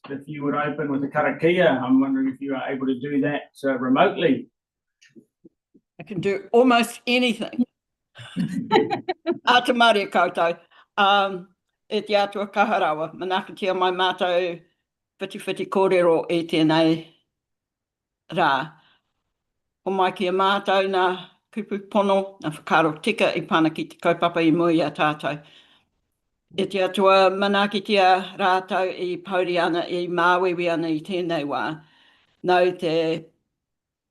if you would open with a karakia. I'm wondering if you are able to do that remotely. I can do almost anything. Ata mare koutou. E te atua kaharawa. Manakitia mai mātou whiti kōrero e tēnei rā. O mai ki a mātou nā kupu pono, nā whakaro tika I pana ki te kaupapa I mui a tātou. E te atua manakitia rātou I pauri ana I māwewi ana I tēnei wā. Nau te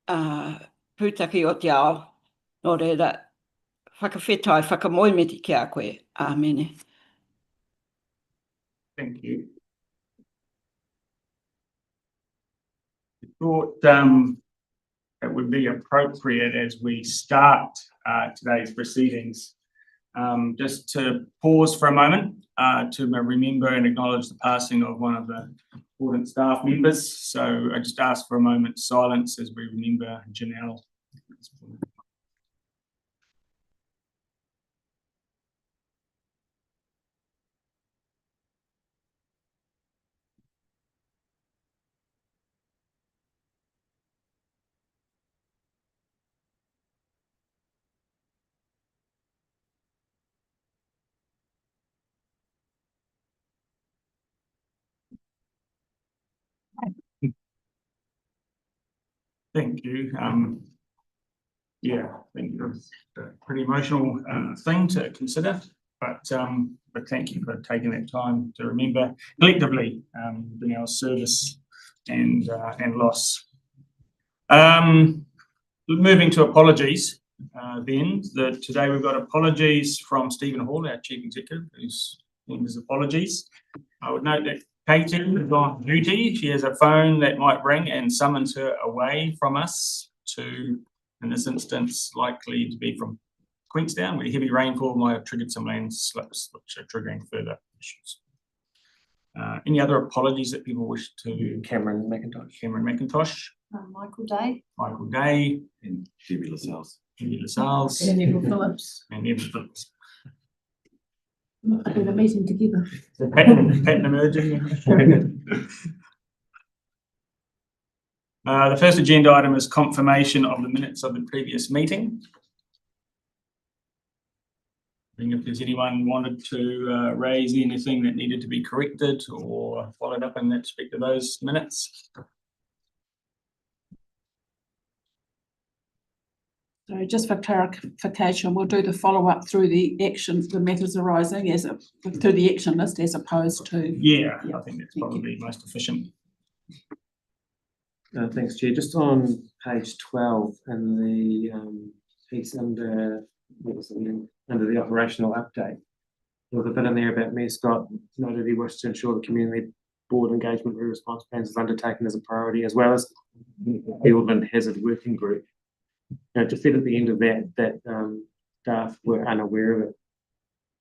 pūtaki o te ao. Nō reira, whakawhetai, whakamoimiti ki a koe. Āmene. Thank you. I thought it would be appropriate as we start today's proceedings just to pause for a moment to remember and acknowledge the passing of one of the important staff members. So I just ask for a moment's silence as we remember Janelle. Thank you. Yeah, I think it's a pretty emotional thing to consider, but thank you for taking that time to remember collectively our service and loss. Moving to apologies, then today we've got apologies from Stephen Hall, our Chief Executive, who's in his apologies. I would note that Katie is on duty. She has a phone that might ring and summons her away from us to, in this instance, likely to be from Queenstown, where heavy rainfall might have triggered some landslips, which are triggering further issues. Any other apologies that people wish to? Cameron McIntosh. Cameron McIntosh. Michael Day. Michael Day. And Debbie Lascelles. Debbie Lascelles. And Neville Phillips. And Neville Phillips. We're meeting together. Pattern emerging. The first agenda item is confirmation of the minutes of the previous meeting. I think if there's anyone wanted to raise anything that needed to be corrected or followed up in respect of those minutes. So just for clarification, we'll do the follow-up through the actions, the matters arising through the action list as opposed to... Yeah, I think that's probably most efficient. Thanks, Chair. Just on page 12 and the piece under the operational update, there was a bit in there about Mayor Scott noted he wished to ensure the community board engagement with response plans is undertaken as a priority, as well as the Southland Hazard Working Group. Now, just said at the end of that staff were unaware of it,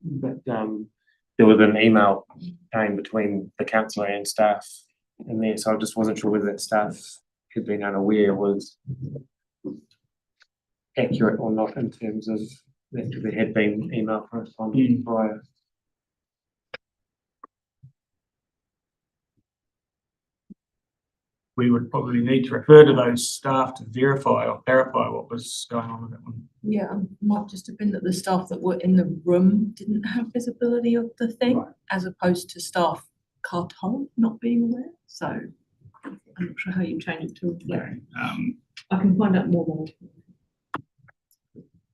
but there was an email chain between the councillor and staff in there, so I just wasn't sure whether that staff had been unaware was accurate or not in terms of that there had been email correspondence prior. We would probably need to refer to those staff to verify or clarify what was going on with that one. Yeah, it might just have been that the staff that were in the room didn't have visibility of the thing, right, as opposed to staff cartoon not being aware. So I'm not sure how you change it to reflect. Okay. I can find out more.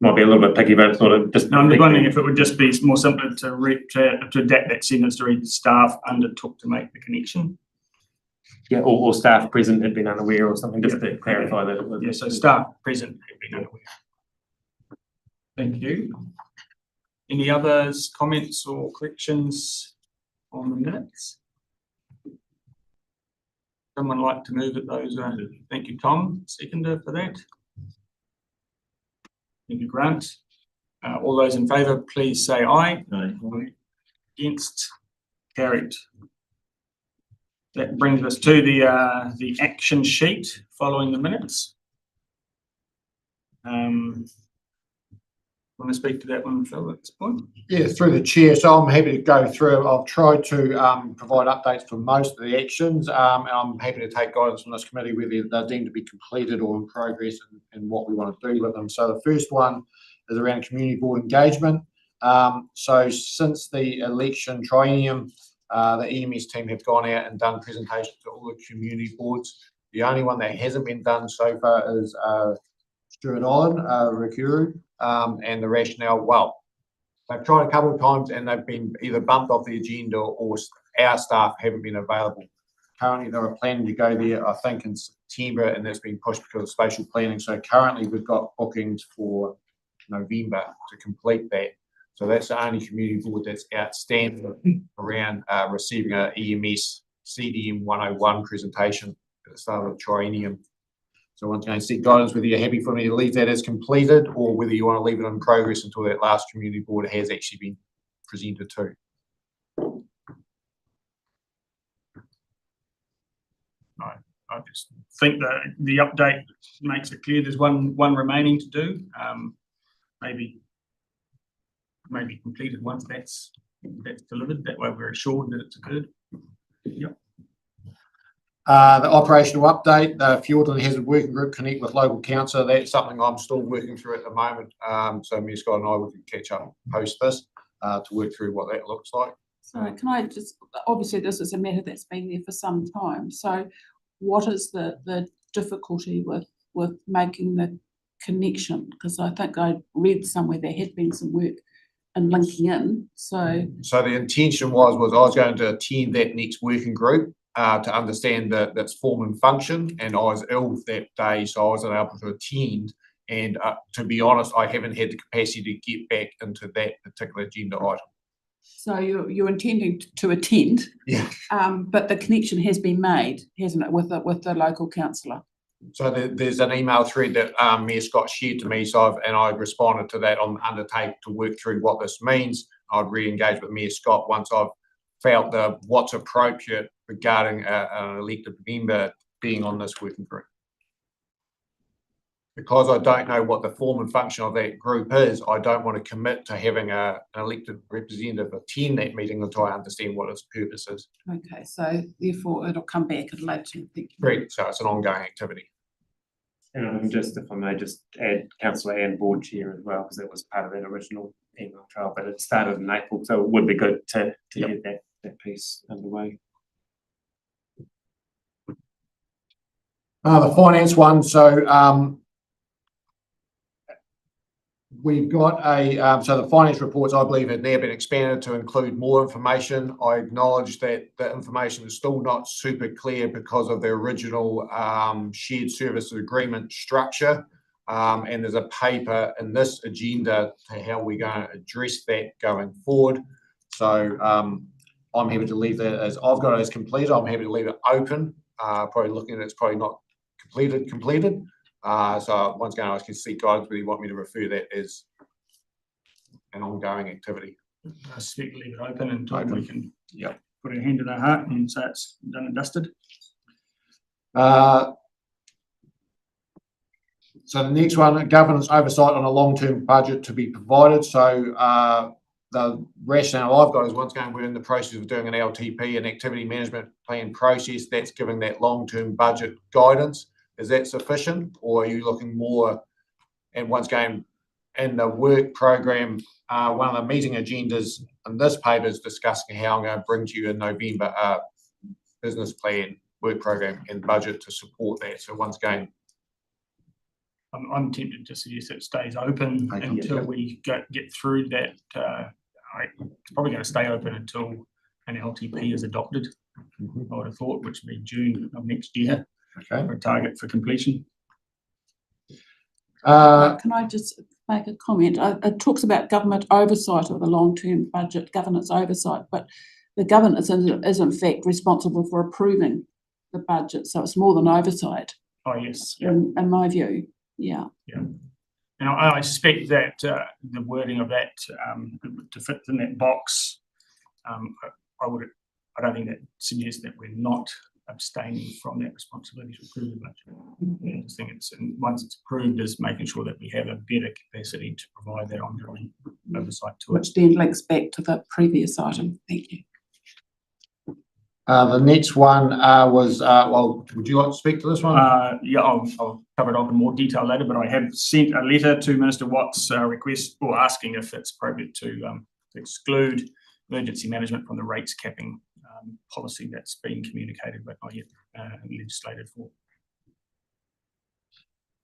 Might be a little bit picky, but sort of just. No, I'm wondering if it would just be more simple to adapt that sentence to read staff undertook to make the connection. Yeah, or staff present had been unaware or something, just to clarify that it was. Yeah, so staff present had been unaware. Thank you. Any others, comments or corrections on the minutes? Someone like to move at those? Thank you, Tom. Seconder for that. Thank you, Grant. All those in favour, please say aye. Aye. Against? Carried. That brings us to the action sheet following the minutes. Want to speak to that one, Phil, at this point? Yeah, through the chair. So I'm happy to go through. I've tried to provide updates for most of the actions, and I'm happy to take guidance from this committee whether they're deemed to be completed or in progress and what we want to do with them. So the first one is around community board engagement. So since the election triennium, the EMS team have gone out and done presentations to all the community boards. The only one that hasn't been done so far is Stewart Island, Rikuru, and the rationale. Well, they've tried a couple of times and they've been either bumped off the agenda or our staff haven't been available. Currently, they were planning to go there, I think, in September, and that's been pushed because of spatial planning. So currently, we've got bookings for November to complete that. So that's the only community board that's outstanding around receiving an EMS CDM 101 presentation at the start of the triennium. So once again, seek guidance whether you're happy for me to leave that as completed or whether you want to leave it in progress until that last community board has actually been presented to. I just think that the update makes it clear there's one remaining to do. Maybe completed once that's delivered. That way we're assured that it's occurred. Yep. The operational update, the Fjord and Hazard Working Group connect with local council. That's something I'm still working through at the moment. So me, Scott and I will catch up post this to work through what that looks like. So can I just, obviously this is a matter that's been there for some time. So what is the difficulty with making the connection? Because I think I read somewhere there had been some work in linking in. So the intention was I was going to attend that next working group to understand its form and function, and I was ill that day, so I wasn't able to attend. And to be honest, I haven't had the capacity to get back into that particular agenda item. So you're intending to attend, Yeah. But the connection has been made, hasn't it, with the local councillor? So there's an email thread that Mayor Scott shared to me, so I responded to that on undertake to work through what this means. I'd re-engage with Mayor Scott once I've felt what's appropriate regarding an elected member being on this working group. Because I don't know what the form and function of that group is, I don't want to commit to having an elected representative attend that meeting until I understand what its purpose is. Okay, so therefore it'll come back at a later time. Thank you. Great, so it's an ongoing activity. And I think just, if I may, just add councillor and board chair as well, because it was part of that original email trail, but it started in April, so it would be good to get that piece underway. The finance one, so we've got so the finance reports, I believe, have now been expanded to include more information. I acknowledge that the information is still not super clear because of the original shared services agreement structure. And there's a paper in this agenda to how we're going to address that going forward. So I'm happy to leave that as I've got it as completed. I'm happy to leave it open. Probably looking at it's probably not completed. So once again, I can seek guidance whether you want me to refer that as an ongoing activity. I suspect leave it open until we can put our hand in our heart and say it's done and dusted. So the next one, governance oversight on a long-term budget to be provided. So the rationale I've got is once again, we're in the process of doing an LTP, an activity management plan process that's giving that long-term budget guidance. Is that sufficient, or are you looking more? And once again, in the work program, one of the meeting agendas in this paper is discussing how I'm going to bring to you in November a business plan, work program, and budget to support that. So once again, I'm tempted to suggest it stays open until we get through that. It's probably going to stay open until an LTP is adopted. I would have thought, which would be June of next year. Okay. For a target for completion. Can I just make a comment? It talks about government oversight of the long-term budget, governance oversight, but the governance is in fact responsible for approving the budget, so it's more than oversight. Oh yes, in my view, yeah. Now I suspect that the wording of that to fit in that box, I don't think that suggests that we're not abstaining from that responsibility to approve the budget. I just think and once it's approved, is making sure that we have a better capacity to provide that ongoing oversight to it. Which then links back to the previous item. Thank you. The next one was, well, would you like to speak to this one? Yeah, I'll cover it off in more detail later, but I have sent a letter to Minister Watt's request or asking if it's appropriate to exclude emergency management from the rates capping policy that's been communicated but not yet legislated for.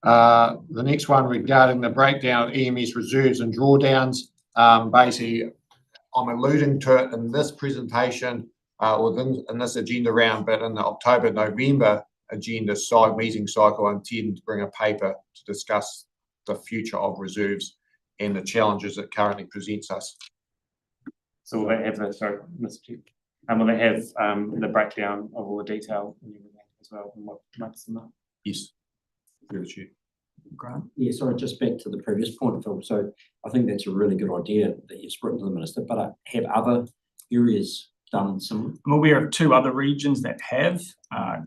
The next one regarding the breakdown of EMS reserves and drawdowns. Basically, I'm alluding to it in this presentation in this agenda round, but in the October-November agenda meeting cycle, I intend to bring a paper to discuss the future of reserves and the challenges it currently presents us. So will they have the, sorry, Mr. Chief, will they have the breakdown of all the detail and everything as well, and what makes them up? Yes. Through the chair. Grant? Yeah, sorry, just back to the previous point, Phil. So I think that's a really good idea that you've written to the minister, but have other areas done similar? I'm aware of two other regions that have,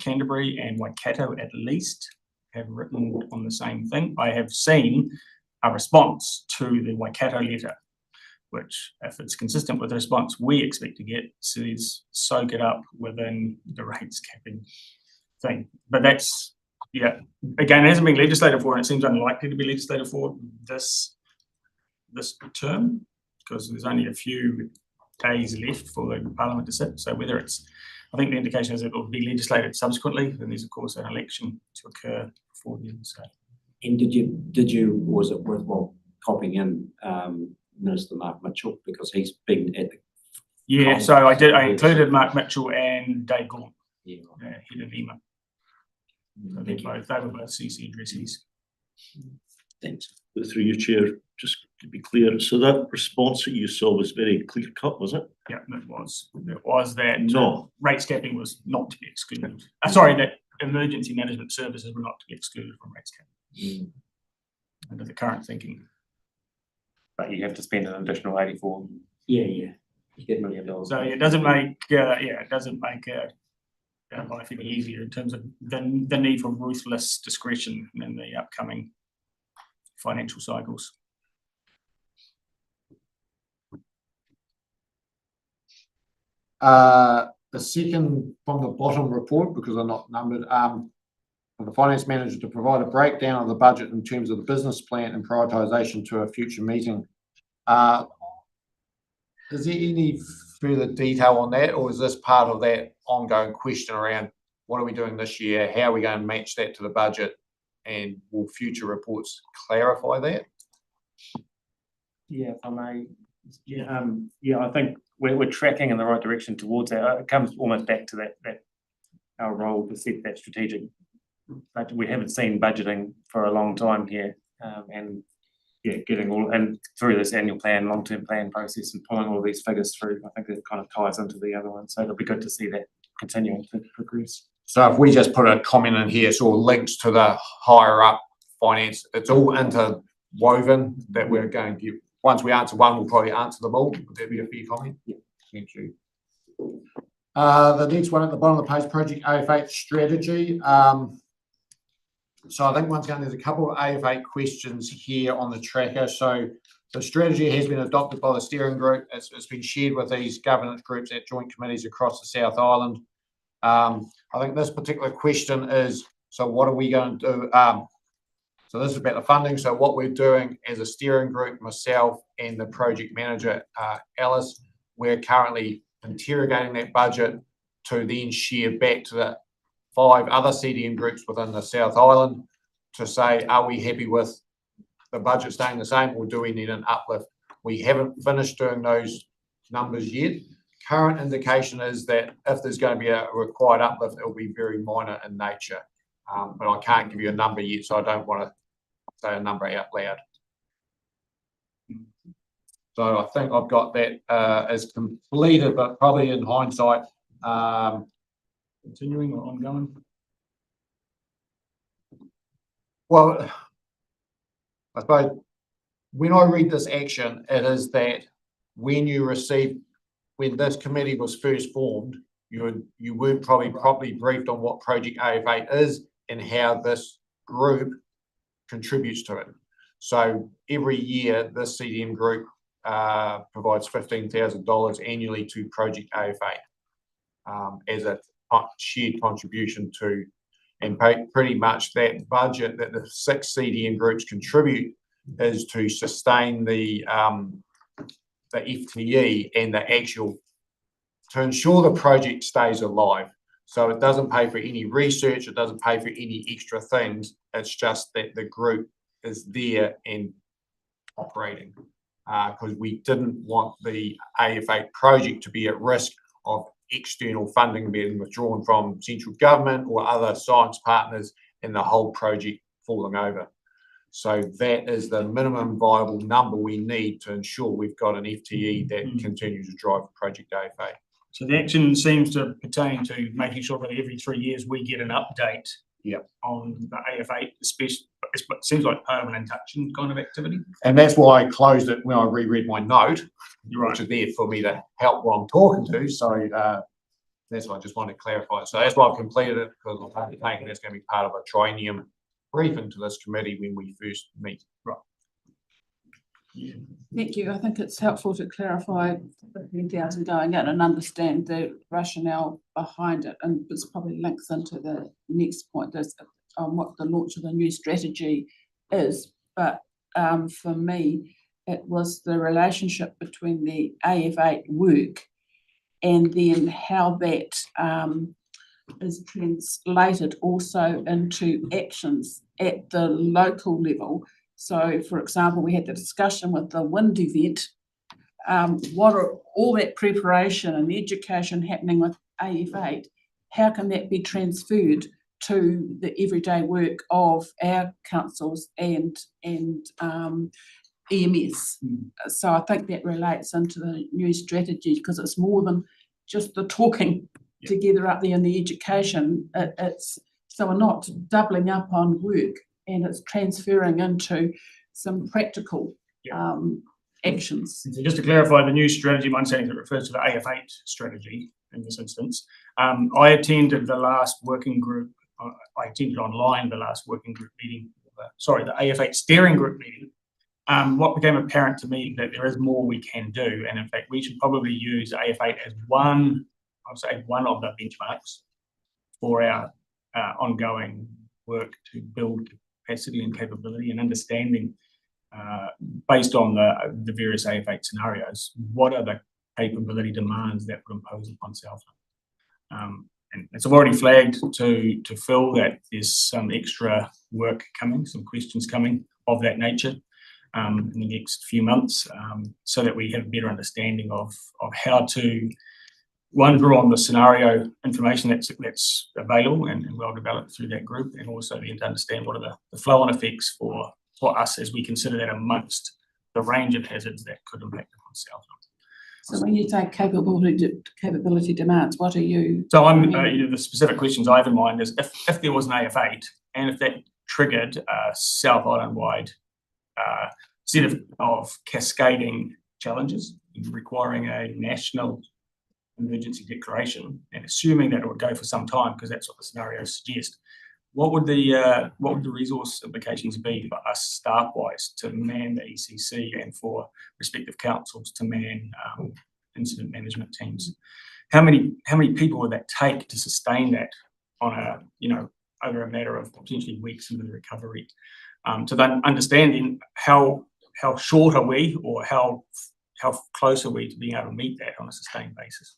Canterbury and Waikato at least, have written on the same thing. I have seen a response to the Waikato letter, which, if it's consistent with the response we expect to get, says soak it up within the rates capping thing. But that's, yeah, again, it hasn't been legislated for, and it seems unlikely to be legislated for this term, because there's only a few days left for the Parliament to sit. So whether it's, I think the indication is it will be legislated subsequently, then there's of course an election to occur before then. So. And did you, was it worthwhile copying in Minister Mark Mitchell, because he's been at the... Yeah, so I included Mark Mitchell and Dave Gaunt, Yeah. head of EMA. So they were both CC addressees. Thanks. Through your chair, just to be clear, so that response that you saw was very clear cut, was it? Yeah, it was. It was that No. rates capping was not to be excluded. Sorry, that emergency management services were not to be excluded from rates capping under the current thinking. But you have to spend an additional 84 Yeah. million dollars. So it doesn't make life any easier in terms of the need for ruthless discretion in the upcoming financial cycles. The second from the bottom report, because they're not numbered, for the finance manager to provide a breakdown of the budget in terms of the business plan and prioritisation to a future meeting. Is there any further detail on that, or is this part of that ongoing question around what are we doing this year? How are we going to match that to the budget? And will future reports clarify that? Yeah, if I may. Yeah, I think we're tracking in the right direction towards that. It comes almost back to that our role to set that strategic. But we haven't seen budgeting for a long time here, and yeah, getting all and through this annual plan, long-term plan process, and pulling all these figures through. I think that kind of ties into the other one, so it'll be good to see that continuing to progress. So if we just put a comment in here, so links to the higher up finance, it's all interwoven that we're going to give. Once we answer one, we'll probably answer them all. Would that be a fair comment? Yeah. Thank you. The next one at the bottom of the page, Project AF8 strategy. So I think once again, there's a couple of AF8 questions here on the tracker. So the strategy has been adopted by the steering group. It's been shared with these governance groups at joint committees across the South Island. I think this particular question is, so what are we going to do? So this is about the funding. So what we're doing as a steering group, myself and the project manager, Alice, we're currently interrogating that budget to then share back to the 5 other CDM groups within the South Island to say, are we happy with the budget staying the same, or do we need an uplift? We haven't finished doing those numbers yet. Current indication is that if there's going to be a required uplift, it will be very minor in nature. But I can't give you a number yet, so I don't want to say a number out loud. So I think I've got that as completed, but probably in hindsight, Continuing or ongoing? well, I suppose when I read this action, it is that when this committee was first formed, you weren't probably properly briefed on what Project AF8 is and how this group contributes to it. So every year, this CDM group provides $15,000 annually to Project AF8 as a shared contribution to, and pretty much that budget that the 6 CDM groups contribute is to sustain the FTE and the actual, to ensure the project stays alive. So it doesn't pay for any research, it doesn't pay for any extra things, it's just that the group is there and operating. Because we didn't want the AF8 project to be at risk of external funding being withdrawn from central government or other science partners and the whole project falling over. So that is the minimum viable number we need to ensure we've got an FTE that continues to drive Project AF8. So the action seems to pertain to making sure that every 3 years we get an update on the AF8, especially, it seems like home and induction kind of activity. And that's why I closed it when I reread my note, You're which is there for me to help while I'm talking to. So that's why I just wanted to clarify. So that's why I've completed it, because I'm undertaking that's going to be part of a triennium briefing to this committee when we first meet. Right. Yeah. Thank you. I think it's helpful to clarify the 15,000 going in and understand the rationale behind it. And this probably links into the next point, that's on what the launch of the new strategy is. But for me, it was the relationship between the AF8 work and then how that is translated also into actions at the local level. So, for example, we had the discussion with the wind event. What are all that preparation and education happening with AF8? How can that be transferred to the everyday work of our councils and EMS? So I think that relates into the new strategy, because it's more than just the talking together up there in the education. So we're not doubling up on work, and it's transferring into some practical actions. So just to clarify, the new strategy, my understanding, that refers to the AF8 strategy in this instance. I attended the last working group, I attended online the last working group meeting, the AF8 steering group meeting. What became apparent to me that there is more we can do, and in fact we should probably use AF8 as one of the benchmarks for our ongoing work to build capacity and capability and understanding, based on the various AF8 scenarios, what are the capability demands that would impose upon Southland. And so I've already flagged to Phil that there's some extra work coming, some questions coming of that nature in the next few months, so that we have a better understanding of how to, one, draw on the scenario information that's available and well developed through that group, and also then to understand what are the flow-on effects for us as we consider that amongst the range of hazards that could impact upon Southland. So when you say capability demands, what are you? So the specific questions I have in mind is if there was an AF8 and if that triggered a South Island-wide set of cascading challenges requiring a national emergency declaration, and assuming that it would go for some time, because that's what the scenarios suggest, what would the resource implications be for us staff-wise to man the ECC and for respective councils to man incident management teams? How many people would that take to sustain that on over a matter of potentially weeks into the recovery? To then understanding how short are we, or how close are we to being able to meet that on a sustained basis?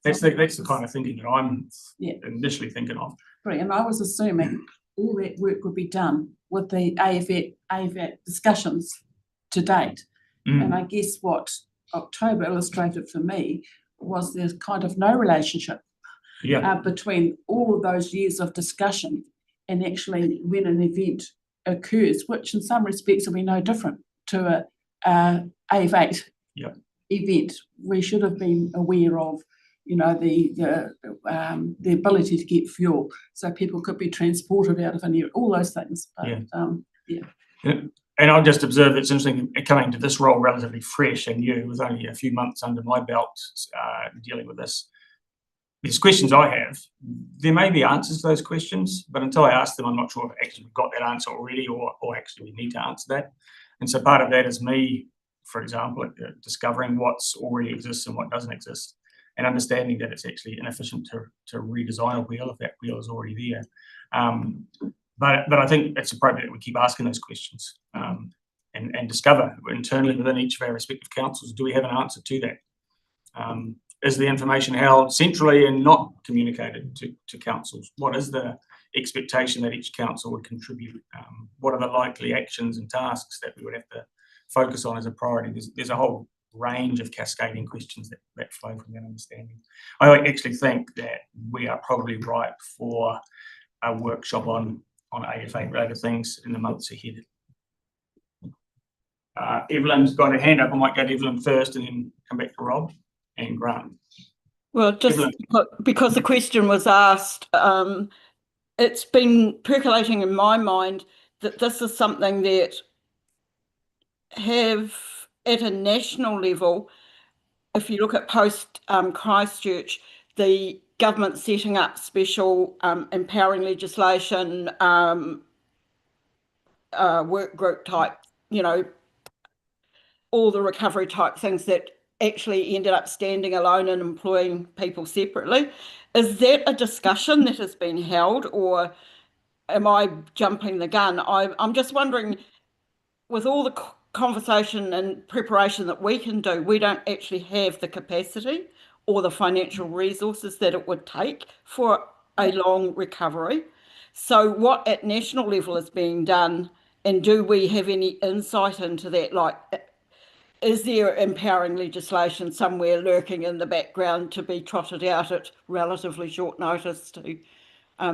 That's the kind of thinking that I'm initially thinking of. Right, and I was assuming all that work would be done with the AF8 discussions to date. And I guess what October illustrated for me was there's kind of no relationship between all of those years of discussion and actually when an event occurs, which in some respects will be no different to a AF8 event. We should have been aware of the ability to get fuel, so people could be transported out of an area, all those things. But, And I've just observed, it's interesting coming to this role relatively fresh and new, with only a few months under my belt dealing with this. there's questions I have. There may be answers to those questions, but until I ask them, I'm not sure if actually we've got that answer already or actually we need to answer that. And so part of that is me, for example, discovering what's already exists and what doesn't exist, and understanding that it's actually inefficient to redesign a wheel if that wheel is already there. But I think it's appropriate that we keep asking those questions and discover internally within each of our respective councils, do we have an answer to that? Is the information held centrally and not communicated to councils? What is the expectation that each council would contribute? What are the likely actions and tasks that we would have to focus on as a priority? There's a whole range of cascading questions that flow from that understanding. I actually think that we are probably ripe for a workshop on AFA related things in the months ahead. Evelyn's got a hand up. I might go to Evelyn first and then come back to Rob and Grant. Well, just because the question was asked, it's been percolating in my mind that this is something that have at a national level, if you look at post Christchurch, the government setting up special empowering legislation, work group type, all the recovery type things that actually ended up standing alone and employing people separately. Is that a discussion that has been held, or am I jumping the gun? I'm just wondering, with all the conversation and preparation that we can do, we don't actually have the capacity or the financial resources that it would take for a long recovery. So what at national level is being done, and do we have any insight into that? Like, is there empowering legislation somewhere lurking in the background to be trotted out at relatively short notice to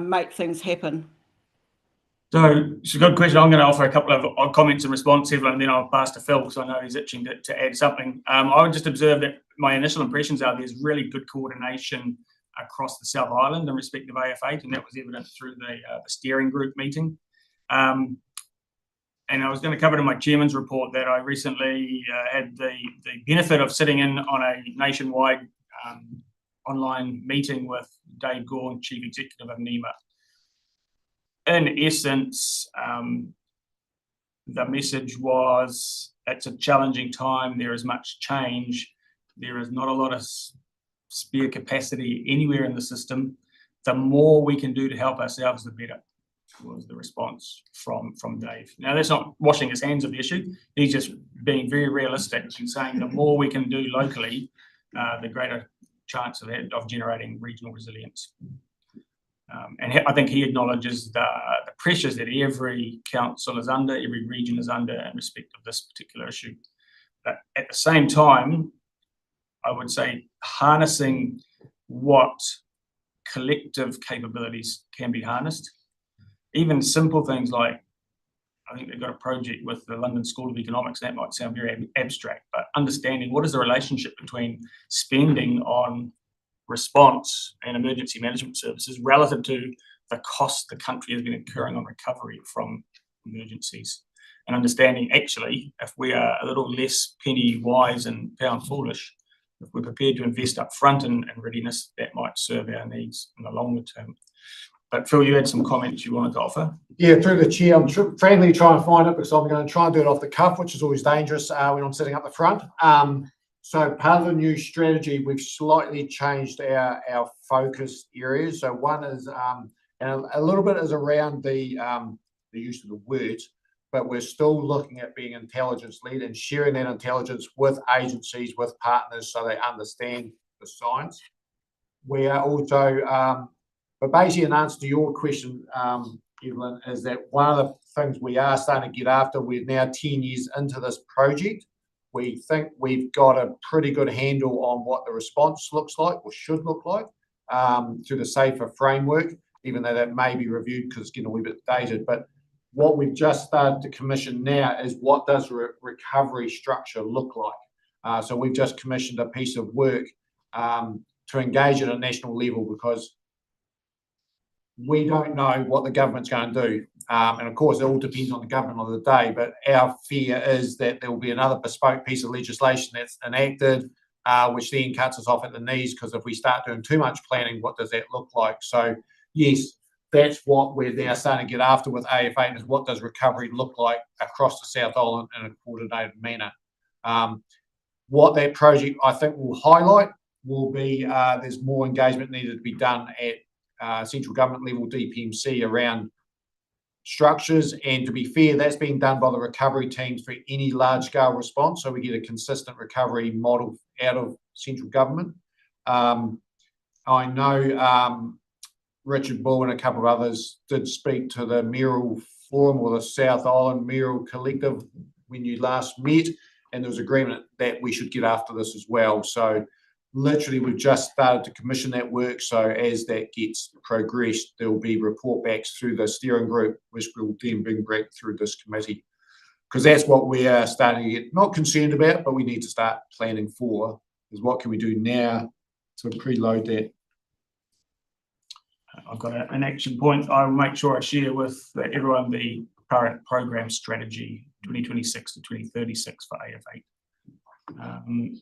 make things happen? So it's a good question. I'm going to offer a couple of comments in response, Evelyn, and then I'll pass to Phil because I know he's itching to add something. I would just observe that my initial impressions are there's really good coordination across the South Island in respect of AF8, and that was evident through the steering group meeting. And I was going to cover it in my chairman's report that I recently had the benefit of sitting in on a nationwide online meeting with Dave Gorn, Chief Executive of NEMA. In essence, the message was it's a challenging time. There is much change. There is not a lot of spare capacity anywhere in the system. The more we can do to help ourselves, the better, was the response from Dave. Now, that's not washing his hands of the issue. He's just being very realistic and saying the more we can do locally, the greater chance of generating regional resilience. And I think he acknowledges the pressures that every council is under, every region is under in respect of this particular issue. But at the same time, I would say harnessing what collective capabilities can be harnessed. Even simple things like, I think they've got a project with the London School of Economics, that might sound very abstract, but understanding what is the relationship between spending on response and emergency management services relative to the cost the country has been incurring on recovery from emergencies, and understanding actually if we are a little less penny wise and pound foolish, if we're prepared to invest up front in readiness, that might serve our needs in the longer term. But Phil, you had some comments you wanted to offer. Yeah, through the chair, I'm frantically trying to find it because I'm going to try and do it off the cuff, which is always dangerous when I'm sitting up the front. So part of the new strategy, we've slightly changed our focus areas. So one is, and a little bit is around the use of the words, but we're still looking at being intelligence-led and sharing that intelligence with agencies, with partners, so they understand the science. We are also, but basically in answer to your question, Evelyn, is that one of the things we are starting to get after, we're now 10 years into this project. We think we've got a pretty good handle on what the response looks like or should look like through the SAFER framework, even though that may be reviewed because it's getting a wee bit dated. But what we've just started to commission now is what does recovery structure look like? So we've just commissioned a piece of work to engage at a national level because we don't know what the government's going to do. And of course, it all depends on the government on the day, but our fear is that there will be another bespoke piece of legislation that's enacted which then cuts us off at the knees, because if we start doing too much planning, what does that look like? So yes, that's what we're now starting to get after with AF8, is what does recovery look like across the South Island in a coordinated manner. What that project I think will highlight will be there's more engagement needed to be done at central government level, DPMC, around structures, and to be fair, that's being done by the recovery teams for any large scale response, so we get a consistent recovery model out of central government. I know Richard Bull and a couple of others did speak to the Mayoral Forum or the South Island Mayoral Collective when you last met, and there was agreement that we should get after this as well. So literally we've just started to commission that work, so as that gets progressed, there will be report backs through the steering group, which will then bring back through this committee, because that's what we are starting to get not concerned about, but we need to start planning for, is what can we do now to preload that. I've got an action point. I will make sure I share with everyone the current program strategy 2026 to 2036 for AF8.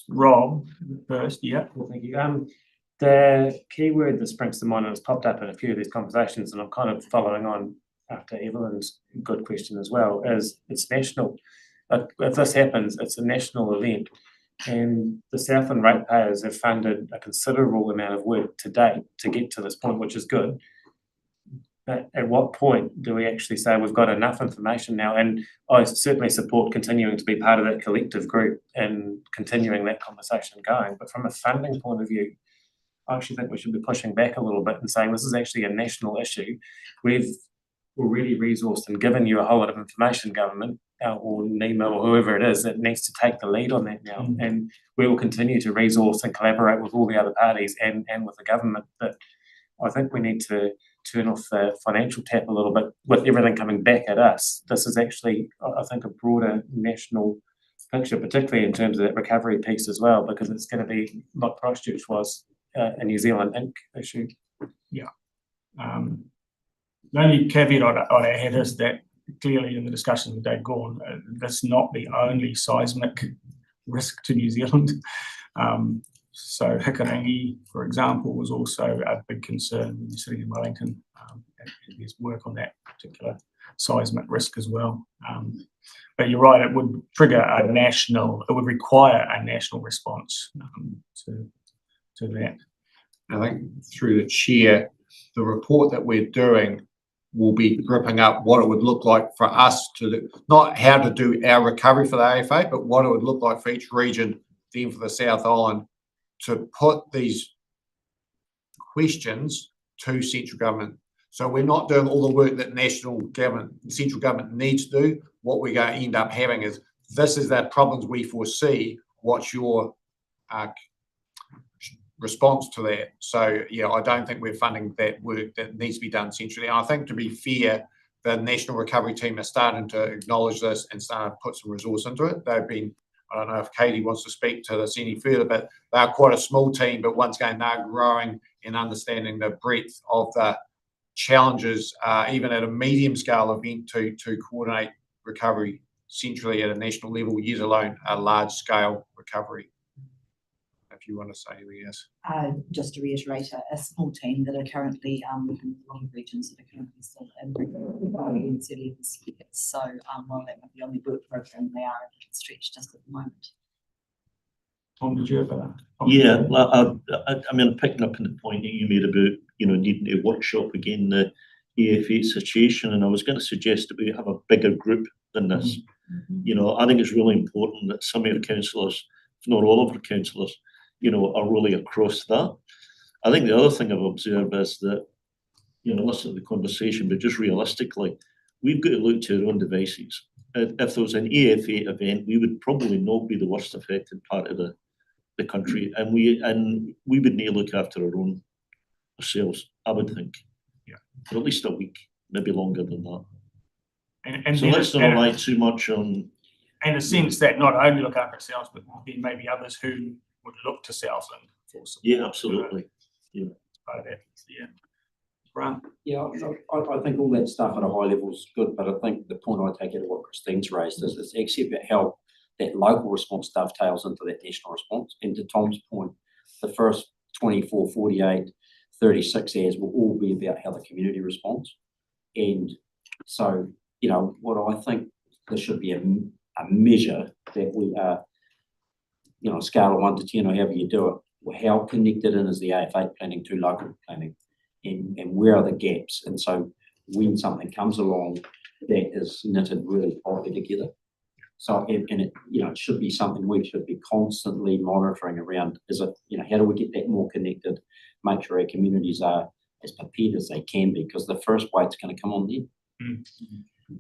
Rob, first, yeah. Well, thank you. The key word that springs to mind, and it's popped up in a few of these conversations, and I'm kind of following on after Evelyn's good question as well, is it's national. If this happens, it's a national event, and the Southland ratepayers have funded a considerable amount of work to date to get to this point, which is good. But at what point do we actually say we've got enough information now? And I certainly support continuing to be part of that collective group and continuing that conversation going. But from a funding point of view, I actually think we should be pushing back a little bit and saying this is actually a national issue. We've already resourced and given you a whole lot of information, government, or NEMA, or whoever it is that needs to take the lead on that now. And we will continue to resource and collaborate with all the other parties and with the government. But I think we need to turn off the financial tap a little bit with everything coming back at us. This is actually, I think, a broader national picture, particularly in terms of that recovery piece as well, because it's going to be like Christchurch was a New Zealand Inc. issue. Yeah. The only caveat I'd add is that clearly in the discussion with Dave Gorn, that's not the only seismic risk to New Zealand. So Hikarangi, for example, was also a big concern when you're sitting in Wellington. There's work on that particular seismic risk as well. But you're right, it would trigger it would require a national response to that. I think through the chair, the report that we're doing will be gripping up what it would look like for us to do, not how to do our recovery for the AFA, but what it would look like for each region, then for the South Island, to put these questions to central government. So we're not doing all the work that national government, central government needs to do. What we're going to end up having is, this is the problems we foresee. What's your response to that? So yeah, I don't think we're funding that work that needs to be done centrally. And I think, to be fair, the National Recovery Team are starting to acknowledge this and starting to put some resource into it. They've been, I don't know if Katie wants to speak to this any further, but they're quite a small team, but once again, they're growing and understanding the breadth of the challenges, even at a medium scale event, to coordinate recovery centrally at a national level, yet alone a large scale recovery. If you want to say anything else. Just to reiterate, a small team that are currently looking at a lot of regions that are currently still in city certificates. So while that might be on the work program, they are a little stretched just at the moment. Tom, did you have a Yeah, I mean, picking up on the point that you made about, needing to workshop again the AF8 situation, and I was going to suggest that we have a bigger group than this. I think it's really important that some of our councillors, if not all of our councillors, are really across that. I think the other thing I've observed is that, listen to the conversation, but just realistically, we've got to look to our own devices. If there was an AF8 event, we would probably not be the worst affected part of the country, and we would need to look after our own ourselves, I would think. Yeah. For at least a week, maybe longer than that. And so let's not rely too much on. In a sense that not only look after ourselves, but maybe others who would look to Southland for support. Yeah, absolutely. Yeah. Part of that. Yeah. Grant. Yeah, I think all that stuff at a high level is good, but I think the point I take out of what Christine's raised is it's actually about how that local response dovetails into that national response. And to Tom's point, the first 24, 48, 36 hours will all be about how the community responds. And so, you know, what I think there should be a measure that we are, you know, a scale of 1 to 10 or however you do it, how connected in is the AF8 planning to local planning, and where are the gaps? And so when something comes along that is knitted really tightly together. So, and it, you know, it should be something we should be constantly monitoring around. Is it, you know, how do we get that more connected, make sure our communities are as prepared as they can be, because the first weight's going to come on then.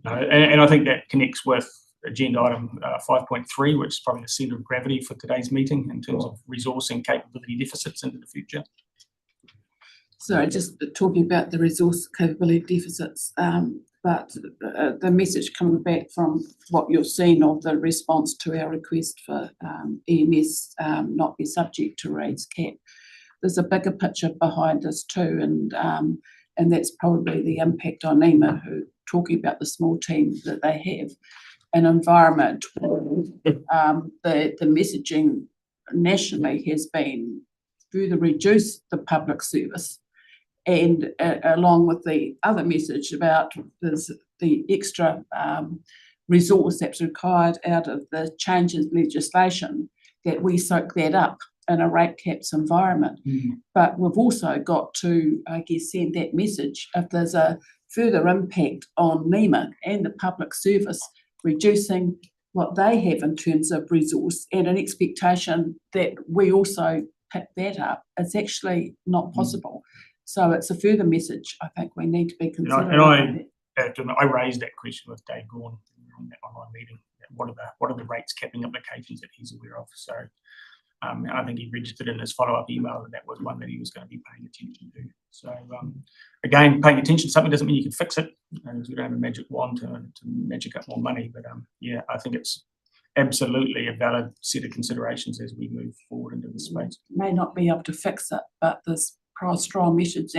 And I think that connects with agenda item 5.3, which is probably the centre of gravity for today's meeting in terms of resourcing capability deficits into the future. So just talking about the resource capability deficits, but the message coming back from what you've seen of the response to our request for EMS not be subject to rates cap, there's a bigger picture behind this too, and that's probably the impact on NEMA, who talking about the small team that they have, an environment where the messaging nationally has been further reduce the public service, and along with the other message about the extra resource that's required out of the changes in legislation, that we soak that up in a rate caps environment. But we've also got to, I guess, send that message if there's a further impact on NEMA and the public service, reducing what they have in terms of resource, and an expectation that we also pick that up. It's actually not possible. So it's a further message I think we need to be considering. And I raised that question with Dave Gorn on that online meeting. What are the rates capping implications that he's aware of? So I think he registered in his follow-up email that was one that he was going to be paying attention to. So again, paying attention to something doesn't mean you can fix it. And we don't have a magic wand to magic up more money. But yeah, I think it's absolutely a valid set of considerations as we move forward into the space. May not be able to fix it, but there's strong message,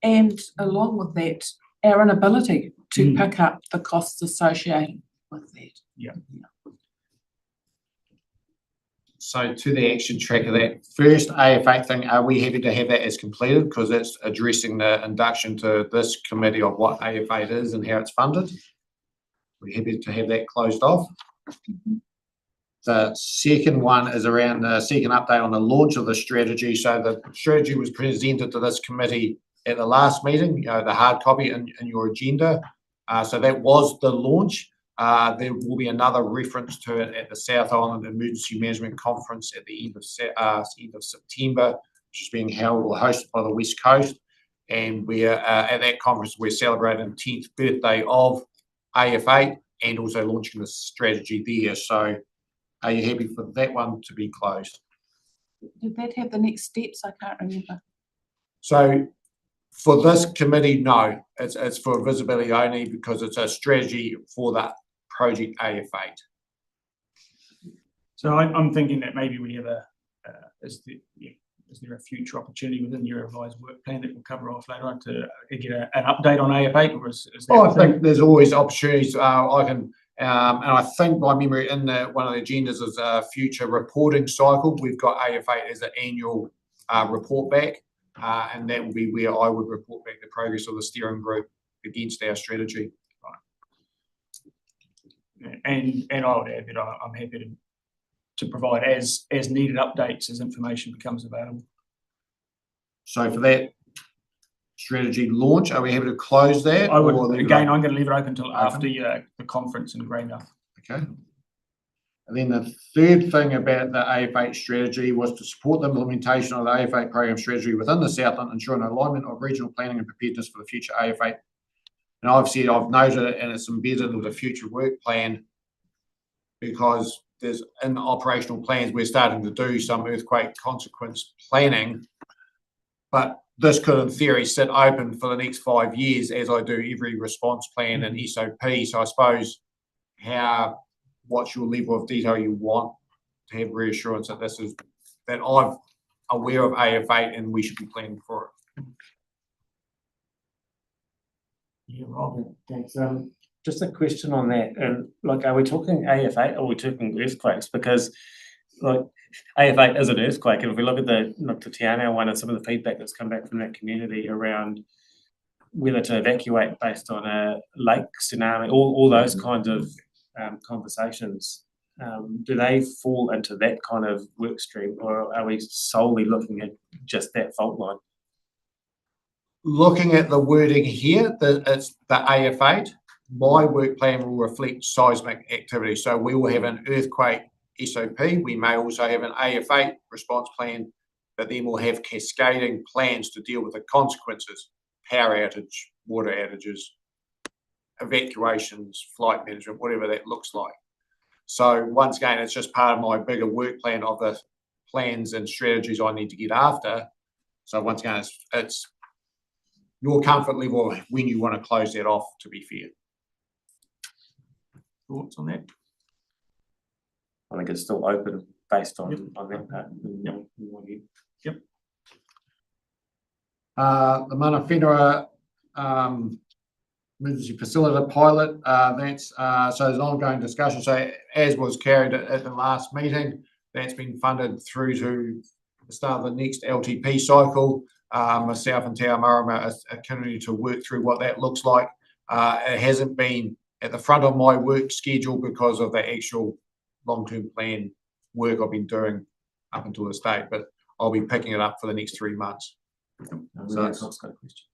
and along with that, our inability to pick up the costs associated with that. Yeah. So to the action track of that first AF8 thing, are we happy to have that as completed, because it's addressing the induction to this committee of what AF8 is and how it's funded? We're happy to have that closed off. The second one is around the second update on the launch of the strategy. So the strategy was presented to this committee at the last meeting, the hard copy in your agenda. So that was the launch. There will be another reference to it at the South Island Emergency Management Conference at the end of September, which is being held or hosted by the West Coast. And we are at that conference, we're celebrating the 10th birthday of AF8 and also launching the strategy there. So are you happy for that one to be closed? Did that have the next steps? I can't remember. So for this committee, no, it's for visibility only, because it's a strategy for that project AF8. So I'm thinking that maybe we have is there a future opportunity within your revised work plan that we'll cover off later on to get an update on AF8, or is that? I think there's always opportunities. I can, and I think by memory in one of the agendas is a future reporting cycle. We've got AF8 as an annual report back, and that will be where I would report back the progress of the steering group against our strategy. Right. And I would add that I'm happy to provide as needed updates as information becomes available. So for that strategy launch, are we happy to close that? I would, again, I'm going to leave it open until after the conference in Greenup. Okay. And then the third thing about the AF8 strategy was to support the implementation of the AF8 program strategy within the Southland, ensuring alignment of regional planning and preparedness for the future AF8. And I've noted it, and it's embedded with the future work plan, because there's in the operational plans, we're starting to do some earthquake consequence planning, but this could in theory sit open for the next 5 years, as I do every response plan and SOP. So I suppose what's your level of detail you want to have reassurance that that I'm aware of AF8 and we should be planning for it. Yeah, Rob. Thanks. just a question on that, and like, are we talking AF8 or are we talking earthquakes? Because like AF8 is an earthquake, and if we look at the Te Anau one and some of the feedback that's come back from that community around whether to evacuate based on a lake tsunami, all those kinds of conversations, do they fall into that kind of work stream, or are we solely looking at just that fault line? Looking at the wording here, it's the AF8. My work plan will reflect seismic activity. So we will have an earthquake SOP. We may also have an AF8 response plan, but then we'll have cascading plans to deal with the consequences: power outage, water outages, evacuations, flight management, whatever that looks like. So once again, it's just part of my bigger work plan of the plans and strategies I need to get after. So once again, it's your comfort level when you want to close that off, to be fair. Thoughts on that? I think it's still open based on that part. Yep. The Mana Whenua emergency facility pilot, that's so there's an ongoing discussion. So as was carried at the last meeting, that's been funded through to the start of the next LTP cycle. Myself and Te Marama are continuing to work through what that looks like. It hasn't been at the front of my work schedule because of the actual long-term plan work I've been doing up until this date, but I'll be picking it up for the next 3 months. So that's not a question.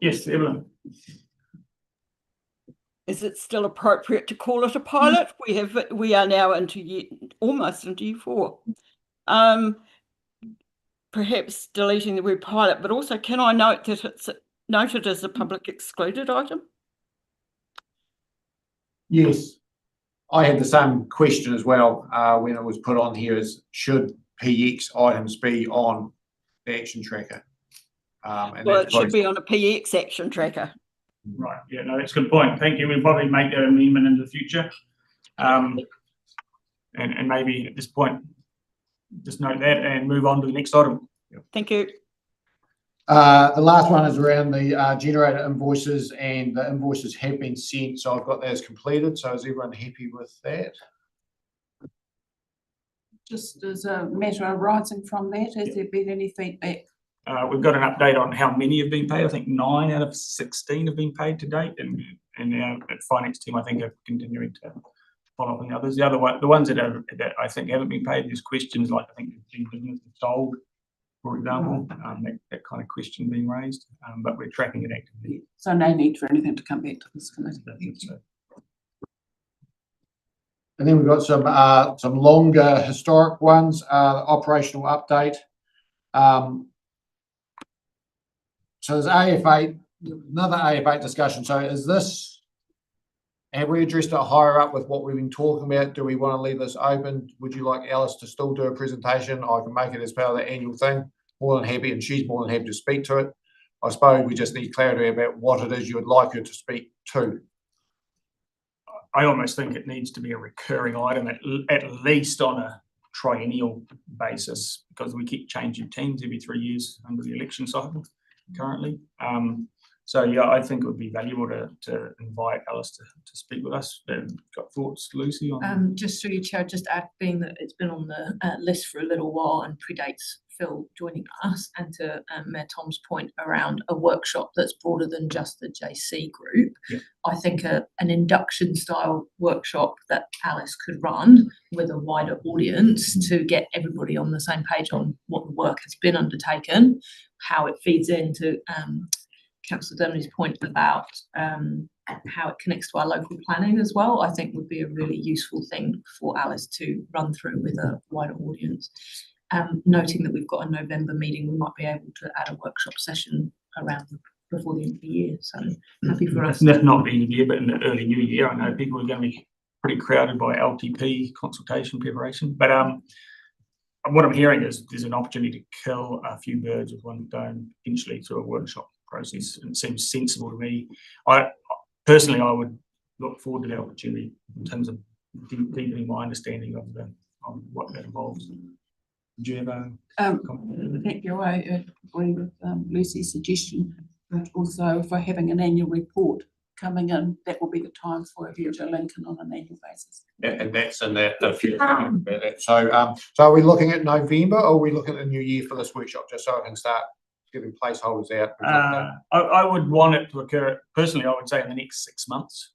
Yes, Evelyn. Is it still appropriate to call it a pilot? We are now almost into year 4. Perhaps deleting the word pilot, but also can I note that it's noted as a public excluded item? Yes, I had the same question as well when it was put on here: is should PX items be on the action tracker? And Well, it should be on a PX action tracker. Right, yeah, no, that's a good point. Thank you. We'll probably make that amendment in the future. And maybe at this point, just note that and move on to the next item. Thank you. The last one is around the generated invoices, and the invoices have been sent, so I've got that as completed. So is everyone happy with that? Just as a matter arising from that, has there been any feedback? We've got an update on how many have been paid. I think 9 out of 16 have been paid to date, and our finance team, I think, are continuing to follow up on the others. The ones that I think haven't been paid, there's questions like, I think, business sold, for example, that kind of question being raised, but we're tracking it actively. So no need for anything to come back to this committee. So, And then we've got some longer historic ones. Operational update. So there's AF8, another AF8 discussion. So have we addressed it higher up with what we've been talking about? Do we want to leave this open? Would you like Alice to still do a presentation? I can make it as part of the annual thing. More than happy, and she's more than happy to speak to it. I suppose we just need clarity about what it is you would like her to speak to. I almost think it needs to be a recurring item, at least on a triennial basis, because we keep changing teams every 3 years under the election cycle currently. So yeah, I think it would be valuable to invite Alice to speak with us. Got thoughts, Lucy? On Just through your chair, just add being that it's been on the list for a little while and predates Phil joining us, and to Mayor Tom's point around a workshop that's broader than just the JC group. Yeah. I think an induction style workshop that Alice could run with a wider audience to get everybody on the same page on what the work has been undertaken, how it feeds into Councillor Dermody's point about how it connects to our local planning as well, I think would be a really useful thing for Alice to run through with a wider audience. Noting that we've got a November meeting, we might be able to add a workshop session around before the end of the year. So happy for us. Not the end of the year, but in the early new year. I know people are going to be pretty crowded by LTP consultation preparation. But what I'm hearing is there's an opportunity to kill a few birds with one stone potentially through a workshop process, and it seems sensible to me. I would look forward to the opportunity in terms of deepening my understanding of what that involves. Do you have a comment? Thank you. I agree with Lucy's suggestion, but also for having an annual report coming in, that will be the time for you to link in on an annual basis. And that's in that, the future. So, so are we looking at November or are we looking at the new year for this workshop, just so I can start giving placeholders out? I would want it to occur, personally, I would say in the next 6 months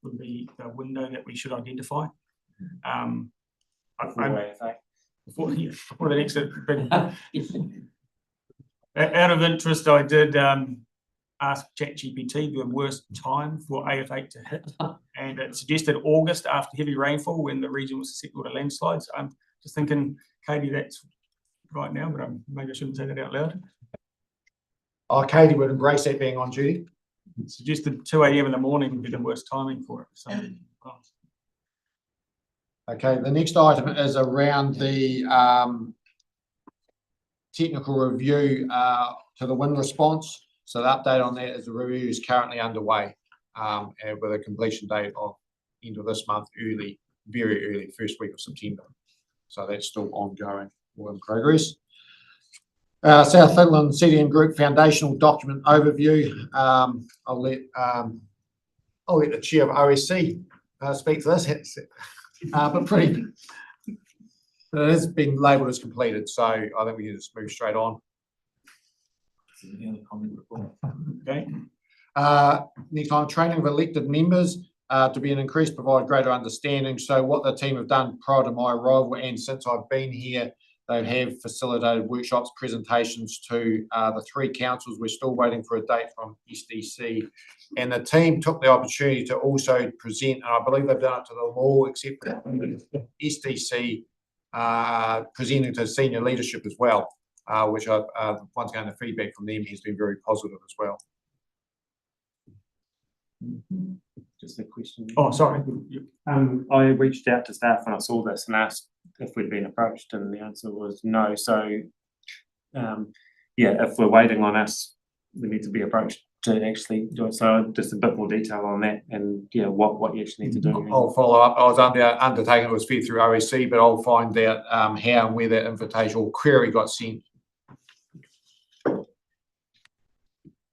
would be the window that we should identify. Before the next out of interest, I did ask ChatGPT the worst time for AF8 to hit, and it suggested August after heavy rainfall when the region was susceptible to landslides. I'm just thinking, Katie, that's right now, but maybe I shouldn't say that out loud. Oh, Katie would embrace that being on duty. It suggested 2 a.m. in the morning would be the worst timing for it. So, Okay, the next item is around the technical review to the wind response. So the update on that is the review is currently underway, and with a completion date of end of this month, very early, first week of September. So that's still ongoing or in progress. Southland CDM Group foundational document overview. I'll let the chair of OSC speak to this. But it has been labelled as completed, so I think we can just move straight on. Okay. Next on, training of elected members to be an increased, provide greater understanding. So what the team have done prior to my arrival and since I've been here, they have facilitated workshops, presentations to the 3 councils. We're still waiting for a date from SDC. And the team took the opportunity to also present, and I believe they've done it to the law, except SDC presenting to senior leadership as well, which once again, the feedback from them has been very positive as well. Just a question. oh, sorry. I reached out to staff when I saw this and asked if we'd been approached, and the answer was no. So, yeah, if we're waiting on us, we need to be approached to actually do it. So just a bit more detail on that, and yeah, what you actually need to do. I'll follow up. I was undertaking it was fed through OSC, but I'll find out how and where that invitation or query got sent.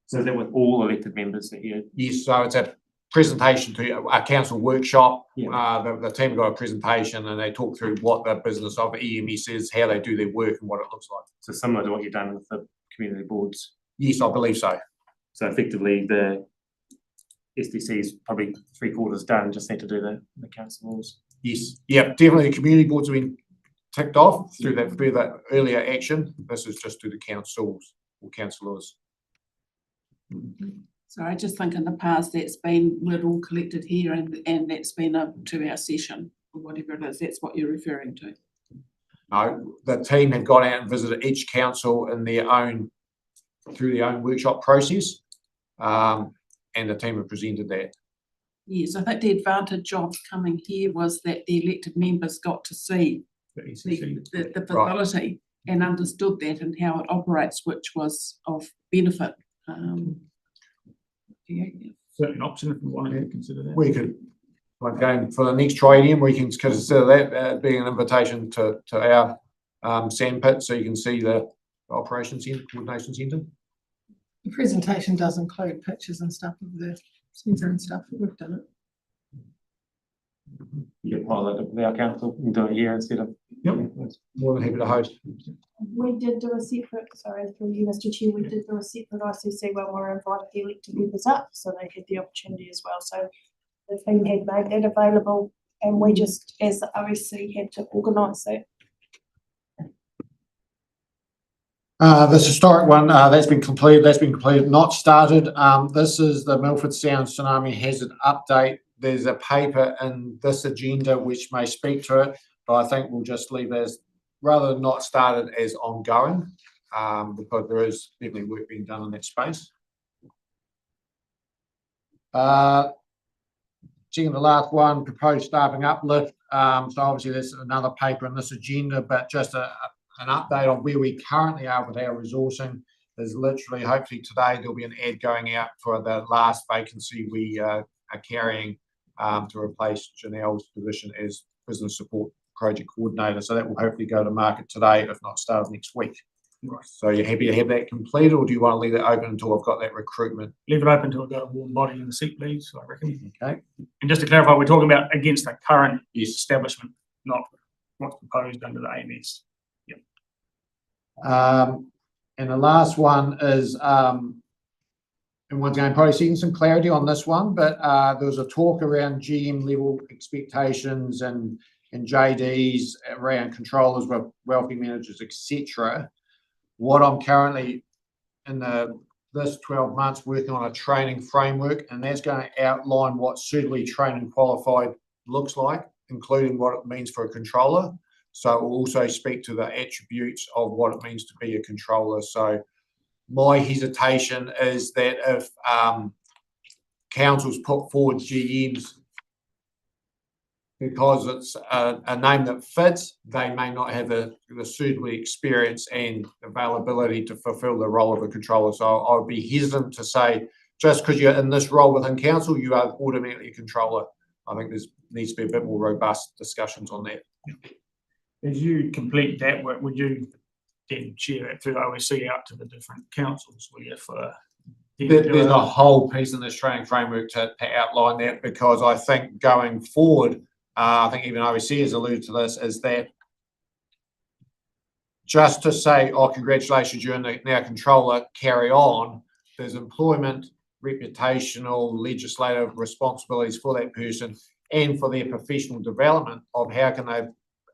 So is that with all elected members that you? Yes, so it's a presentation to a council workshop. Yeah. The team got a presentation and they talk through what the business of EMS is, how they do their work and what it looks like. So similar to what you've done with the community boards? Yes, I believe so. So effectively the SDC is probably 3/4 done, just need to do the council rules. Yes, yeah, definitely the community boards have been ticked off through that earlier action. This is just to the councils or councillors. So I just think in the past we're all collected here and that's been a 2-hour session or whatever it is. That's what you're referring to. No, the team had gone out and visited each council in through their own workshop process, and the team have presented that. Yes, I think the advantage of coming here was that the elected members got to see the facility and understood that and how it operates, which was of benefit. Certainly an option if we wanted to consider that. We could, again, for the next triennium, we can consider that being an invitation to our sandpit, so you can see the operations centre, coordination centre. The presentation does include pictures and stuff of the centre and stuff. We've done it. You can follow that with our council and do it here instead of. Yep, more than happy to host. We did do a separate, sorry, through you, Mr. Chair, we did do a separate ICC when we were invited the elected members up, so they had the opportunity as well. So the team had made that available, and we just, as the OSC, had to organise that. This historic one that's been completed, not started. This is the Milford Sound Tsunami Hazard Update. There's a paper in this agenda which may speak to it, but I think we'll just leave as rather than not started as ongoing, because there is definitely work being done in that space. Second to last one, proposed staffing uplift. So obviously there's another paper in this agenda, but just an update on where we currently are with our resourcing. There's literally, hopefully today, there'll be an ad going out for the last vacancy we are carrying to replace Janelle's position as business support project coordinator. So that will hopefully go to market today, if not start next week. Right. So you're happy to have that completed, or do you want to leave it open until I've got that recruitment? Leave it open until we've got a warm body in the seat, please, I reckon. Okay. And just to clarify, we're talking about against the current Yes. establishment, not what's proposed under the AMS. And the last one is, and once again, probably seeking some clarity on this one, but there was a talk around GM level expectations and JDs around controllers, wealthy managers, etc. What I'm currently in this 12 months working on a training framework, and that's going to outline what suitably trained and qualified looks like, including what it means for a controller. So it will also speak to the attributes of what it means to be a controller. So my hesitation is that if councils put forward GMs because it's a name that fits, they may not have the suitably experience and availability to fulfill the role of a controller. So I would be hesitant to say, just because you're in this role within council, you are automatically a controller. I think there needs to be a bit more robust discussions on that. As you complete that work, would you then share that through OSC out to the different councils? Will you for There's a whole piece in this training framework to outline that, because I think going forward, I think even OSC has alluded to this, is that just to say, oh, congratulations, you're now controller, carry on, there's employment, reputational, legislative responsibilities for that person and for their professional development of how can they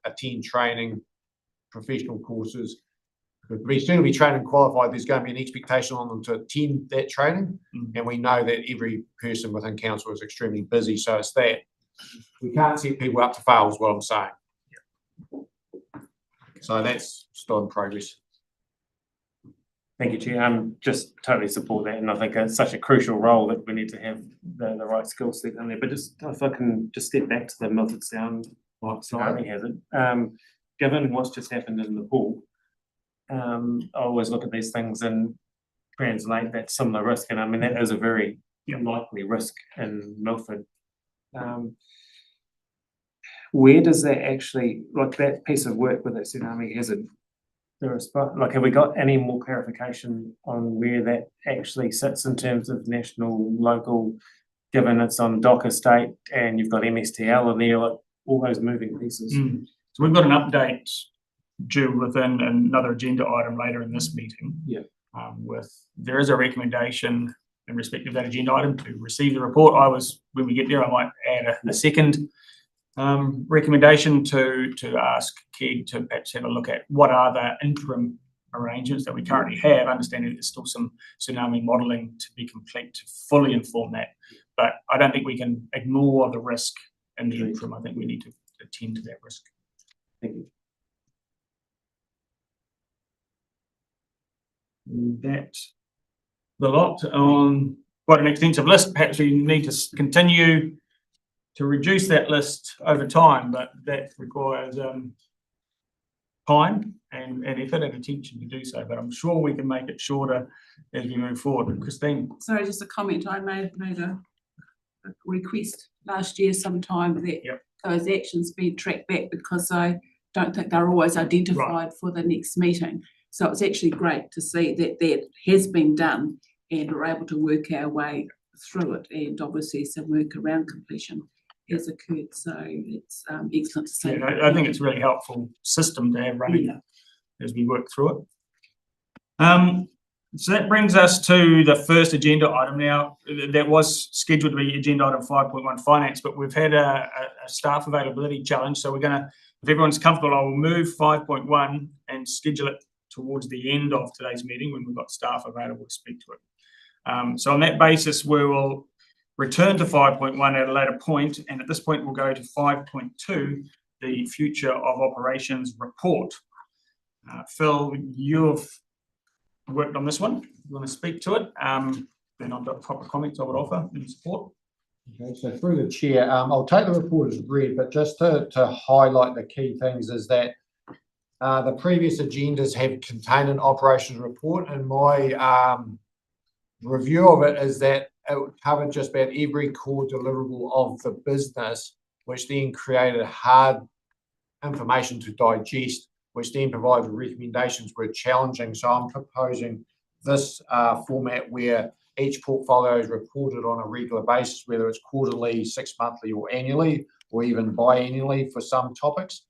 attend training, professional courses. Because to be suitably trained and qualified, there's going to be an expectation on them to attend that training. And we know that every person within council is extremely busy. So it's that we can't set people up to fail is what I'm saying. So that's still in progress. Thank you, Chair. Just totally support that, and I think it's such a crucial role that we need to have the right skill set in there. But just if I can just step back to the Milford Sound tsunami hazard, given what's just happened in the pool, I always look at these things and translate that similar risk, and I mean that is a very likely risk in Milford. Where does that actually, like that piece of work with that tsunami hazard, like have we got any more clarification on where that actually sits in terms of national, local, given it's on Dock Estate and you've got MSTL in there, like all those moving pieces? So we've got an update due within another agenda item later in this meeting. There is a recommendation in respect of that agenda item to receive the report. When we get there, I might add a second recommendation to ask Keg to perhaps have a look at what are the interim arrangements that we currently have, understanding there's still some tsunami modelling to be complete to fully inform that. But I don't think we can ignore the risk in the interim. I think we need to attend to that risk. Thank you. That's the lot on quite an extensive list. Perhaps we need to continue to reduce that list over time, but that requires time and effort and attention to do so. But I'm sure we can make it shorter as we move forward. Christine? Sorry, just a comment. I made a request last year sometime that those actions be tracked back, because I don't think they're always identified for the next meeting. So it's actually great to see that that has been done and we're able to work our way through it, and obviously some work around completion has occurred. So it's excellent to see. I think it's a really helpful system to have running as we work through it. So that brings us to the first agenda item. Now, that was scheduled to be agenda item 5.1 finance, but we've had a staff availability challenge. So we're going to, if everyone's comfortable, I will move 5.1 and schedule it towards the end of today's meeting when we've got staff available to speak to it. So on that basis, we will return to 5.1 at a later point, and at this point we'll go to 5.2, the Future of Operations report. Phil, you've worked on this one. You want to speak to it? Then I've got proper comments I would offer in support. Okay, so through the chair, I'll take the report as read, but just to highlight the key things is that the previous agendas have contained an operations report, and my review of it is that it covered just about every core deliverable of the business, which then created hard information to digest which then provides recommendations where challenging. So I'm proposing this format where each portfolio is reported on a regular basis, whether it's quarterly, 6 monthly, or annually, or even biannually for some topics.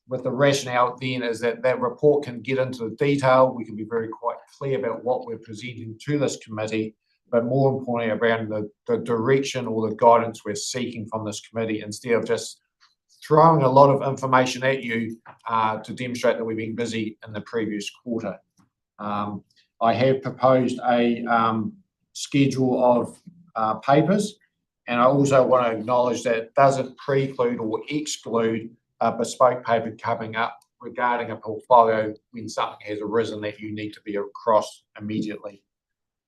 With the rationale then is that that report can get into the detail. We can be very quite clear about what we're presenting to this committee, but more importantly around the direction or the guidance we're seeking from this committee, instead of just throwing a lot of information at you to demonstrate that we've been busy in the previous quarter. I have proposed a schedule of papers, and I also want to acknowledge that it doesn't preclude or exclude a bespoke paper coming up regarding a portfolio when something has arisen that you need to be across immediately.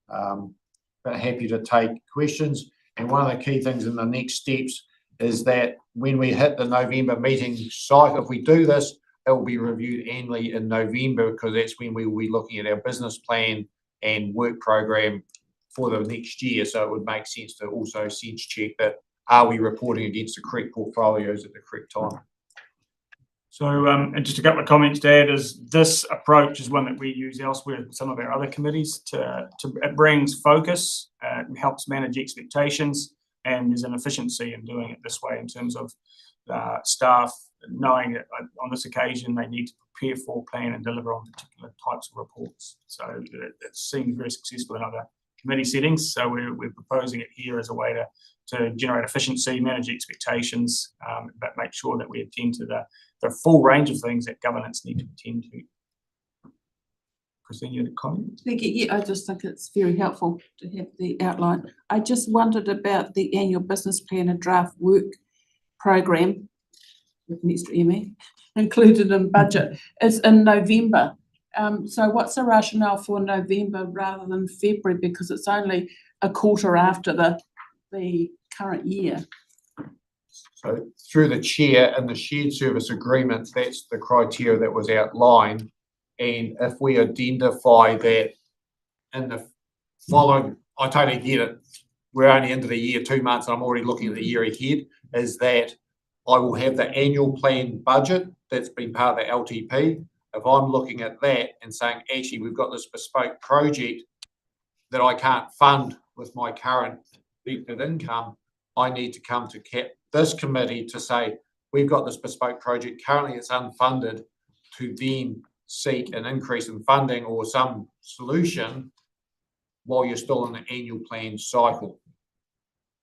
But happy to take questions. And one of the key things in the next steps is that when we hit the November meeting cycle, if we do this, it will be reviewed annually in November, because that's when we will be looking at our business plan and work program for the next year. So it would make sense to also sense check that, are we reporting against the correct portfolios at the correct time? So, and just a couple of comments to add is this approach is one that we use elsewhere with some of our other committees it brings focus, helps manage expectations, and there's an efficiency in doing it this way in terms of staff knowing that on this occasion they need to prepare for, plan and deliver on particular types of reports. So it seems very successful in other committee settings. So we're proposing it here as a way to generate efficiency, manage expectations, but make sure that we attend to the full range of things that governance need to attend to. Christine, you had a comment? Yeah, I just think it's very helpful to have the outline. I just wondered about the annual business plan and draft work program with an extra ME included in budget. It's in November. So what's the rationale for November rather than February? Because it's only a quarter after the current year. So through the chair and the shared service agreements, that's the criteria that was outlined. And if we identify that in the following, I totally get it, we're only into the year 2 months and I'm already looking at the year ahead, is that I will have the annual plan budget that's been part of the LTP. If I'm looking at that and saying, actually, we've got this bespoke project that I can't fund with my current expected income, I need to come to this committee to say, we've got this bespoke project, currently it's unfunded, to then seek an increase in funding or some solution while you're still in the annual plan cycle.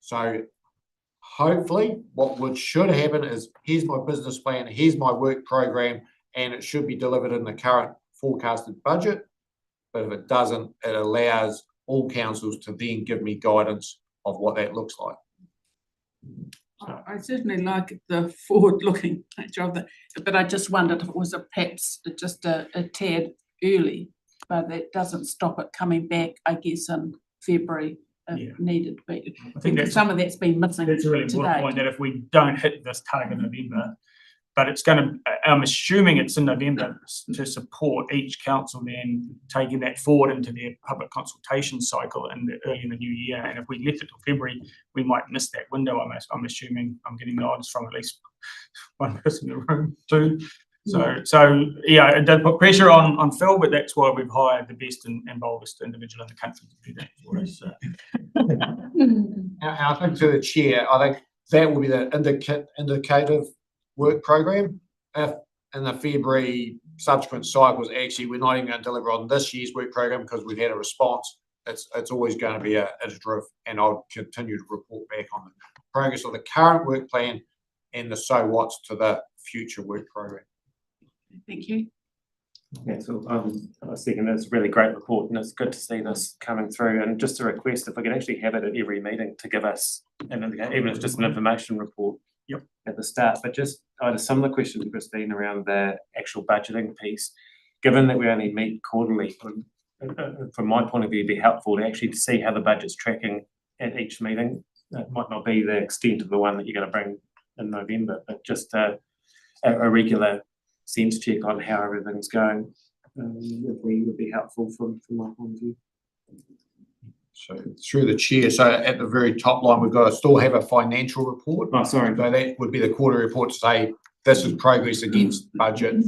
So hopefully what should happen is, here's my business plan, here's my work program, and it should be delivered in the current forecasted budget. But if it doesn't, it allows all councils to then give me guidance of what that looks like. I certainly like the forward-looking nature of that, but I just wondered if it was perhaps just a tad early, but that doesn't stop it coming back, I guess, in February if needed. But I think that's, some of that's been missing. that's a really important point, that if we don't hit this target in November, but it's going to, I'm assuming it's in November to support each council then taking that forward into their public consultation cycle early in the new year. And if we left it till February, we might miss that window. I'm assuming, I'm getting nods from at least one person in the room too. So yeah, it does put pressure on Phil, but that's why we've hired the best and boldest individual in the country to do that for us. And I think to the chair, I think that will be the indicative work program. If in the February subsequent cycles, actually we're not even going to deliver on this year's work program because we've had a response, it's always going to be a iterative, and I'll continue to report back on the progress of the current work plan and the so what's to the future work program. Thank you. Yeah, so I was thinking it's a really great report, and it's good to see this coming through. And just a request, if we could actually have it at every meeting to give us an indication, even if it's just an information report at the start. But just I had a similar question to Christine around the actual budgeting piece. Given that we only meet quarterly, from my point of view, it'd be helpful to actually see how the budget's tracking at each meeting. It might not be the extent of the one that you're going to bring in November, but just a regular sense check on how everything's going would be helpful from my point of view. So through the chair, so at the very top line, we've got to still have a financial report. Oh, sorry. So that would be the quarterly report to say this is progress against budget,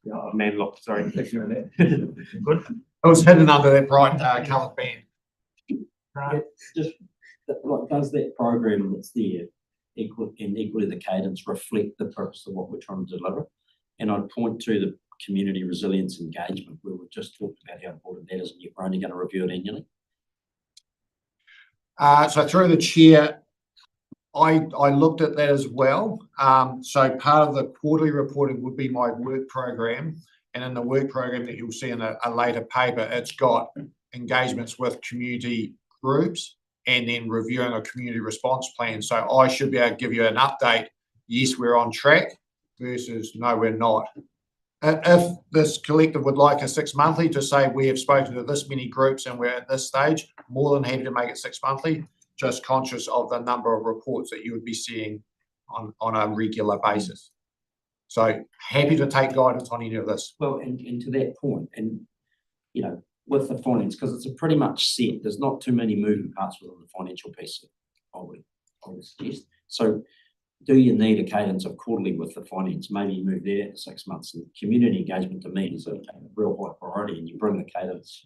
Yeah, I'm landlocked, sorry. Good. It was hidden under that bright coloured band. Right. Just, like, does that program that's there equally the cadence reflect the purpose of what we're trying to deliver? And I'd point to the community resilience engagement, where we've just talked about how important that is, and you're only going to review it annually. So through the chair, I looked at that as well. So part of the quarterly reporting would be my work program, and in the work program that you'll see in a later paper, it's got engagements with community groups and then reviewing a community response plan. So I should be able to give you an update. Yes, we're on track versus no, we're not. If this collective would like a 6 monthly to say we have spoken to this many groups and we're at this stage, more than happy to make it 6 monthly, just conscious of the number of reports that you would be seeing on a regular basis. So happy to take guidance on any of this. Well, and to that point, and you know, with the finance, because it's a pretty much set, there's not too many moving parts within the financial piece, I would suggest. So do you need a cadence of quarterly with the finance? Maybe you move there to 6 months. And community engagement to me is a real high priority, and you bring the cadence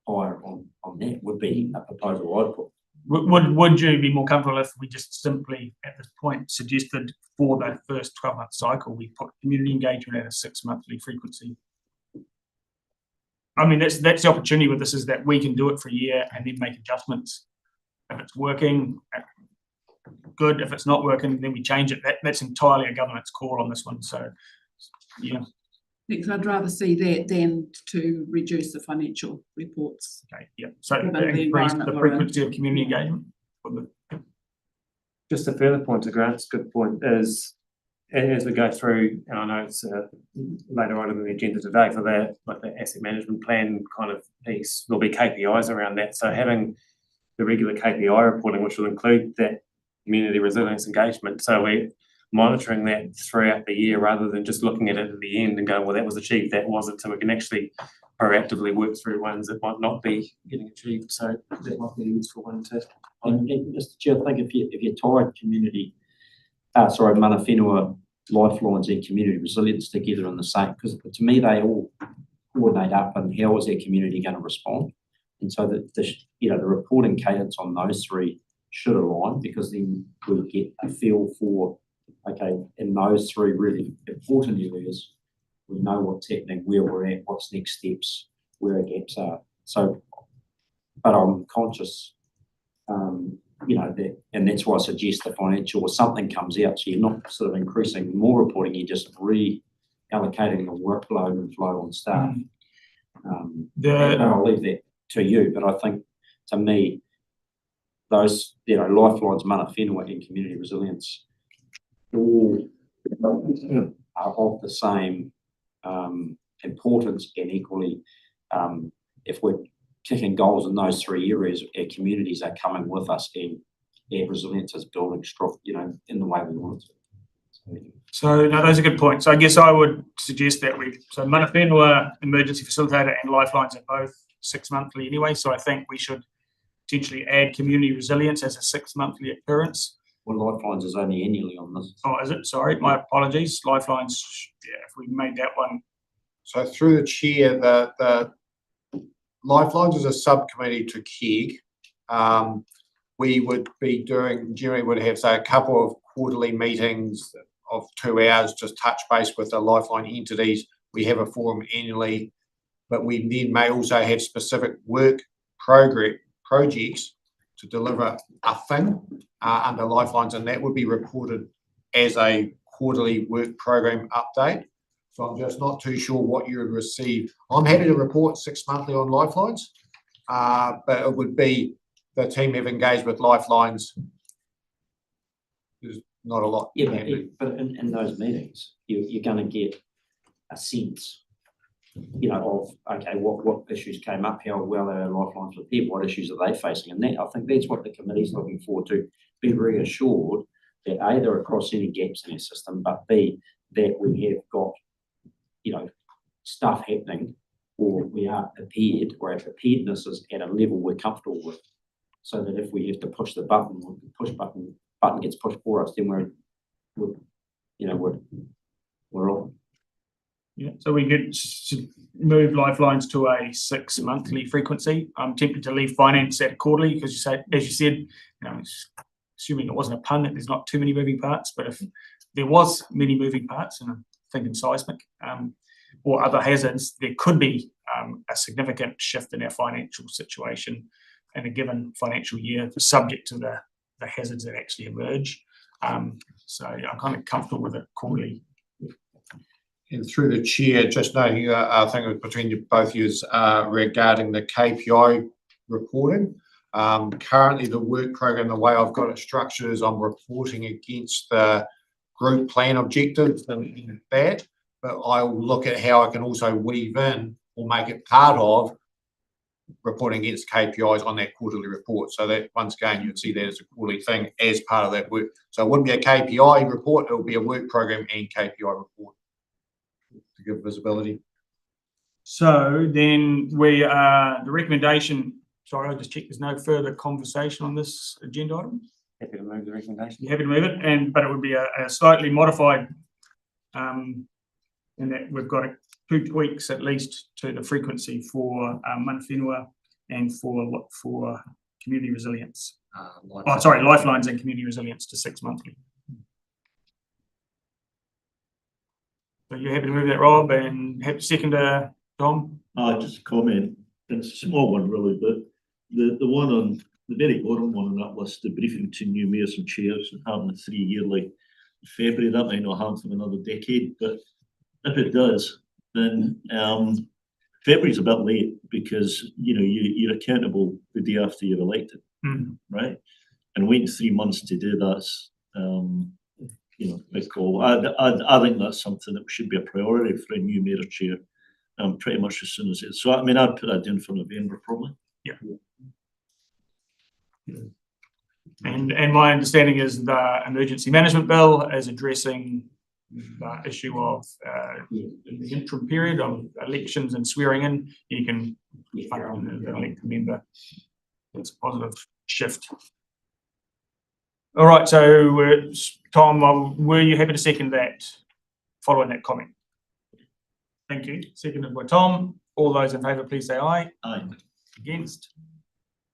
higher on that would be a proposal I'd put. Would you be more comfortable if we just simply at this point suggested for that first 12-month cycle we put community engagement at a 6 monthly frequency? I mean, that's the opportunity with this, is that we can do it for a year and then make adjustments. If it's working, good. If it's not working, then we change it. That's entirely a government's call on this one. So, yeah. Because I'd rather see that than to reduce the financial reports. Okay. Yeah. So Given the increase environment the we're in. frequency of community engagement. Just a further point to Grant's good point is, as we go through, and I know it's a later item on the agenda today for the asset management plan kind of piece, there'll be KPIs around that. So having the regular KPI reporting, which will include that community resilience engagement. So we're monitoring that throughout the year rather than just looking at it at the end and going, well, that was achieved, that wasn't. So we can actually proactively work through ones that might not be getting achieved. So that might be a useful one to. And Mr. Chair, I think if you tied mana whenua, lifelines and community resilience together in the same, because to me they all coordinate up, and how is our community going to respond? And so that the reporting cadence on those three should align, because then we'll get a feel for, okay, in those three really important areas, we know what's happening, where we're at, what's next steps, where our gaps are. So, but I'm conscious, that, and that's why I suggest the financial or something comes out, so you're not sort of increasing more reporting, you're just reallocating the workload and flow on staff. And I'll leave that to you, but I think, to me, those, lifelines, mana whenua and community resilience all are of the same importance, and equally, if we're kicking goals in those three areas, our communities are coming with us, and our resilience is building strong, in the way we want it to. So no, those are good points. So I guess I would suggest that mana whenua, emergency facilitator, and lifelines are both 6 monthly anyway. So I think we should potentially add community resilience as a 6 monthly occurrence. Well, lifelines is only annually on this. Oh, is it? Sorry, my apologies. Lifelines, if we made that one. So through the chair, the Lifelines is a subcommittee to KEG. We would be generally would have, say, a couple of quarterly meetings of 2 hours, just touch base with the Lifeline entities. We have a forum annually, but we then may also have specific work projects to deliver a thing under Lifelines, and that would be reported as a quarterly work program update. So I'm just not too sure what you would receive. I'm happy to report 6 monthly on Lifelines, but it would be the team have engaged with Lifelines. There's not a lot. Yeah, but in those meetings, you're going to get a sense, of, okay, what issues came up, how well are our Lifelines prepared, what issues are they facing, and that, I think that's what the committee's looking forward to, be reassured that A, they're across any gaps in our system, but B, that we have got stuff happening, or we are prepared, or our preparedness is at a level we're comfortable with, so that if we have to push the button, button gets pushed for us, then we're on. Yeah, so we could move lifelines to a 6-monthly frequency. I'm tempted to leave finance at quarterly because as you said, you know, assuming it wasn't a pun, that there's not too many moving parts, but if there was many moving parts, and I'm thinking seismic, or other hazards, there could be a significant shift in our financial situation in a given financial year, subject to the hazards that actually emerge. So I'm kind of comfortable with it quarterly. And through the chair, just noting, I think it was between you, both yous, regarding the KPI reporting. Currently, the work program, the way I've got it structured is I'm reporting against the group plan objectives and that, but I'll look at how I can also weave in or make it part of reporting against KPIs on that quarterly report. So that once again, you'd see that as a quarterly thing as part of that work. So it wouldn't be a KPI report, it will be a work program and KPI report to give visibility. So then the recommendation, sorry, I'll just check there's no further conversation on this agenda item. Happy to move the recommendation. You're happy to move it, but it would be a slightly modified, in that we've got 2 tweaks at least to the frequency for mana whenua and for community resilience. Lifelines and community resilience to 6 monthly. So you're happy to move that, Rob, and happy to second, Tom? Just a comment, and it's a small one really, but the one on the very bottom one on that list, the briefing to new mayors and chairs and having a 3-yearly February, that might not happen for another decade, but if it does, then February's a bit late because you're accountable the day after you're elected, right? And waiting 3 months to do that's big call. I think that's something that should be a priority for a new mayor chair, pretty much as soon as it. So I mean, I'd put that down for November probably. Yeah. And my understanding is the emergency management bill is addressing the issue of in the interim period of elections and swearing in, you can elect a member. It's a positive shift. All right, so Tom, were you happy to second that following that comment? Thank you. Seconded by Tom. All those in favour, please say aye. Aye. Against?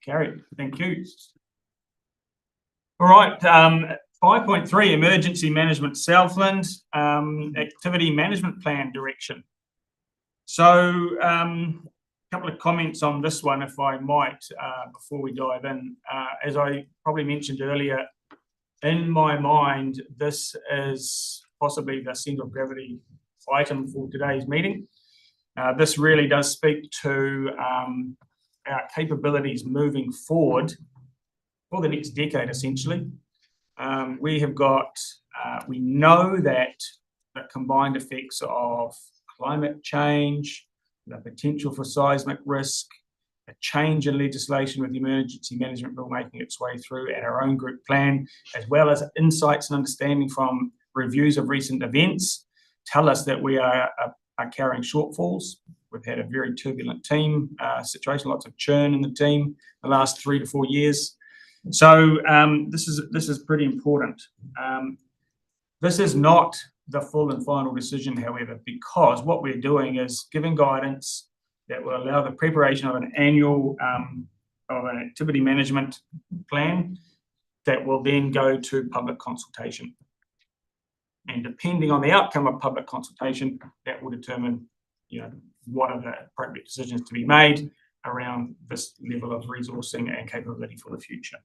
Carried. Thank you. All right, 5.3, emergency management Southland, activity management plan direction. So a couple of comments on this one, if I might, before we dive in. As I probably mentioned earlier, in my mind, this is possibly the centre of gravity item for today's meeting. This really does speak to our capabilities moving forward for the next decade, essentially. We have got, we know that the combined effects of climate change, the potential for seismic risk, a change in legislation with the emergency management bill making its way through and our own group plan, as well as insights and understanding from reviews of recent events, tell us that we are carrying shortfalls. We've had a very turbulent team situation, lots of churn in the team the last 3 to 4 years. So this is pretty important. This is not the full and final decision, however, because what we're doing is giving guidance that will allow the preparation of an annual of an activity management plan that will then go to public consultation. And depending on the outcome of public consultation, that will determine, what are the appropriate decisions to be made around this level of resourcing and capability for the future.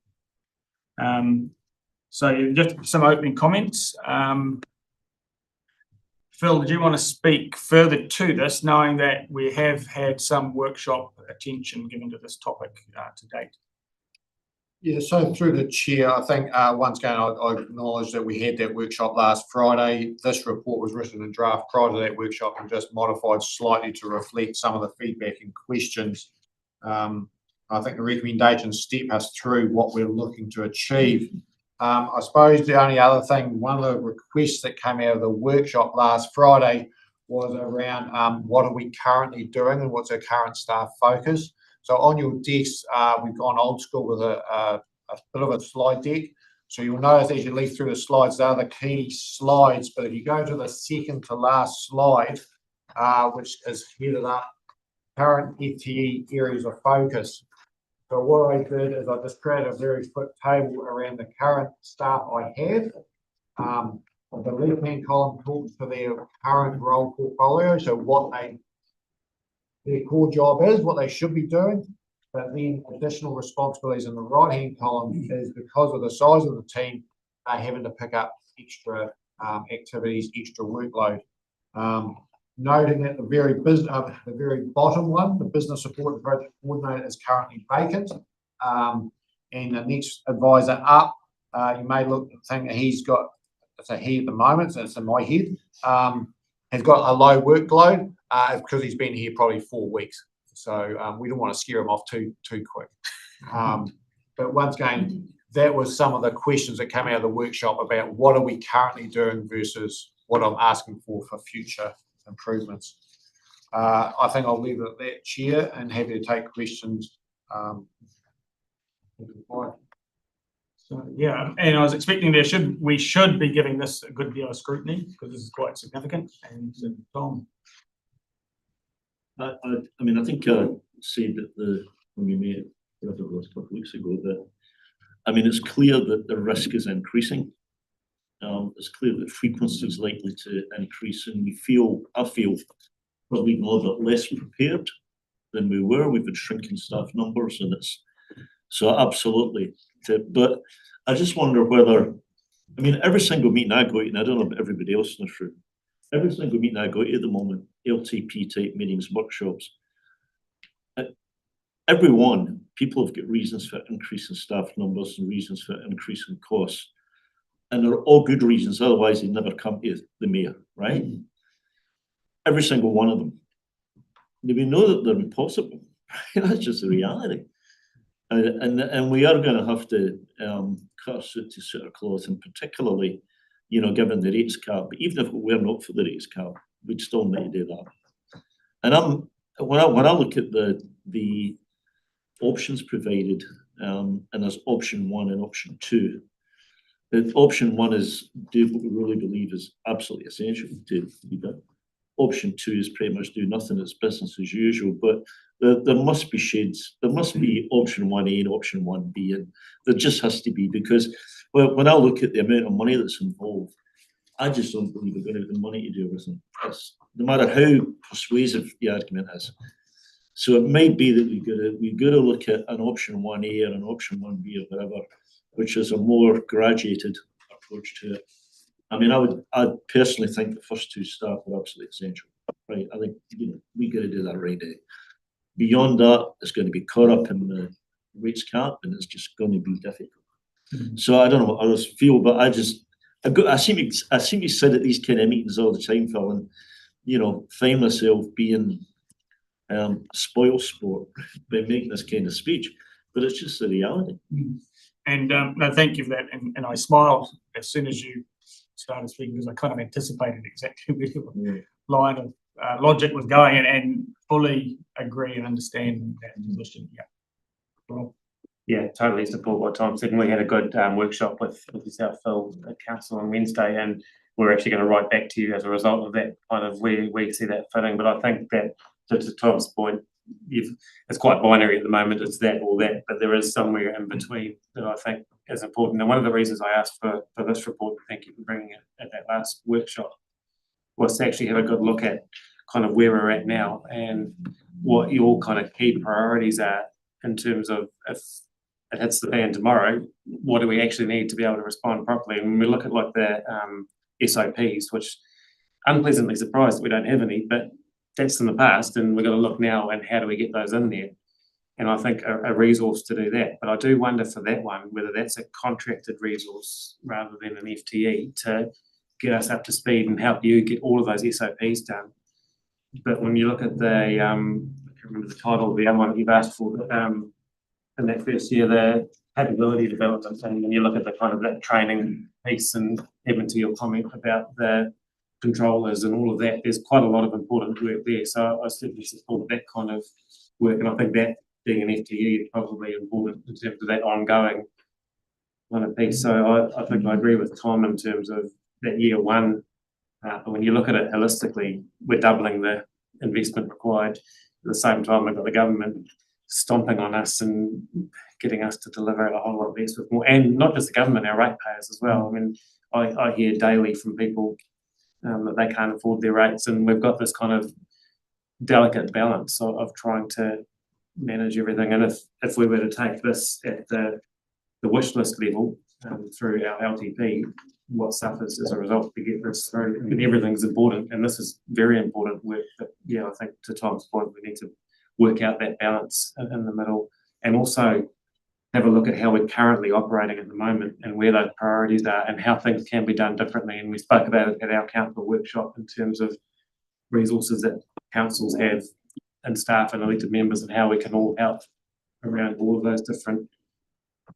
So just some opening comments. Phil, did you want to speak further to this, knowing that we have had some workshop attention given to this topic to date? Yeah, so through the chair, I think once again, I acknowledge that we had that workshop last Friday. This report was written in draft prior to that workshop and just modified slightly to reflect some of the feedback and questions. I think the recommendations step us through what we're looking to achieve. I suppose the only other thing, one of the requests that came out of the workshop last Friday was around what are we currently doing and what's our current staff focus. So on your desks, we've gone old school with a bit of a slide deck. So you'll notice as you leaf through the slides, they're the key slides. But if you go to the second to last slide, which is headed up current FTE areas of focus. So what I did is I just created a very quick table around the current staff I have. The left-hand column talks to their current role portfolio, so what their core job is, what they should be doing, but then additional responsibilities in the right-hand column is because of the size of the team, they're having to pick up extra activities, extra workload. Noting at the very bottom one, the business support and project coordinator is currently vacant. And the next advisor up, you may look and think he's got, it's a he at the moment, so it's in my head, has got a low workload because he's been here probably 4 weeks. So we don't want to scare him off too quick. But once again, that was some of the questions that came out of the workshop about what are we currently doing versus what I'm asking for future improvements. I think I'll leave it at that, Chair, and happy to take questions. So, yeah, and I was expecting we should be giving this a good deal of scrutiny because this is quite significant. And Tom. I mean, I think I said that when we met, whatever it was, a couple of weeks ago, that I mean, it's clear that the risk is increasing. It's clear that frequency is likely to increase, and I feel probably a little bit less prepared than we were. We've been shrinking staff numbers, and it's so absolutely. But I just wonder whether, I mean, every single meeting I go to, and I don't know about everybody else in this room, every single meeting I go to at the moment, LTP type meetings, workshops, every one, people have got reasons for increasing staff numbers and reasons for increasing costs. And they're all good reasons, otherwise they'd never come to the mayor, right? Every single one of them. We know that they're impossible. That's just the reality. And we are going to have to cut our suit to suit our cloth, and particularly, you know, given the rates cap. But even if it were not for the rates cap, we'd still need to do that. And when I look at the options provided, and there's option 1 and option 2. The option 1 is do what we really believe is absolutely essential to be done. Option 2 is pretty much do nothing, it's business as usual. But there must be shades. There must be option 1A and option 1B, and there just has to be, because when I look at the amount of money that's involved, I just don't believe we're going to have the money to do everything. No matter how persuasive the argument is. So it might be that we've got to look at an option 1A or an option 1B or whatever, which is a more graduated approach to it. I mean, I personally think the first 2 staff are absolutely essential, right? I think, you know, we got to do that right now. Beyond that, it's going to be caught up in the rates cap, and it's just going to be difficult. So I don't know what others feel, but I seem to sit at these kind of meetings all the time, Phil, and you know, find myself being spoil sport by making this kind of speech, but it's just the reality. And no, thank you for that. And I smiled as soon as you started speaking, because I kind of anticipated exactly where your line of logic was going, and fully agree and understand that position. Yeah. Well, yeah, totally support what Tom said. And we had a good workshop with yourself, Phil, at council on Wednesday, and we're actually going to write back to you as a result of that, kind of where we see that fitting. But I think that, to Tom's point, it's quite binary at the moment. It's that or that, but there is somewhere in between that I think is important. And one of the reasons I asked for this report, thank you for bringing it at that last workshop, was to actually have a good look at kind of where we're at now and what your kind of key priorities are in terms of, if it hits the fan tomorrow, what do we actually need to be able to respond properly? And when we look at like the SOPs, which unpleasantly surprised that we don't have any, but that's in the past, and we've got to look now and how do we get those in there? And I think a resource to do that. But I do wonder for that one, whether that's a contracted resource rather than an FTE to get us up to speed and help you get all of those SOPs done. But when you look at the, I can't remember the title of the other one that you've asked for, in that first year, the capability development, and when you look at the kind of that training piece, and even to your comment about the controllers and all of that, there's quite a lot of important work there. So I certainly support that kind of work, and I think that being an FTE is probably important in terms of that ongoing kind of piece. So I think I agree with Tom in terms of that year 1 When you look at it holistically, we're doubling the investment required. At the same time, we've got the government stomping on us and getting us to deliver a whole lot less with more, and not just the government, our ratepayers as well. I mean, I hear daily from people that they can't afford their rates, and we've got this kind of delicate balance of trying to manage everything. And if we were to take this at the wish list level through our LTP, what suffers as a result to get this through? I mean, everything's important, and this is very important work. But yeah, I think to Tom's point, we need to work out that balance in the middle, and also have a look at how we're currently operating at the moment and where those priorities are and how things can be done differently. And we spoke about it at our council workshop in terms of resources that councils have and staff and elected members, and how we can all help around all of those different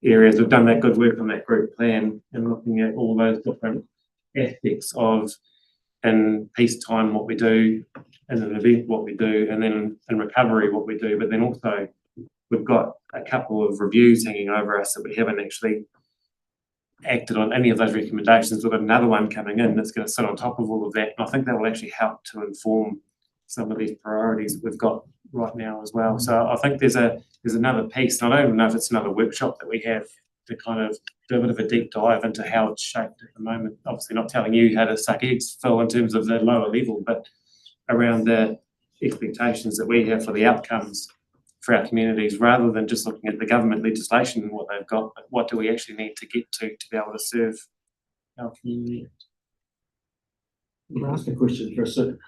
areas. We've done that good work on that group plan and looking at all those different aspects of in peacetime what we do, in an event what we do, and then in recovery what we do. But then also we've got a couple of reviews hanging over us that we haven't actually acted on any of those recommendations. We've got another one coming in that's going to sit on top of all of that, and I think that will actually help to inform some of these priorities that we've got right now as well. So I think there's another piece, and I don't even know if it's another workshop that we have to kind of do a bit of a deep dive into how it's shaped at the moment. Obviously not telling you how to suck eggs, Phil, in terms of the lower level, but around the expectations that we have for the outcomes for our communities, rather than just looking at the government legislation and what they've got, but what do we actually need to get to be able to serve our community. Can I ask a question for a second?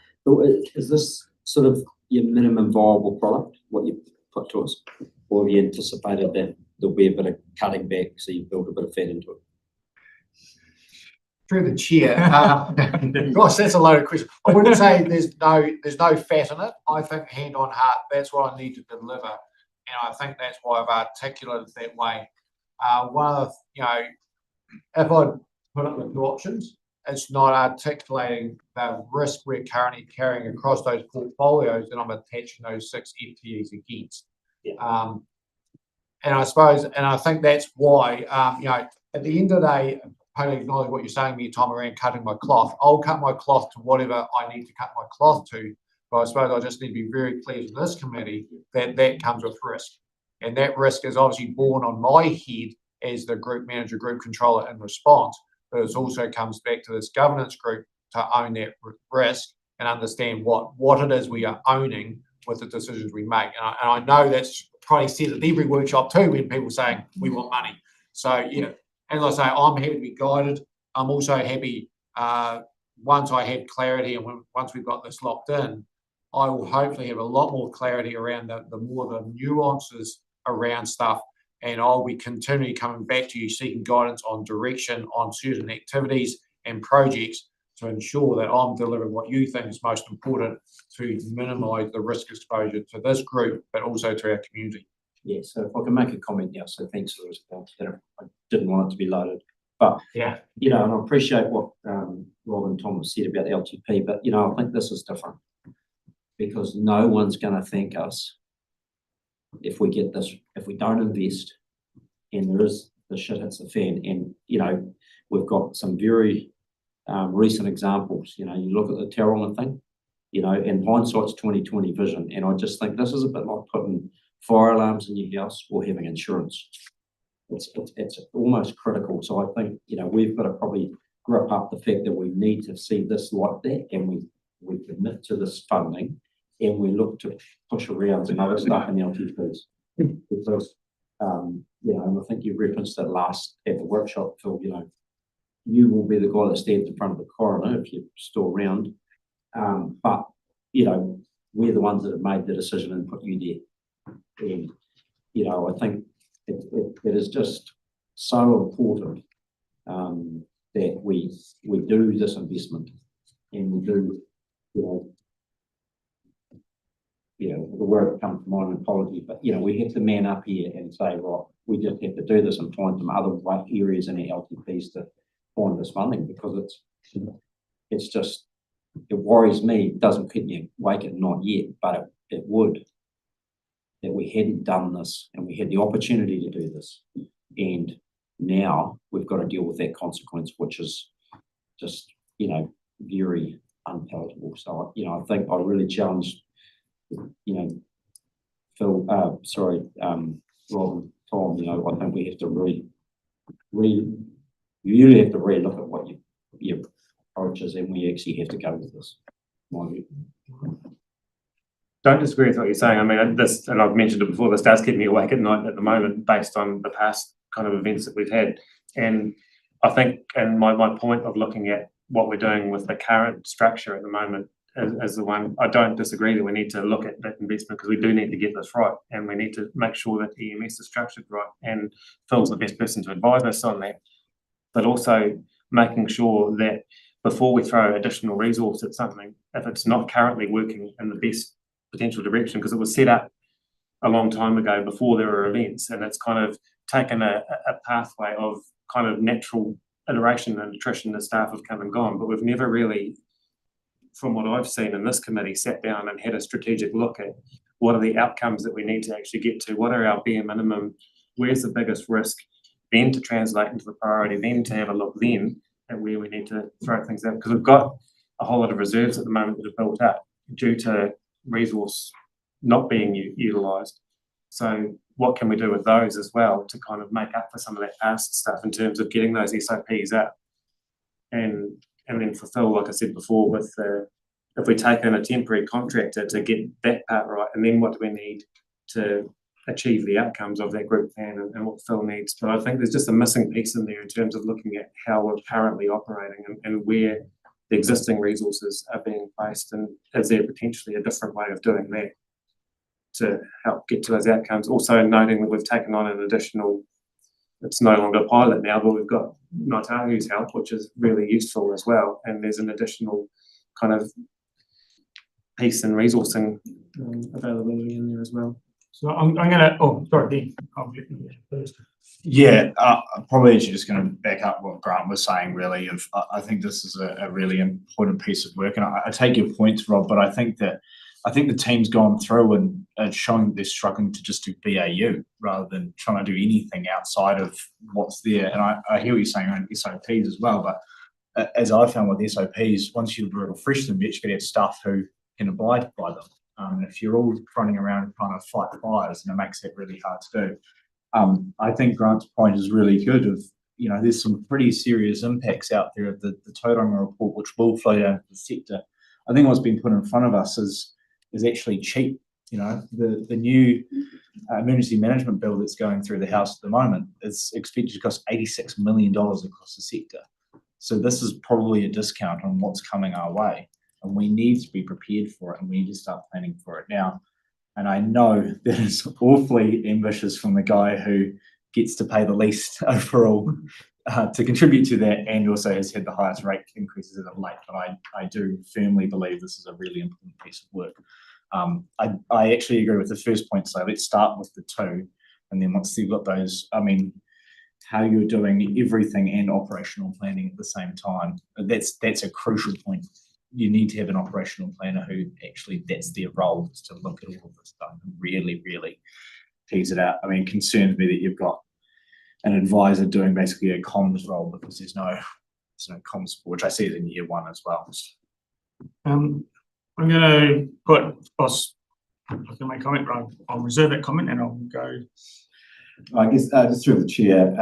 Is this sort of your minimum viable product, what you put to us? Or have you anticipated that there'll be a bit of cutting back so you build a bit of fat into it? Through the chair, gosh, that's a loaded question. I wouldn't say there's no fat in it. I think hand on heart, that's what I need to deliver, and I think that's why I've articulated it that way. One of if I put up with two options, it's not articulating the risk we're currently carrying across those portfolios that I'm attaching those 6 FTEs against. Yeah. And I suppose, and I think that's why, at the end of the day, I totally acknowledge what you're saying to me, Tom, around cutting my cloth. I'll cut my cloth to whatever I need to cut my cloth to, but I suppose I just need to be very clear to this committee that that comes with risk. And that risk is obviously borne on my head as the group manager, group controller in response, but it also comes back to this governance group to own that risk and understand what it is we are owning with the decisions we make. And I know that's probably said at every workshop too, when people saying we want money. So, as I say, I'm happy to be guided. I'm also happy once I have clarity and once we've got this locked in, I will hopefully have a lot more clarity around the nuances around stuff, and I'll be continually coming back to you seeking guidance on direction on certain activities and projects to ensure that I'm delivering what you think is most important to minimise the risk exposure to this group, but also to our community. Yeah, so if I can make a comment now, so thanks for the response. I didn't want it to be loaded, but Yeah, and I appreciate what Rob and Tom have said about LTP, but I think this is different because no one's going to thank us if we get this, if we don't invest, and the shit hits the fan. And we've got some very recent examples. You look at the Tauranga thing, and hindsight's 20/20 vision, and I just think this is a bit like putting fire alarms in your house or having insurance. It's almost critical. So I think we've got to probably grip up the fact that we need to see this like that, and we commit to this funding, and we look to push around some other stuff in the LTPs because and I think you referenced it last at the workshop, Phil. You will be the guy that stands in front of the coroner if you're still around, but we're the ones that have made the decision and put you there. And I think it is just so important that we do this investment, and we do the word comes to mind, apology, but we have to man up here and say, right, we just have to do this and find some other areas in our LTPs to find this funding, because it's just, it worries me. It doesn't keep me awake at night yet, but it would, that we hadn't done this and we had the opportunity to do this, and now we've got to deal with that consequence, which is just very unpalatable. So, I think I really challenged, Phil, Rob and Tom, I think we have to you really have to look at what your approach is, and we actually have to go with this. My view. Don't disagree with what you're saying. I mean, and I've mentioned it before, this does keep me awake at night at the moment based on the past kind of events that we've had. And I think, and my point of looking at what we're doing with the current structure at the moment is the one, I don't disagree that we need to look at that investment, because we do need to get this right, and we need to make sure that EMS is structured right, and Phil's the best person to advise us on that. But also making sure that before we throw additional resource at something, if it's not currently working in the best potential direction, because it was set up a long time ago before there were events, and it's kind of taken a pathway of kind of natural iteration and attrition as staff have come and gone, but we've never really, from what I've seen in this committee, sat down and had a strategic look at what are the outcomes that we need to actually get to, what are our bare minimum, where's the biggest risk, then to translate into the priority, then to have a look then at where we need to throw things out, because we've got a whole lot of reserves at the moment that are built up due to resource not being utilised. So what can we do with those as well to kind of make up for some of that past stuff in terms of getting those SOPs out? And then fulfill, like I said before, with if we take in a temporary contractor to get that part right, and then what do we need to achieve the outcomes of that group plan and what Phil needs. But I think there's just a missing piece in there in terms of looking at how we're currently operating and where the existing resources are being placed, and is there potentially a different way of doing that to help get to those outcomes. Also noting that we've taken on an additional, it's no longer a pilot now, but we've got Ngātahu's help, which is really useful as well, and there's an additional kind of piece and resourcing availability in there as well. So I'm gonna, oh, sorry, Ben, I'll get you first. Yeah, probably actually just going to back up what Grant was saying, really. I think this is a really important piece of work, and I take your points, Rob, but I think the team's gone through and showing that they're struggling to just do BAU rather than trying to do anything outside of what's there. And I hear what you're saying around SOPs as well, but as I found with SOPs, once you refresh them, you actually have staff who can abide by them. And if you're all running around trying to fight fires, then it makes it really hard to do. I think Grant's point is really good of, there's some pretty serious impacts out there of the Tauranga report, which will flow down to the sector. I think what's been put in front of us is actually cheap. The new emergency management bill that's going through the House at the moment is expected to cost $86 million across the sector. So this is probably a discount on what's coming our way, and we need to be prepared for it, and we need to start planning for it now. And I know that it's awfully ambitious from the guy who gets to pay the least overall to contribute to that, and also has had the highest rate increases as of late. But I do firmly believe this is a really important piece of work. I actually agree with the first point, so let's start with the two, and then once you've got those, how you're doing everything and operational planning at the same time, that's a crucial point. You need to have an operational planner who actually, that's their role, is to look at all of this stuff and really, really tease it out. It concerns me that you've got an advisor doing basically a comms role, because there's no comms support, which I see it in year one as well. I'm going to put, boss, I can make a comment, but I'll reserve that comment and I'll go. I guess just through the chair,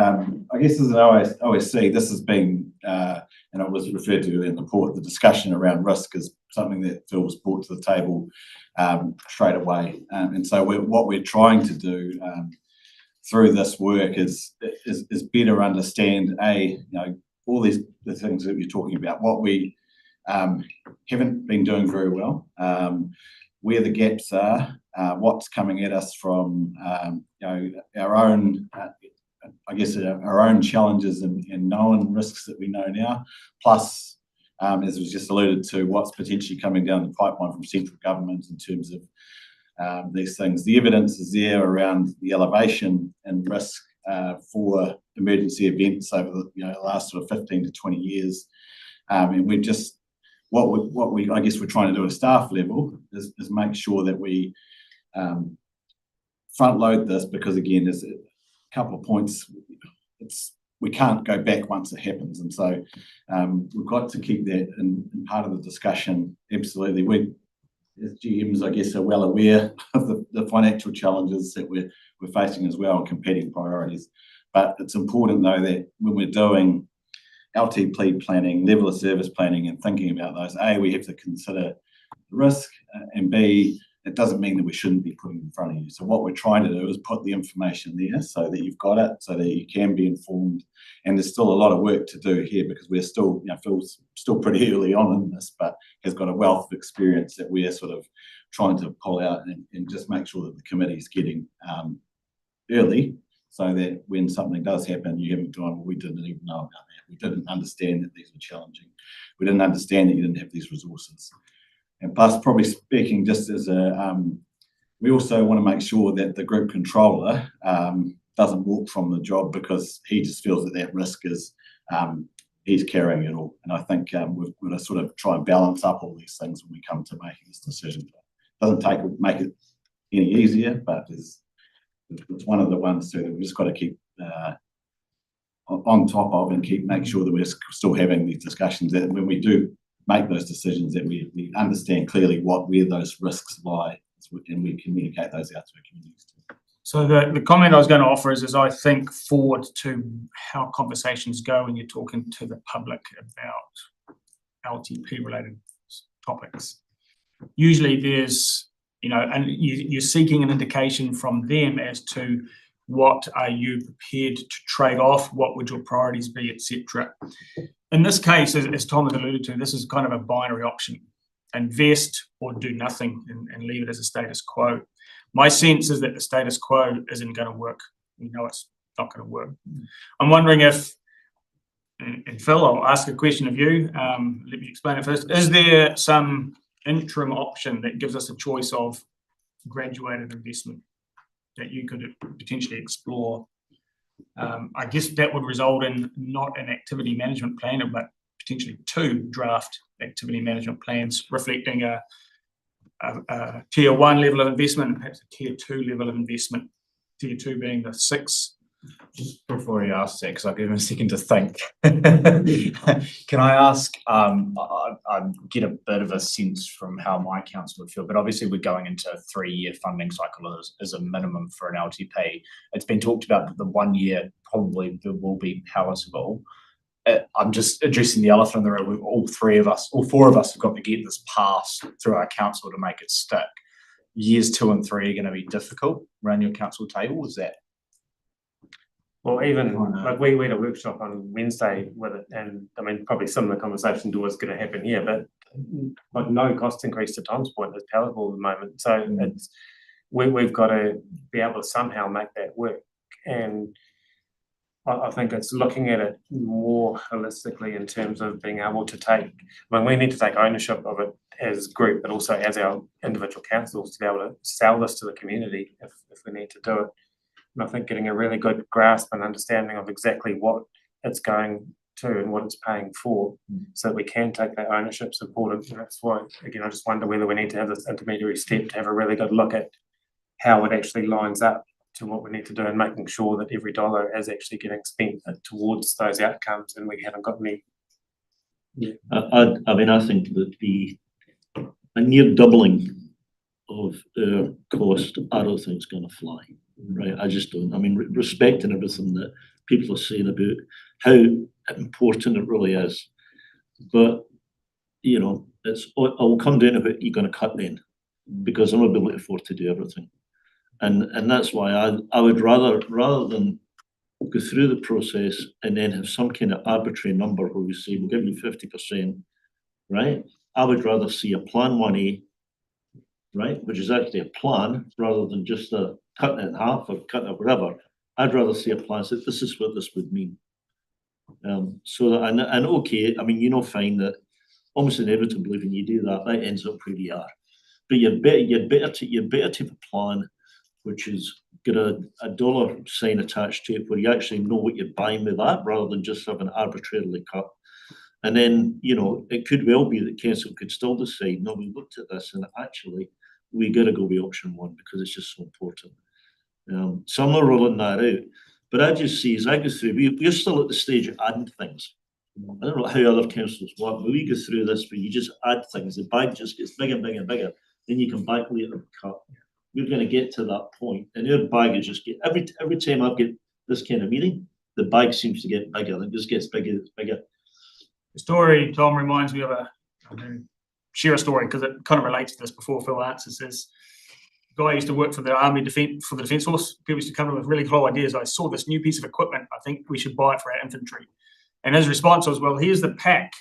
I guess as an OSC, this has been, and it was referred to in the report, the discussion around risk is something that Phil was brought to the table straight away. And so what we're trying to do through this work is better understand, all the things that you're talking about, what we haven't been doing very well, where the gaps are, what's coming at us from our own, our own challenges and known risks that we know now, plus, as was just alluded to, what's potentially coming down the pipeline from central government in terms of these things. The evidence is there around the elevation and risk for emergency events over the last sort of 15 to 20 years, and we're just what we I guess we're trying to do at a staff level is make sure that we front load this, because again, there's a couple of points. It's we can't go back once it happens. And so we've got to keep that in part of the discussion. Absolutely. We, as GMs, I guess, are well aware of the financial challenges that we're facing as well, and competing priorities. But it's important, though, that when we're doing LTP planning, level of service planning, and thinking about those, A, we have to consider the risk, and B, it doesn't mean that we shouldn't be putting it in front of you. So what we're trying to do is put the information there so that you've got it, so that you can be informed. And there's still a lot of work to do here, because we're still, Phil's still pretty early on in this, but has got a wealth of experience that we're sort of trying to pull out and just make sure that the committee's getting early, so that when something does happen, you haven't gone, well, we didn't even know about that. We didn't understand that these were challenging. We didn't understand that you didn't have these resources. And plus, probably speaking just as we also want to make sure that the group controller doesn't walk from the job because he just feels that risk is, he's carrying it all. And I think we've got to sort of try and balance up all these things when we come to making this decision. It doesn't make it any easier, but it's one of the ones too that we've just got to keep on top of, and make sure that we're still having these discussions, that when we do make those decisions, that we understand clearly where those risks lie, and we communicate those out to our communities too. So the comment I was going to offer is I think forward to how conversations go when you're talking to the public about LTP related topics. Usually there's, and you're seeking an indication from them as to what are you prepared to trade off, what would your priorities be, etc. In this case, as Tom has alluded to, this is kind of a binary option: invest or do nothing and leave it as a status quo. My sense is that the status quo isn't going to work. We know it's not going to work. I'm wondering if, and Phil, I'll ask a question of you. Let me explain it first. Is there some interim option that gives us a choice of graduated investment that you could potentially explore? I guess that would result in not an activity management plan, but potentially 2 draft activity management plans reflecting a tier 1 level of investment and perhaps a tier 2 level of investment, tier 2 being the 6. Just before you ask that, because I'll give him a second to think. Can I ask, I get a bit of a sense from how my council would feel, but obviously we're going into a 3-year funding cycle as a minimum for an LTP. It's been talked about that the 1 year probably will be palatable. I'm just addressing the elephant in the room. All 4 of us have got to get this passed through our council to make it stick. Years 2 and 3 are going to be difficult around your council table. Is that? Well, even like we had a workshop on Wednesday with it, and I mean, probably similar conversation to what's going to happen here, but like no cost increase to Tom's point is palatable at the moment. So it's we've got to be able to somehow make that work. And I think it's looking at it more holistically in terms of being able to take, we need to take ownership of it as a group, but also as our individual councils to be able to sell this to the community if we need to do it. And I think getting a really good grasp and understanding of exactly what it's going to and what it's paying for, so that we can take that ownership is important. And that's why, again, I just wonder whether we need to have this intermediary step to have a really good look at how it actually lines up to what we need to do, and making sure that every dollar is actually getting spent towards those outcomes, and we haven't got any. Yeah. I mean, I think that a near doubling of our cost, I don't think it's going to fly. Right, I just don't. I mean, respecting everything that people are saying about how important it really is, but it'll come down to what you're going to cut then, because I'm not able to afford to do everything, and that's why I would rather than go through the process and then have some kind of arbitrary number where we say we'll give you 50%, right? I would rather see a plan 1A, right, which is actually a plan rather than just a cutting it in half or cutting it whatever. I'd rather see a plan that this is what this would mean. So that and okay, I mean, fine that almost inevitably when you do that, that ends up where you are. But you're better to have a plan which is got a dollar sign attached to it, where you actually know what you're buying with that, rather than just having arbitrarily cut. And then, it could well be that council could still decide, no, we looked at this and actually we got to go with option 1 because it's just so important. Some are rolling that out, But I just see, as I go through, we're still at the stage of adding things. I don't know how other councils work, but we go through this where you just add things, the bag just gets bigger and bigger and bigger, then you come back later and cut. We're going to get to that point, and our bag is just get every time I get this kind of meeting, the bag seems to get bigger, and it just gets bigger and bigger. The story, Tom, reminds me of share a story because it kind of relates to this before Phil answers this. Guy used to work for the Army Defence Force. People used to come in with really cool ideas. I saw this new piece of equipment. I think we should buy it for our infantry. And his response was, well, here's the pack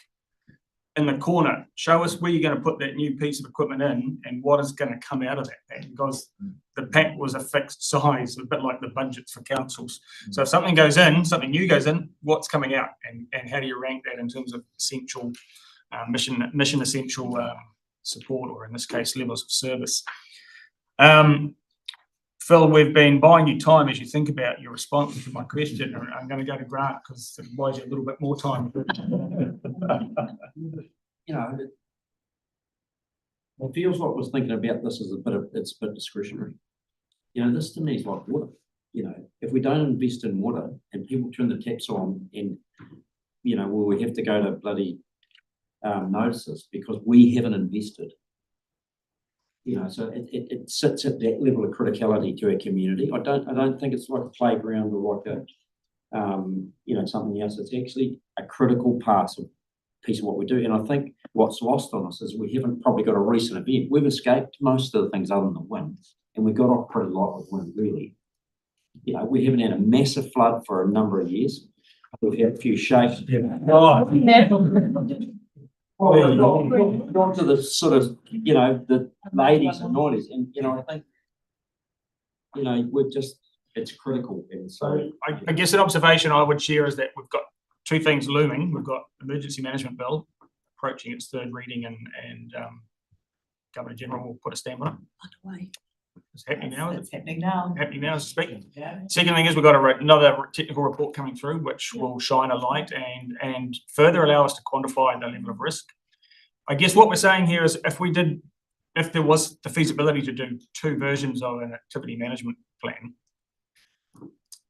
in the corner. Show us where you're going to put that new piece of equipment in and what is going to come out of that pack. Because the pack was a fixed size, a bit like the budgets for councils. So if something goes in, something new goes in, what's coming out? And how do you rank that in terms of essential mission essential support, or in this case, levels of service? Phil, we've been buying you time as you think about your response to my question. I'm going to go to Grant because it buys you a little bit more time. You know, it feels like we're thinking about this as it's a bit discretionary. You know, this to me is like water. You know, if we don't invest in water and people turn the taps on and, you know, we have to go to bloody notices because we haven't invested. You know, so it sits at that level of criticality to our community. I don't think it's like a playground or like a you know, something else. It's actually a critical piece of what we do. And I think what's lost on us is we haven't probably got a recent event. We've escaped most of the things other than wind, and we got off pretty light with wind, really. You know, we haven't had a massive flood for a number of years. We've had a few shakes. Gone to the sort of, you know, the 80s and 90s, and you know, I think, you know, it's critical. And so I guess an observation I would share is that we've got two things looming. We've got emergency management bill approaching its third reading, and Governor General will put a stamp on it. It's happening now. It's happening now. Happening now as we speak. Yeah. Second thing is we've got another technical report coming through, which will shine a light and further allow us to quantify the level of risk. I guess what we're saying here is if there was the feasibility to do two versions of an activity management plan,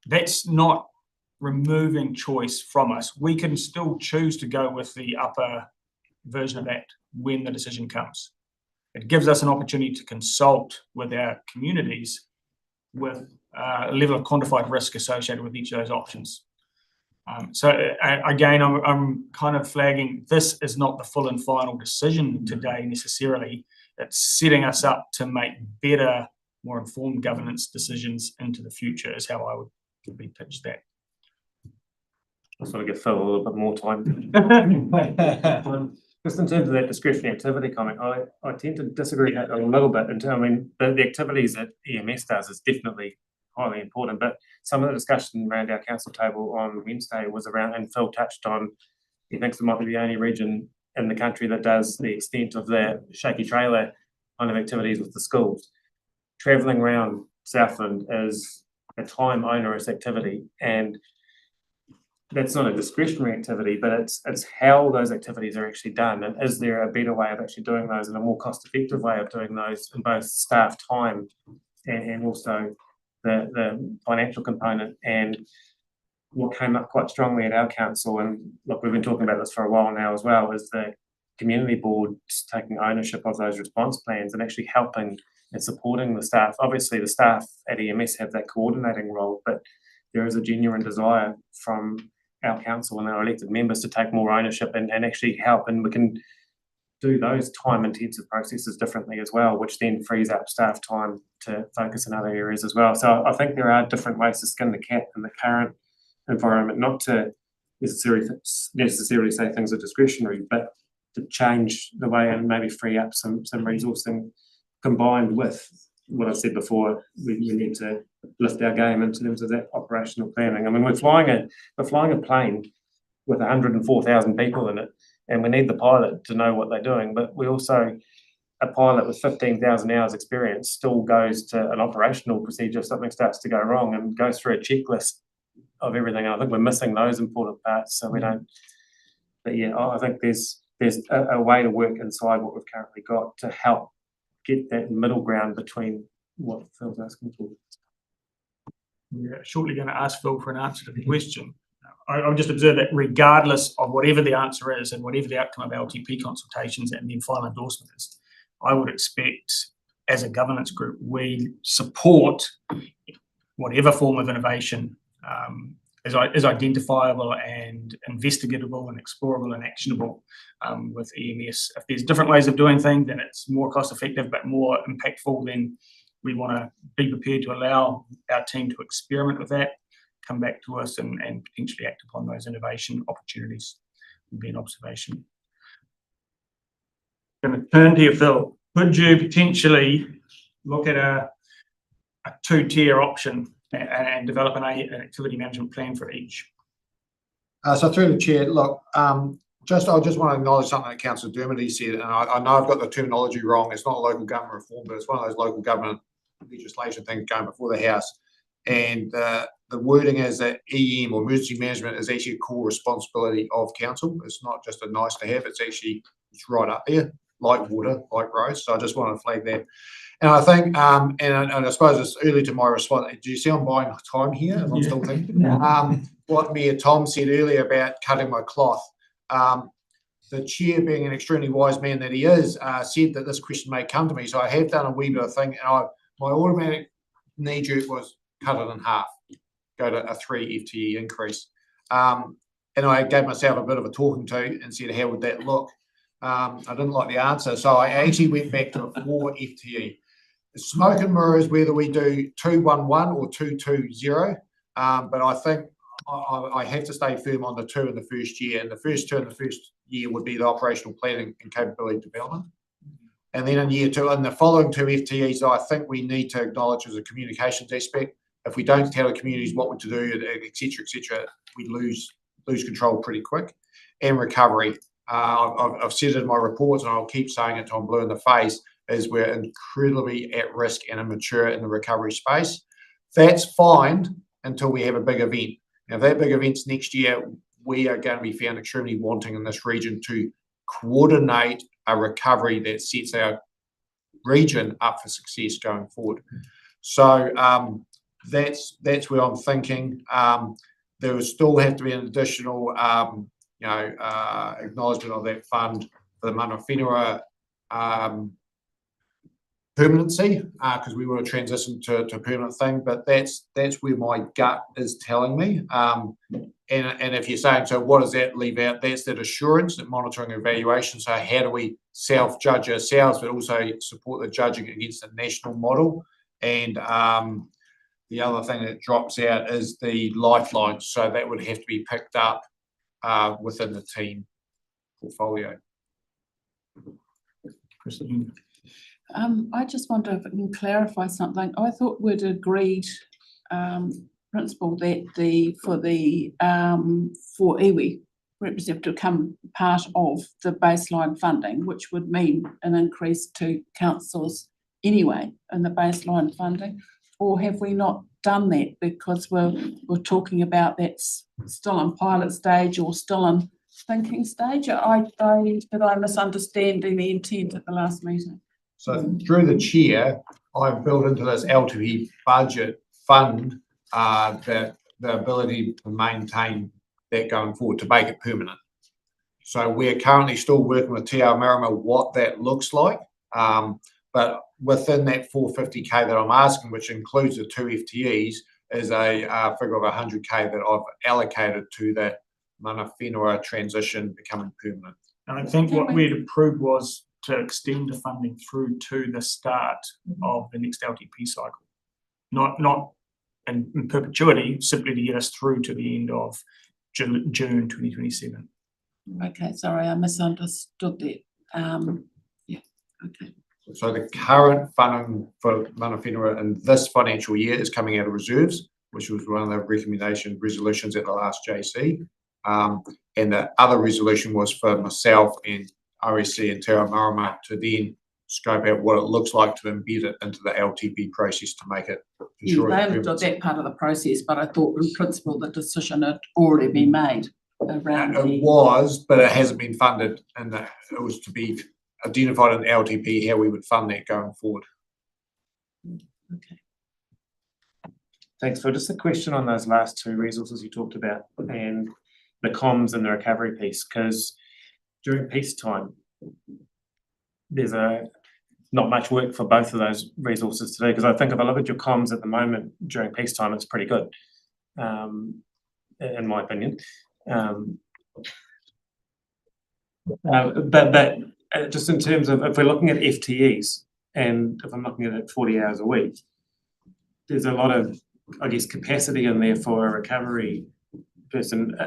that's not removing choice from us. We can still choose to go with the upper version of that when the decision comes. It gives us an opportunity to consult with our communities with a level of quantified risk associated with each of those options. Again, I'm kind of flagging this is not the full and final decision today necessarily. It's setting us up to make better, more informed governance decisions into the future is how I would be pitched that. I sort of give Phil a little bit more time. Just in terms of that discretionary activity comment, I tend to disagree with that a little bit. I mean, the activities that EMS does is definitely highly important, but some of the discussion around our council table on Wednesday was around, and Phil touched on, he thinks it might be the only region in the country that does the extent of the shaky trailer kind of activities with the schools. Travelling around Southland is a time onerous activity, and that's not a discretionary activity, but it's how those activities are actually done, and is there a better way of actually doing those and a more cost-effective way of doing those in both staff time and also the financial component. And what came up quite strongly at our council, and look, we've been talking about this for a while now as well, is the community board taking ownership of those response plans and actually helping and supporting the staff. Obviously, the staff at EMS have that coordinating role, but there is a genuine desire from our council and our elected members to take more ownership and actually help, and we can do those time-intensive processes differently as well, which then frees up staff time to focus in other areas as well. So I think there are different ways to skin the cat in the current environment, not to necessarily say things are discretionary, but to change the way and maybe free up some resourcing, combined with what I said before. We need to lift our game in terms of that operational planning. I mean, we're flying a plane with 104,000 people in it, and we need the pilot to know what they're doing, but we also, a pilot with 15,000 hours experience still goes to an operational procedure if something starts to go wrong and goes through a checklist of everything. I think we're missing those important parts, so we don't. But yeah, I think there's a way to work inside what we've currently got to help get that middle ground between what Phil's asking for. we're shortly going to ask Phil for an answer to the question. I would just observe that regardless of whatever the answer is and whatever the outcome of LTP consultations and then final endorsement is, I would expect as a governance group, we support whatever form of innovation is identifiable and investigatable and explorable and actionable with EMS. If there's different ways of doing things, then it's more cost effective but more impactful, then we want to be prepared to allow our team to experiment with that, come back to us and potentially act upon those innovation opportunities. Would be an observation. Going to turn to you, Phil. Could you potentially look at a two-tier option and develop an activity management plan for each? So through the chair, look, I just want to acknowledge something that Councillor Dermody said, and I know I've got the terminology wrong. It's not local government reform, but it's one of those local government legislation things going before the House. And the wording is that EM or emergency management is actually a core responsibility of council. It's not just a nice to have, it's right up there, like water, like roads. So I just want to flag that. And I think, and I suppose it's early to my response. Do you see I'm buying time here? I'm still thinking. What Mayor Tom said earlier about cutting my cloth. The chair, being an extremely wise man that he is, said that this question may come to me. So I have done a wee bit of thinking. My automatic knee jerk was cut it in half, go to a 3 FTE increase. And I gave myself a bit of a talking to and said, how would that look? I didn't like the answer. So I actually went back to a 4 FTE. The smoke and mirrors, whether we do 211 or 220. But I think I have to stay firm on the 2 in the first year. And the first 2 in the first year would be the operational planning and capability development. And then in year 2, and the following 2 FTEs, I think we need to acknowledge as a communications aspect. If we don't tell the communities what to do, et cetera, we lose control pretty quick. And recovery. I've said it in my reports, and I'll keep saying it till I'm blue in the face, is we're incredibly at risk and immature in the recovery space. That's fine until we have a big event. Now, if that big event's next year, we are going to be found extremely wanting in this region to coordinate a recovery that sets our region up for success going forward. So that's where I'm thinking. There will still have to be an additional acknowledgement of that fund for the mana whenua permanency, because we want to transition to a permanent thing, but that's where my gut is telling me. And if you're saying, so what does that leave out? That's that assurance, that monitoring and evaluation. So how do we self-judge ourselves, but also support the judging against the national model? And the other thing that drops out is the lifeline. So that would have to be picked up within the team portfolio. Christine. I just wonder if I can clarify something. I thought we'd agreed principle that for iwi representative to become part of the baseline funding, which would mean an increase to councils anyway in the baseline funding. Or have we not done that because we're talking about that's still in pilot stage or still in thinking stage? Did I misunderstand the intent at the last meeting? So through the chair, I've built into this LTP budget fund the ability to maintain that going forward, to make it permanent. So we're currently still working with Te Ao what that looks like. But within that 450k that I'm asking, which includes the 2 FTEs, is a figure of 100k that I've allocated to that mana whenua transition becoming permanent. And I think what we'd approved was to extend the funding through to the start of the next LTP cycle, not in perpetuity, simply to get us through to the end of June 2027. Okay, sorry, I misunderstood that. Yeah, okay. So the current funding for mana whenua in this financial year is coming out of reserves, which was one of the recommendation resolutions at the last JC. And the other resolution was for myself and RSC and Te Ao to then scope out what it looks like to embed it into the LTP process to make it. Yeah, they understood that part of the process, but I thought in principle the decision had already been made around it was, but it hasn't been funded, and it was to be identified in LTP how we would fund that going forward. Okay. Thanks, Phil. Just a question on those last two resources you talked about and the comms and the recovery piece, because during peacetime, there's not much work for both of those resources today, because I think if I look at your comms at the moment during peacetime, it's pretty good, in my opinion. But just in terms of, if we're looking at FTEs, and if I'm looking at it 40 hours a week, there's a lot of, I guess, capacity in there for a recovery person,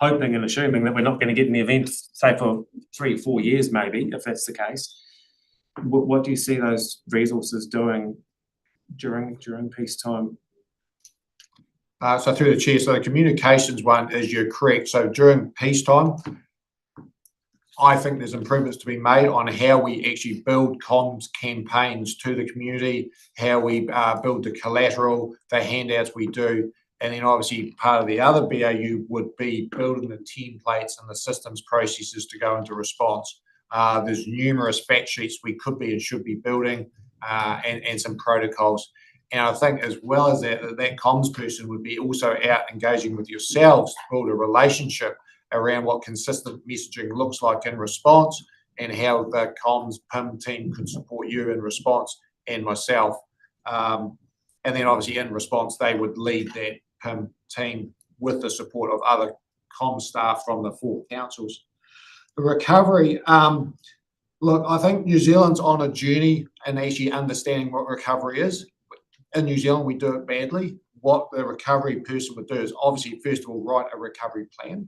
hoping and assuming that we're not going to get in the event, say for 3 or 4 years, maybe, if that's the case. What do you see those resources doing during peacetime? So through the chair, so the communications one is, you're correct. So during peacetime, I think there's improvements to be made on how we actually build comms campaigns to the community, how we build the collateral, the handouts we do. And then obviously part of the other BAU would be building the templates and the systems processes to go into response. There's numerous fact sheets we could be and should be building, and some protocols. And I think as well as that comms person would be also out engaging with yourselves to build a relationship around what consistent messaging looks like in response, and how the comms PIM team could support you in response and myself. And then obviously in response, they would lead that PIM team with the support of other comms staff from the 4 councils. The recovery, look, I think New Zealand's on a journey in actually understanding what recovery is. In New Zealand, we do it badly. What the recovery person would do is obviously, first of all, write a recovery plan.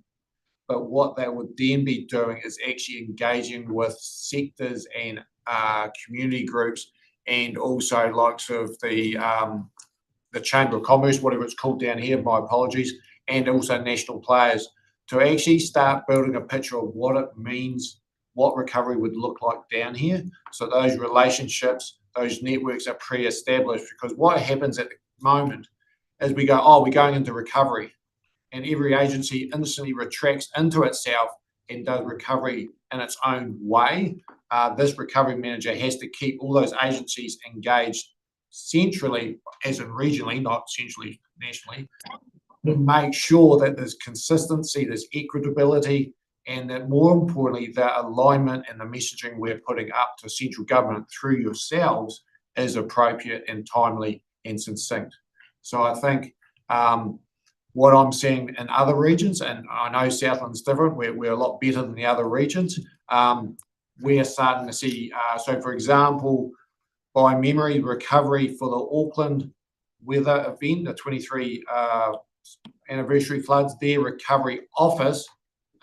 But what they would then be doing is actually engaging with sectors and community groups, and also likes of the Chamber of Commerce, whatever it's called down here, my apologies, and also national players, to actually start building a picture of what it means, what recovery would look like down here. So those relationships, those networks are pre-established, because what happens at the moment is we go, oh, we're going into recovery, and every agency instantly retracts into itself and does recovery in its own way. This recovery manager has to keep all those agencies engaged centrally, as in regionally, not centrally, nationally, to make sure that there's consistency, there's equitability, and that more importantly, the alignment and the messaging we're putting up to central government through yourselves is appropriate and timely and succinct. So I think what I'm seeing in other regions, and I know Southland's different, we're a lot better than the other regions. We're starting to see, so for example, by memory, recovery for the Auckland weather event, the 23 anniversary floods, their recovery office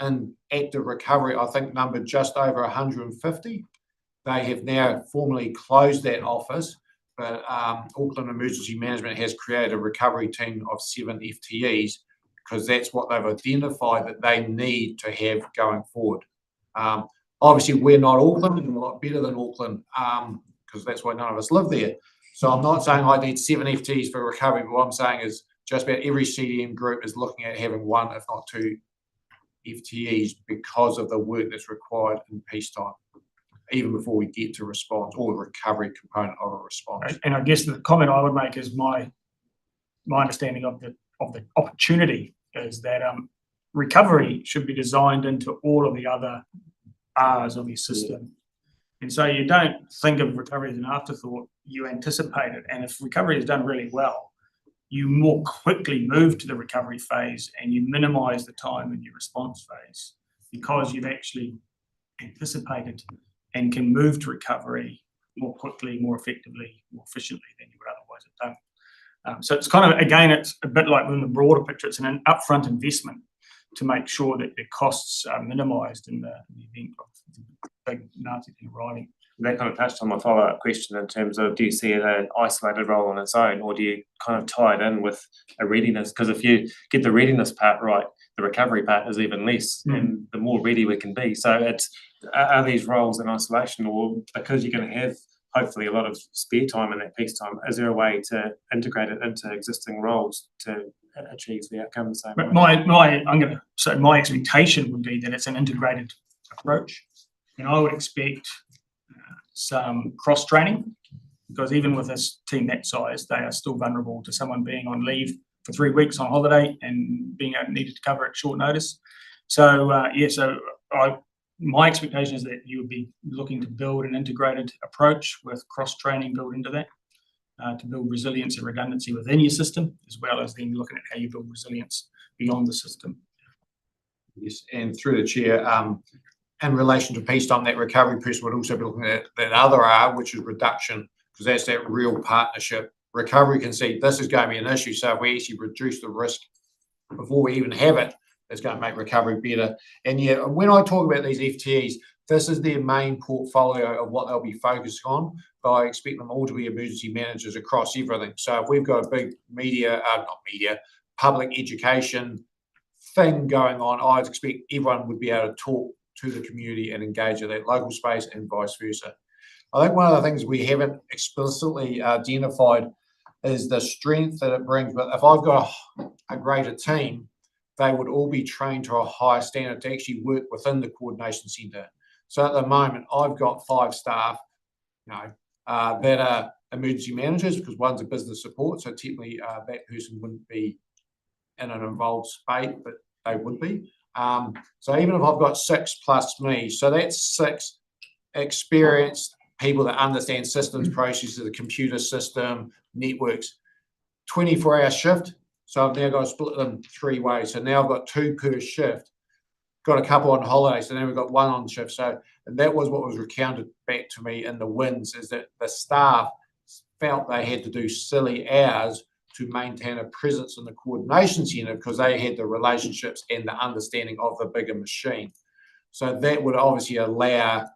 and active recovery, I think, numbered just over 150. They have now formally closed that office, but Auckland Emergency Management has created a recovery team of 7 FTEs, because that's what they've identified that they need to have going forward. Obviously, we're not Auckland, and we're a lot better than Auckland, because that's why none of us live there. So I'm not saying I need 7 FTEs for recovery, but what I'm saying is just about every CDM group is looking at having 1, if not 2 FTEs, because of the work that's required in peacetime, even before we get to response or the recovery component of a response. And I guess the comment I would make is my understanding of the opportunity is that recovery should be designed into all of the other R's of your system. And so you don't think of recovery as an afterthought, you anticipate it. And if recovery is done really well, you more quickly move to the recovery phase and you minimize the time in your response phase, because you've actually anticipated and can move to recovery more quickly, more effectively, more efficiently than you would otherwise have done. So it's kind of, again, it's a bit like in the broader picture, it's an upfront investment to make sure that the costs are minimised in the event of the big nasty thing arriving. That kind of touched on my follow-up question in terms of, do you see it an isolated role on its own, or do you kind of tie it in with a readiness? Because if you get the readiness part right, the recovery part is even less, and the more ready we can be. So it's, are these roles in isolation, or because you're going to have hopefully a lot of spare time in that peacetime, is there a way to integrate it into existing roles to achieve the outcome the same way? I'm going to say my expectation would be that it's an integrated approach, and I would expect some cross-training because even with this team that size, they are still vulnerable to someone being on leave for 3 weeks on holiday and being needed to cover at short notice. So my expectation is that you would be looking to build an integrated approach with cross-training built into that to build resilience and redundancy within your system, as well as then looking at how you build resilience beyond the system. Yes, and through the chair, in relation to peacetime, that recovery person would also be looking at that other R, which is reduction, because that's that real partnership. Recovery can see this is going to be an issue, so if we actually reduce the risk before we even have it, it's going to make recovery better. And yeah, when I talk about these FTEs, this is their main portfolio of what they'll be focused on, but I expect them all to be emergency managers across everything. So if we've got a big public education thing going on, I'd expect everyone would be able to talk to the community and engage in that local space and vice versa. I think one of the things we haven't explicitly identified is the strength that it brings. But if I've got a greater team, they would all be trained to a higher standard to actually work within the coordination centre. So at the moment, I've got 5 staff, that are emergency managers, because one's a business support. So technically, that person wouldn't be in an involved space, but they would be. So even if I've got 6 plus me, so that's 6 experienced people that understand systems, processes, the computer system, networks, 24-hour shift. So I've now got to split them 3 ways. So now I've got 2 per shift, got a couple on holiday. So now we've got 1 on shift. So, and that was what was recounted back to me in the wins, is that the staff felt they had to do silly hours to maintain a presence in the coordination centre because they had the relationships and the understanding of the bigger machine. So that would obviously allow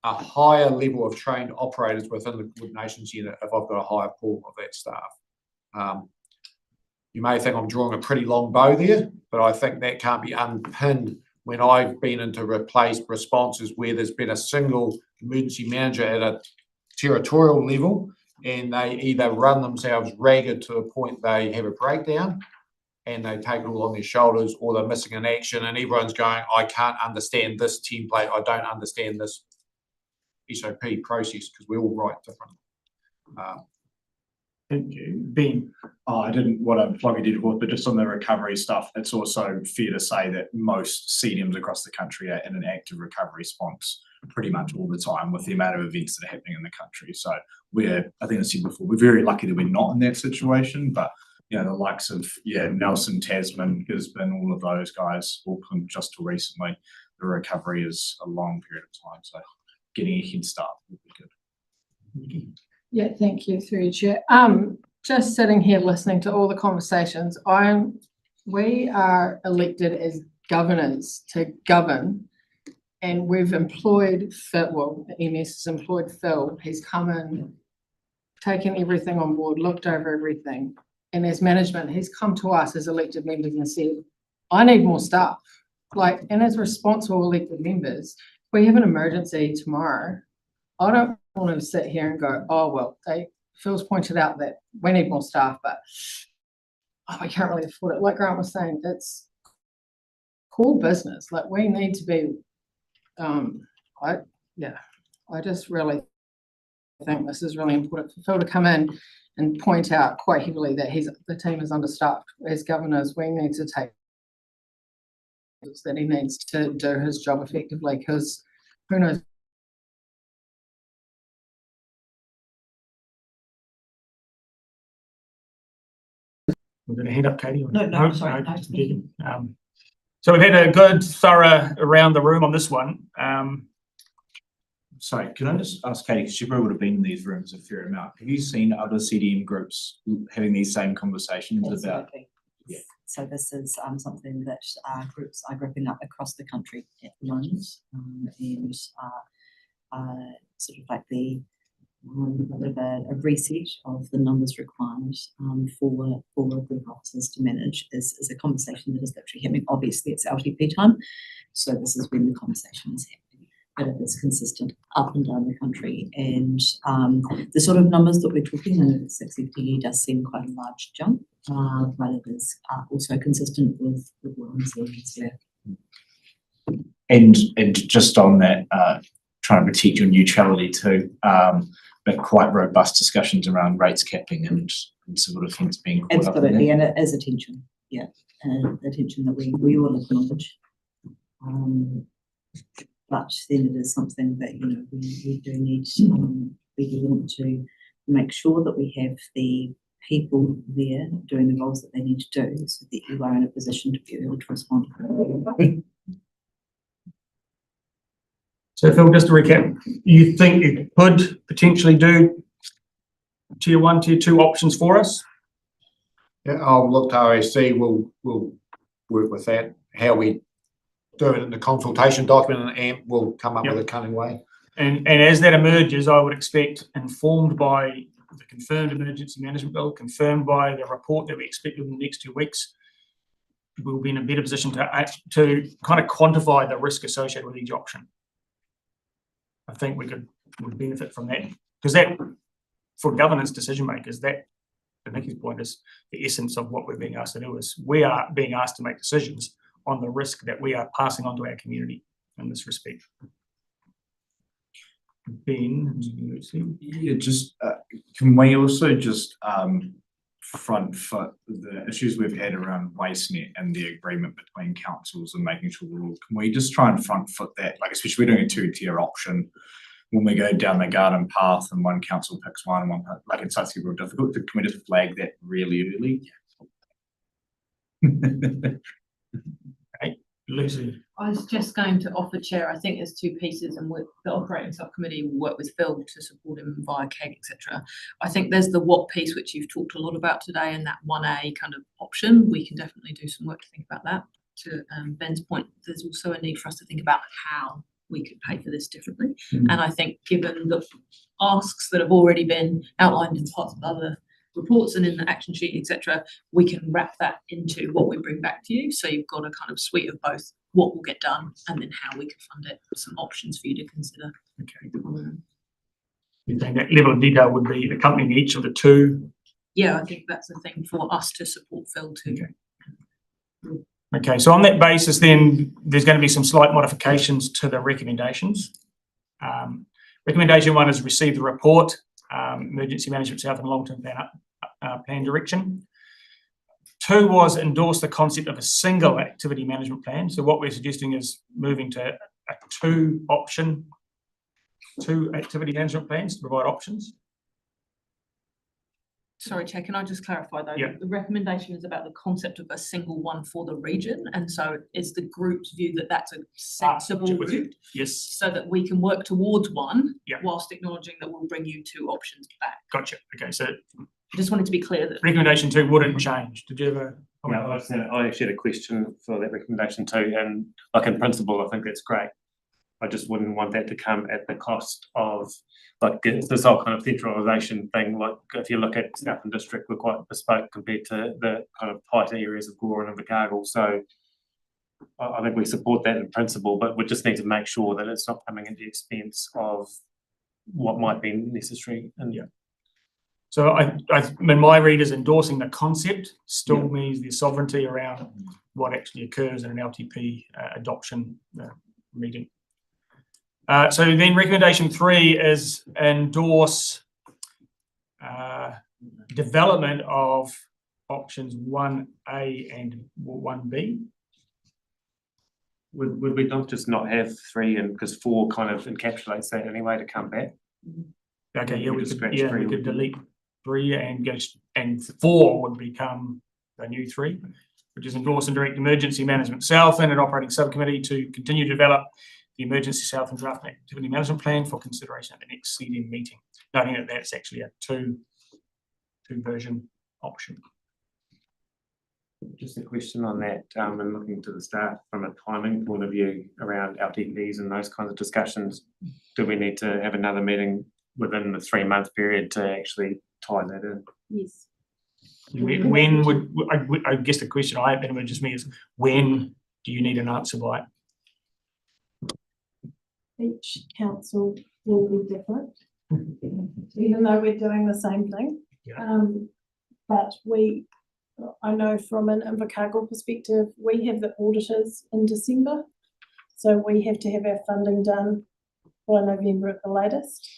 a higher level of trained operators within the coordination centre if I've got a higher pool of that staff. You may think I'm drawing a pretty long bow there, but I think that can't be unpinned when I've been into replaced responses where there's been a single emergency manager at a territorial level and they either run themselves ragged to the point they have a breakdown and they take it all on their shoulders, or they're missing an action and everyone's going, I can't understand this template, I don't understand this SOP process, because we all write different. Thank you. Ben. I didn't want to plug it in, but just on the recovery stuff, it's also fair to say that most CDMs across the country are in an active recovery response pretty much all the time with the amount of events that are happening in the country. So I think I said before, we're very lucky that we're not in that situation, but the likes of Nelson, Tasman, Gisborne, all of those guys, Auckland just till recently, the recovery is a long period of time. So getting a head start would be good. Yeah, thank you, through you, Chair. Just sitting here listening to all the conversations, we are elected as governors to govern, and we've employed Phil, well, EMS has employed Phil. He's come in, taken everything on board, looked over everything, and as management, he's come to us as elected members and said, I need more staff. And as responsible elected members, if we have an emergency tomorrow, I don't want to sit here and go, oh, well, Phil's pointed out that we need more staff, but we can't really afford it. Like Grant was saying, it's core business. We need to be, I just really think this is really important for Phil to come in and point out quite heavily that the team is understaffed. As governors, we need to take that he needs to do his job effectively, because who knows. We're going to hand up, Katie. No, sorry. So we've had a good, thorough around the room on this one. Sorry, can I just ask Katie, she probably would have been in these rooms a fair amount. Have you seen other CDM groups having these same conversations about? Yeah. So this is something that groups are grouping up across the country at the moment, and sort of like a reset of the numbers required for group officers to manage is a conversation that is literally happening. Obviously, it's LTP time, so this is when the conversation is happening, but it is consistent up and down the country. And the sort of numbers that we're talking, and 6 FTE does seem quite a large jump, but it is also consistent with what I'm seeing elsewhere. And just on that, trying to protect your neutrality too. but quite robust discussions around rates capping and sort of things being caught up in Absolutely, that. and it is a tension, yeah, a tension that we all acknowledge. But then it is something that, you know, we do need, we do want to make sure that we have the people there doing the roles that they need to do, so that you are in a position to be able to respond. So Phil, just to recap, you think you could potentially do tier 1, tier 2 options for us? Yeah, I'll look to OSC, we'll work with that, how we do it in the consultation document, and AMP will come up with a cunning way. And as that emerges, I would expect, informed by the confirmed emergency management bill, confirmed by the report that we expect within the next 2 weeks, we'll be in a better position to kind of quantify the risk associated with each option. I think we would benefit from that, because that, for governance decision makers, that, to Nikki's point, is the essence of what we're being asked to do. Is we are being asked to make decisions on the risk that we are passing on to our community in this respect. Ben, yeah, just can we also just front foot the issues we've had around WasteNet and the agreement between councils and making sure can we just try and front foot that, like especially we're doing a 2-tier option when we go down the garden path and one council picks one and one, like it starts to get real difficult. Can we just flag that really early? Hey, Lucy. I was just going to offer, Chair, I think there's 2 pieces, and the operating subcommittee will work with Phil to support him via CAG, etc. I think there's the what piece, which you've talked a lot about today, and that 1A kind of option. We can definitely do some work to think about that. To Ben's point, there's also a need for us to think about how we could pay for this differently. And I think given the asks that have already been outlined in parts of other reports and in the action sheet, etc., we can wrap that into what we bring back to you. So you've got a kind of suite of both what will get done and then how we can fund it, some options for you to consider. Okay. You think that level of detail would be accompanying each of the 2? Yeah, I think that's the thing for us to support Phil too. Okay, so on that basis, then there's going to be some slight modifications to the recommendations. Recommendation 1 is receive the report, Emergency Management South and Long-Term Plan Direction. 2 was endorse the concept of a single activity management plan. So what we're suggesting is moving to a 2 activity management plans to provide options. Sorry, Chair, can I just clarify though? Yeah. The recommendation is about the concept of a single one for the region, and so it's the group's view that that's a sensible route. Yes. So that we can work towards one, Yeah. whilst acknowledging that we'll bring you 2 options back. Gotcha. Okay, so I just wanted to be clear that. recommendation 2 wouldn't change. Did you have a comment? Yeah, I actually had a question for that recommendation too, and like in principle, I think that's great. I just wouldn't want that to come at the cost of, like, this whole kind of centralisation thing. Like, if you look at Southland District, we're quite bespoke compared to the kind of tighter areas of Gore and Invercargill. So I think we support that in principle, but we just need to make sure that it's not coming at the expense of what might be necessary. And Yeah. So I mean, my read is endorsing the concept still means the sovereignty around what actually occurs in an LTP adoption meeting. So then recommendation 3 is endorse development of options 1A and 1B. would we not just not have 3, and because 4 kind of encapsulates that anyway to come back? Okay, yeah, We we could could, scratch yeah, 3 we could would be- delete 3 and go, and 4 would become a new 3, which is endorse and direct Emergency Management Southland and Operating Subcommittee to continue to develop the Emergency Southland Draft Activity Management Plan for consideration at the next CDM meeting. Noting that that's actually a 2 version option. Just a question on that, and looking to the staff from a timing point of view around LTPs and those kinds of discussions, do we need to have another meeting within the 3-month period to actually tie that in? Yes. When would, I guess the question I have been just me is, when do you need an answer by? Each council will be different, even though we're doing the same thing. Yeah. But I know from an Invercargill perspective, we have the auditors in December. So we have to have our funding done by November at the latest.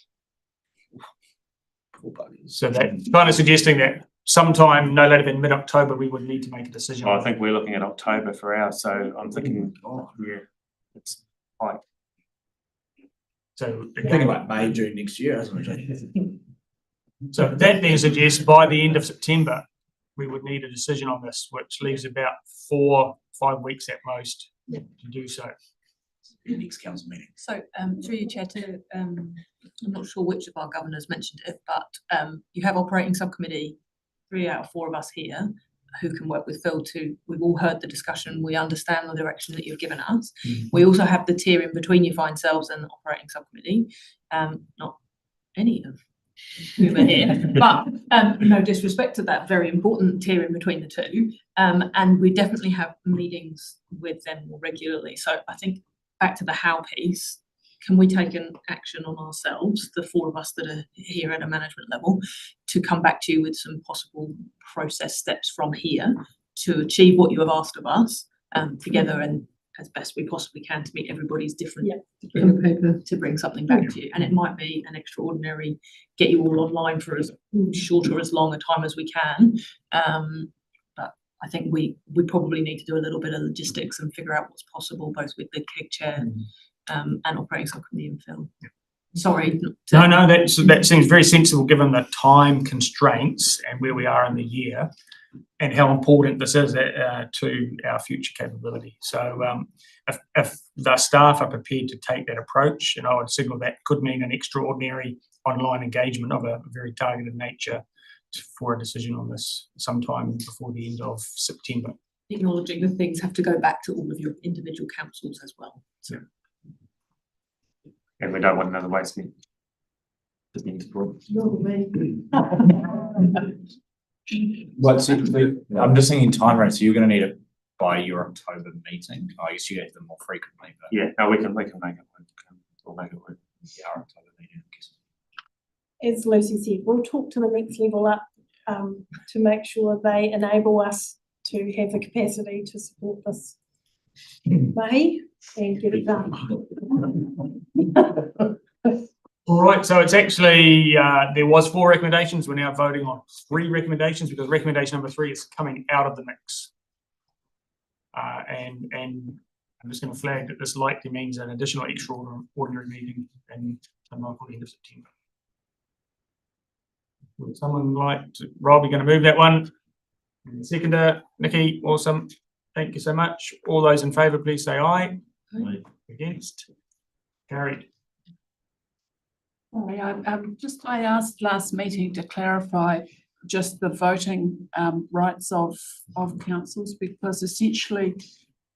So that kind of suggesting that sometime no later than mid-October, we would need to make a decision. I think we're looking at October for ours, so I'm thinking, yeah, it's like, So Thinking like May, June next year, isn't it? So that then suggests by the end of September, we would need a decision on this, which leaves about 4-5 weeks at most to do so. Next council meeting. So, through your chair to, I'm not sure which of our governors mentioned it, but you have operating subcommittee, 3 out of 4 of us here, who can work with Phil to, we've all heard the discussion, we understand the direction that you've given us. We also have the tier in between your fine selves and the operating subcommittee, not any of who are here, but no disrespect to that very important tier in between the two. And we definitely have meetings with them more regularly. So I think back to the how piece, can we take an action on ourselves, the 4 of us that are here at a management level, to come back to you with some possible process steps from here to achieve what you have asked of us together and as best we possibly can to meet everybody's different paper to bring something back to you. And it might be an extraordinary, get you all online for as short or as long a time as we can. But I think we probably need to do a little bit of logistics and figure out what's possible, both with the KIG chair and operating subcommittee and Phil. Sorry. No, that seems very sensible given the time constraints and where we are in the year and how important this is to our future capability. So if the staff are prepared to take that approach, and I would signal that could mean an extraordinary online engagement of a very targeted nature for a decision on this sometime before the end of September. Acknowledging that things have to go back to all of your individual councils as well. So. And we don't want another waste meeting. What's it? I'm just thinking time range. So you're going to need it by your October meeting. I guess you get them more frequently. But yeah, no, we can make it work. We'll make it work. Yeah, our October meeting. As Lucy said, we'll talk to the next level up to make sure they enable us to have the capacity to support this mahi and get it done. All right, so it's actually, there was 4 recommendations. We're now voting on 3 recommendations because recommendation number 3 is coming out of the mix. And I'm just going to flag that this likely means an additional extraordinary meeting in the end of September. Would someone like to, Rob, you're going to move that one? And seconder, Nikki, awesome. Thank you so much. All those in favour, please say aye. Aye. Against? Carried. I asked last meeting to clarify just the voting rights of councils, because essentially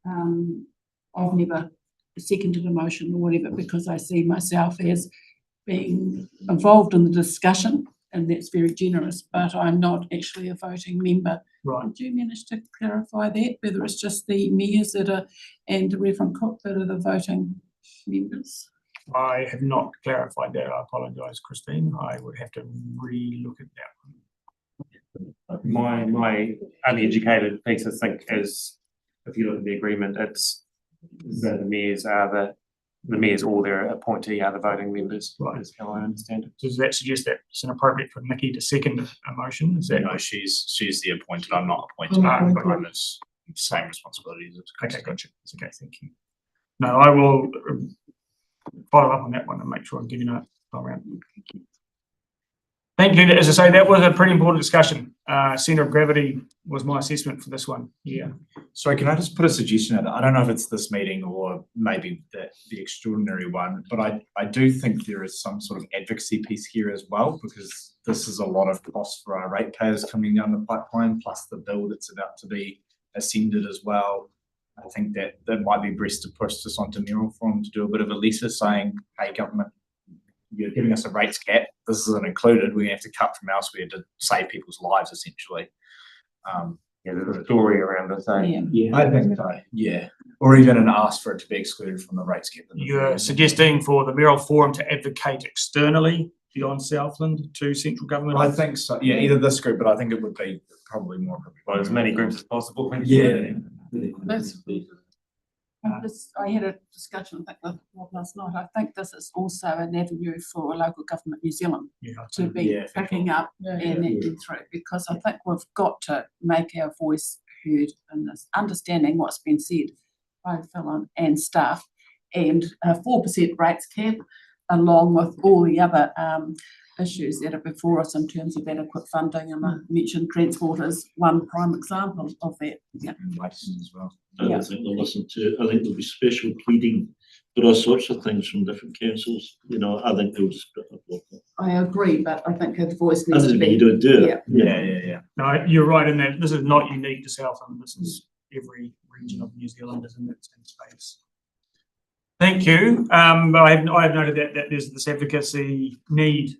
I've never seconded a motion or whatever, because I see myself as being involved in the discussion, and that's very generous, but I'm not actually a voting member. Right. Did you manage to clarify that, whether it's just the mayors that are and Reverend Cook that are the voting members? I have not clarified that. I apologise, Christine. I would have to re-look at that. My uneducated piece, I think, is if you look at the agreement, it's that the mayors are the mayors or their appointee are the voting members. Right. Is how I understand it. Does that suggest that it's inappropriate for Nikki to second a motion? Is that? No, she's the appointed. I'm not appointed. I'm the same responsibilities. Okay, gotcha. It's okay, thank you. No, I will follow up on that one and make sure I'm giving a time around. Thank you. As I say, that was a pretty important discussion. Centre of gravity was my assessment for this one. Yeah. Sorry, can I just put a suggestion out? I don't know if it's this meeting or maybe the extraordinary one, but I do think there is some sort of advocacy piece here as well, because this is a lot of cost for our ratepayers coming down the pipeline, plus the bill that's about to be ascended as well. I think that might be best to push this onto Mural Forum to do a bit of a letter saying, hey, government, you're giving us a rates cap. This isn't included. We have to cut from elsewhere to save people's lives, essentially. Yeah, there's a story around this. Yeah, I think so. Yeah, or even an ask for it to be excluded from the rates cap. You're suggesting for the Mural Forum to advocate externally beyond Southland to central government? I think so. Yeah, either this group, but I think it would be probably more appropriate. Well, as many groups as possible. Yeah. I had a discussion, I think, with Rob last night. I think this is also an avenue for a local government New Zealand Yeah. to be Yeah, for picking up and acting through, because I think we've got to make our voice heard in this, understanding what's been said by Phil and staff, and a 4% rates cap, along with all the other issues that are before us in terms of adequate funding, and I mentioned transport as one prime example of that. Yeah. And waste as well. I don't think they'll listen to, I think there'll be special pleading for all sorts of things from different councils, you know, I think they'll just put up with it. I agree, but I think her voice That needs to doesn't mean you be. don't do it. Yeah. No, you're right in that this is not unique to Southland. This is every region of New Zealand is in that same space. Thank you. I have noted that there's this advocacy need.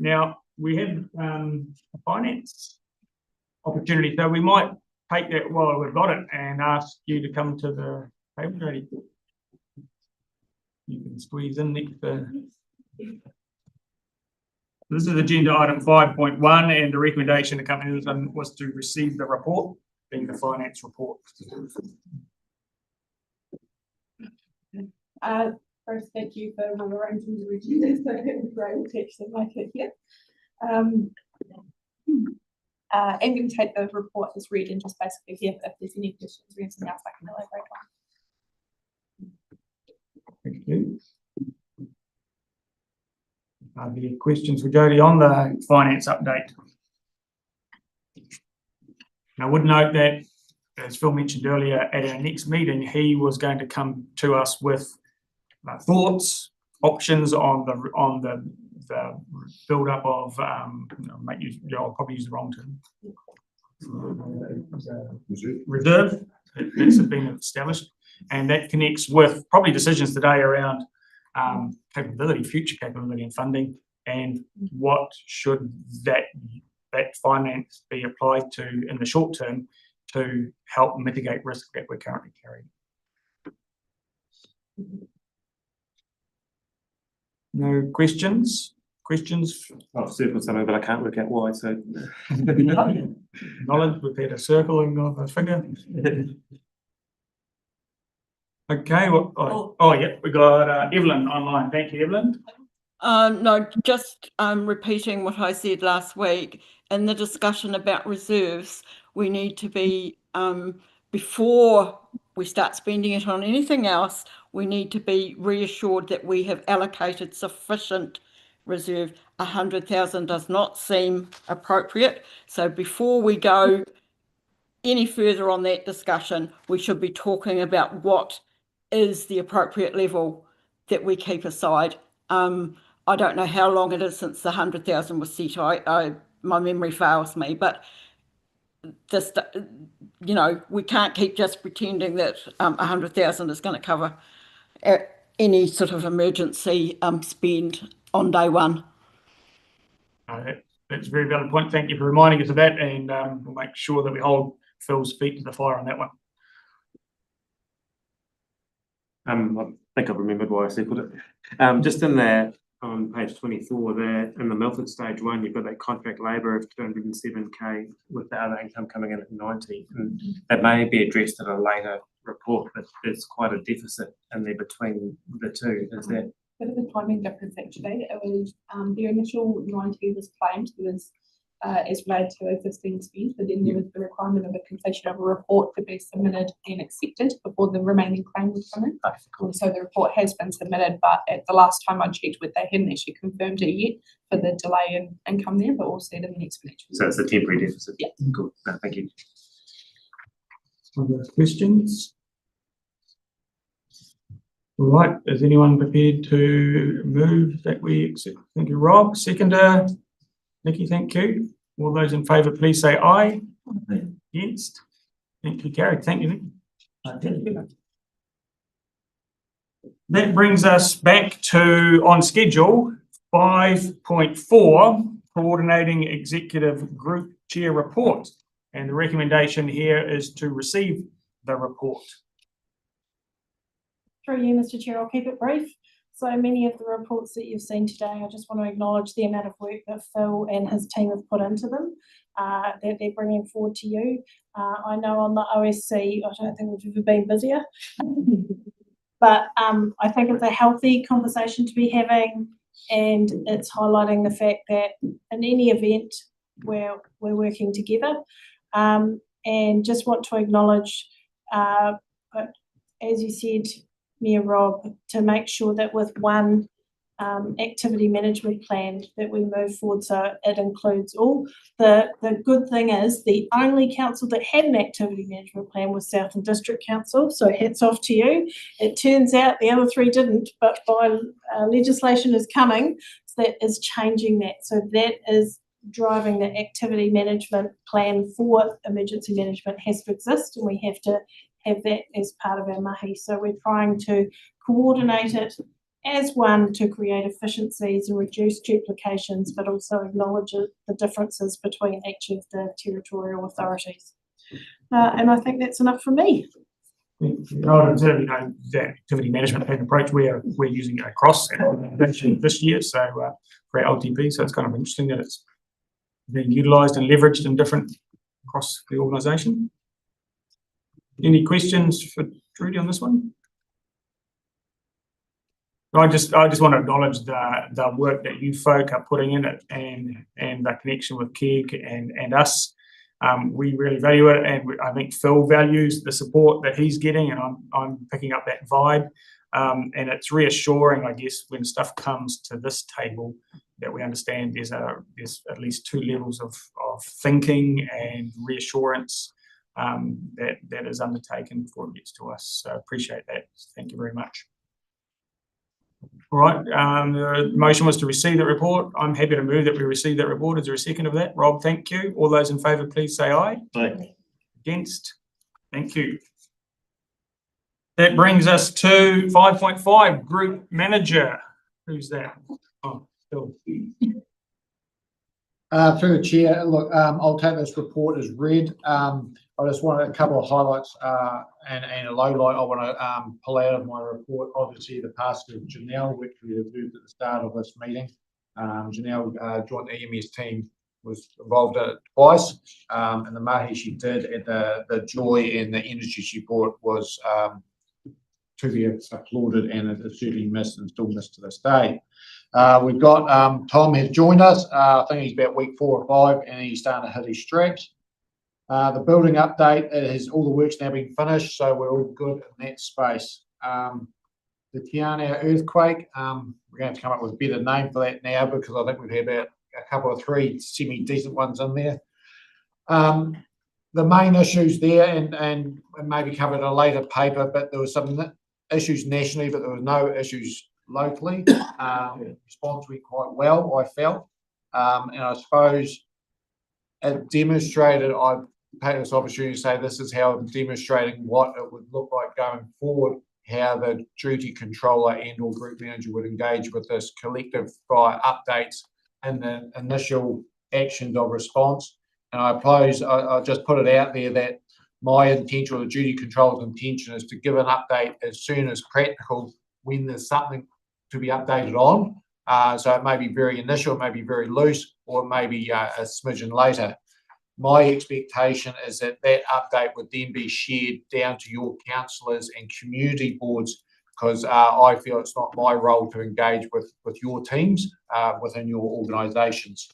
Now we have a finance opportunity, so we might take that while we've got it and ask you to come to the table, Jodie. You can squeeze in next to. This is agenda item 5.1, and the recommendation the company was to receive the report, being the finance report. First, thank you for arranging the agenda, so it was great to actually make it here. I'm going to take the report as read and just basically hear if there's any questions or anything else I can elaborate on. Thank you. Are there any questions for Jodie on the finance update? I would note that, as Phil mentioned earlier, at our next meeting, he was going to come to us with thoughts, options on the build up of I'll probably use the wrong term. Reserve that's been established, and that connects with probably decisions today around capability, future capability and funding, and what should that finance be applied to in the short term to help mitigate risk that we're currently carrying. No questions? Questions? I've circled something, but I can't work out why, so. Knowledge, we've had a circling of a figure. Okay, well, yeah, we got Evelyn online. Thank you, Evelyn. No, just repeating what I said last week in the discussion about reserves. We need to be, before we start spending it on anything else, we need to be reassured that we have allocated sufficient reserve. 100,000 does not seem appropriate. So before we go any further on that discussion, we should be talking about what is the appropriate level that we keep aside. I don't know how long it is since the 100,000 was set. My memory fails me, but this, we can't keep just pretending that 100,000 is going to cover any sort of emergency spend on day one. That's a very valid point. Thank you for reminding us of that, and we'll make sure that we hold Phil's feet to the fire on that one. I think I've remembered why I circled it. Just in there on page 24 there, in the Milford stage 1, you've got that contract labour of 207k with the other income coming in at 90. And that may be addressed in a later report, but there's quite a deficit in there between the two. Is that? Bit of a timing difference actually. It was the initial 90 was claimed as related to existing spend, but then there was the requirement of a completion of a report to be submitted and accepted before the remaining claim would come in. And so the report has been submitted, but at the last time I checked with, they hadn't actually confirmed it yet for the delay in income there, but we'll see it in the next financial year. So it's a temporary deficit. Yeah. Cool. No, thank you. Other questions? All right, is anyone prepared to move that we accept? Thank you, Rob. Seconder, Nikki, thank you. All those in favour, please say aye. Against? Thank you, carried. Thank you, Nikki. That brings us back to, on schedule, 5.4, Coordinating Executive Group Chair Report. And the recommendation here is to receive the report. Through you, Mr. Chair, I'll keep it brief. So many of the reports that you've seen today, I just want to acknowledge the amount of work that Phil and his team have put into them. that they're bringing forward to you. I know on the OSC, I don't think we've ever been busier. But I think it's a healthy conversation to be having, and it's highlighting the fact that in any event where we're working together, and just want to acknowledge, but as you said, Mayor Rob, to make sure that with one activity management plan that we move forward so it includes all. The good thing is the only council that had an activity management plan was Southland District Council, so hats off to you. It turns out the other three didn't, but by legislation is coming that is changing that. So that is driving the activity management plan for emergency management has to exist, and we have to have that as part of our mahi. So we're trying to coordinate it as one to create efficiencies and reduce duplications, but also acknowledge the differences between each of the territorial authorities. And I think that's enough from me. The activity management plan approach we're using it across this year, so for our LTP, so it's kind of interesting that it's being utilised and leveraged in different across the organisation. Any questions for Trudy on this one? I just want to acknowledge the work that you folk are putting in it, and the connection with Keg and us. We really value it, and I think Phil values the support that he's getting, and I'm picking up that vibe. And it's reassuring, I guess, when stuff comes to this table that we understand there's at least two levels of thinking and reassurance that is undertaken before it gets to us. So appreciate that. Thank you very much. All right, the motion was to receive the report. I'm happy to move that we receive that report. Is there a second of that? Rob, thank you. All those in favour, please say aye. Aye. Against? Thank you. That brings us to 5.5, Group Manager. Who's that? Oh, Phil. Through the chair, look, I'll take this report as read. I just wanted a couple of highlights and a low light I want to pull out of my report. Obviously, the passing of Janelle, which we reviewed at the start of this meeting. Janelle joined the EMS team, was involved in it twice, and the mahi she did and the joy and the energy she brought was to be applauded, and it is certainly missed and still missed to this day. We've got Tom has joined us. I think he's about week 4 or 5, and he's starting to hit his straps. The building update, all the work's now been finished, so we're all good in that space. The Tiana earthquake, we're going to come up with a better name for that now, because I think we've had about a couple of 3 semi-decent ones in there. The main issues there, and maybe covered in a later paper, but there were some issues nationally, but there were no issues locally. Response went quite well, I felt, and I suppose it demonstrated, I've taken this opportunity to say this is how I'm demonstrating what it would look like going forward, how the duty controller and or group manager would engage with this collective via updates and the initial actions of response. And I suppose I'll just put it out there that my intention, or the duty controller's intention, is to give an update as soon as practical when there's something to be updated on. So it may be very initial, it may be very loose, or it may be a smidgen later. My expectation is that that update would then be shared down to your councillors and community boards, because I feel it's not my role to engage with your teams within your organisations.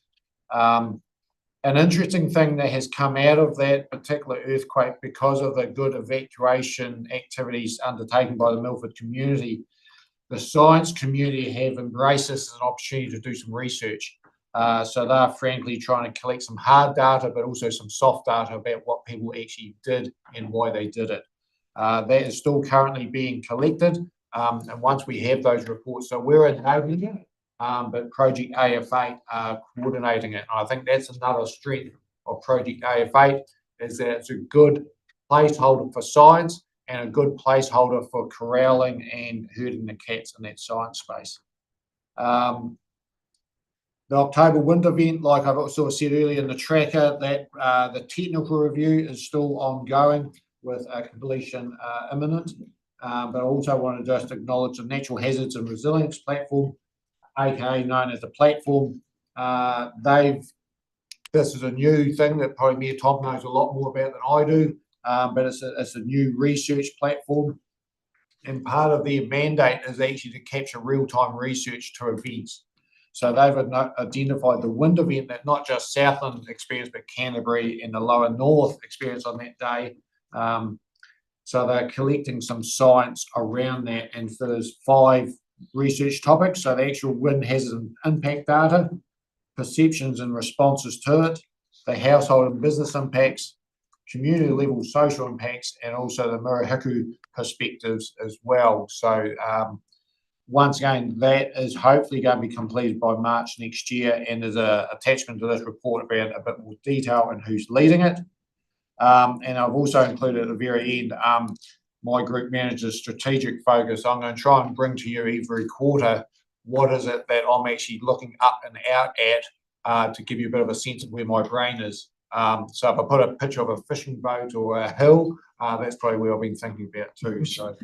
An interesting thing that has come out of that particular earthquake, because of the good evacuation activities undertaken by the Milford community, the science community have embraced this as an opportunity to do some research. So they're frankly trying to collect some hard data, but also some soft data about what people actually did and why they did it. That is still currently being collected. And once we have those reports, so we're enabling it, but Project AF8 are coordinating it. And I think that's another strength of Project AF8, is that it's a good placeholder for science and a good placeholder for corralling and herding the cats in that science space. The October wind event, like I've also said earlier in the tracker, that the technical review is still ongoing with a completion imminent. But I also want to just acknowledge the Natural Hazards and Resilience Platform, aka known as the platform. This this is a new thing that probably me and Tom knows a lot more about than I do, but it's a new research platform. And part of their mandate is actually to capture real-time research to events. So they've identified the wind event that not just Southland experienced, but Canterbury and the lower north experienced on that day. So they're collecting some science around that, and so there's 5 research topics. So the actual wind hazard and impact data, perceptions and responses to it, the household and business impacts, community level social impacts, and also the Murihiku perspectives as well. So once again, that is hopefully going to be completed by March next year, and there's an attachment to this report about a bit more detail and who's leading it. And I've also included at the very end my group manager's strategic focus. I'm going to try and bring to you every quarter what is it that I'm actually looking up and out at to give you a bit of a sense of where my brain is. So if I put a picture of a fishing boat or a hill, that's probably where I've been thinking about too. So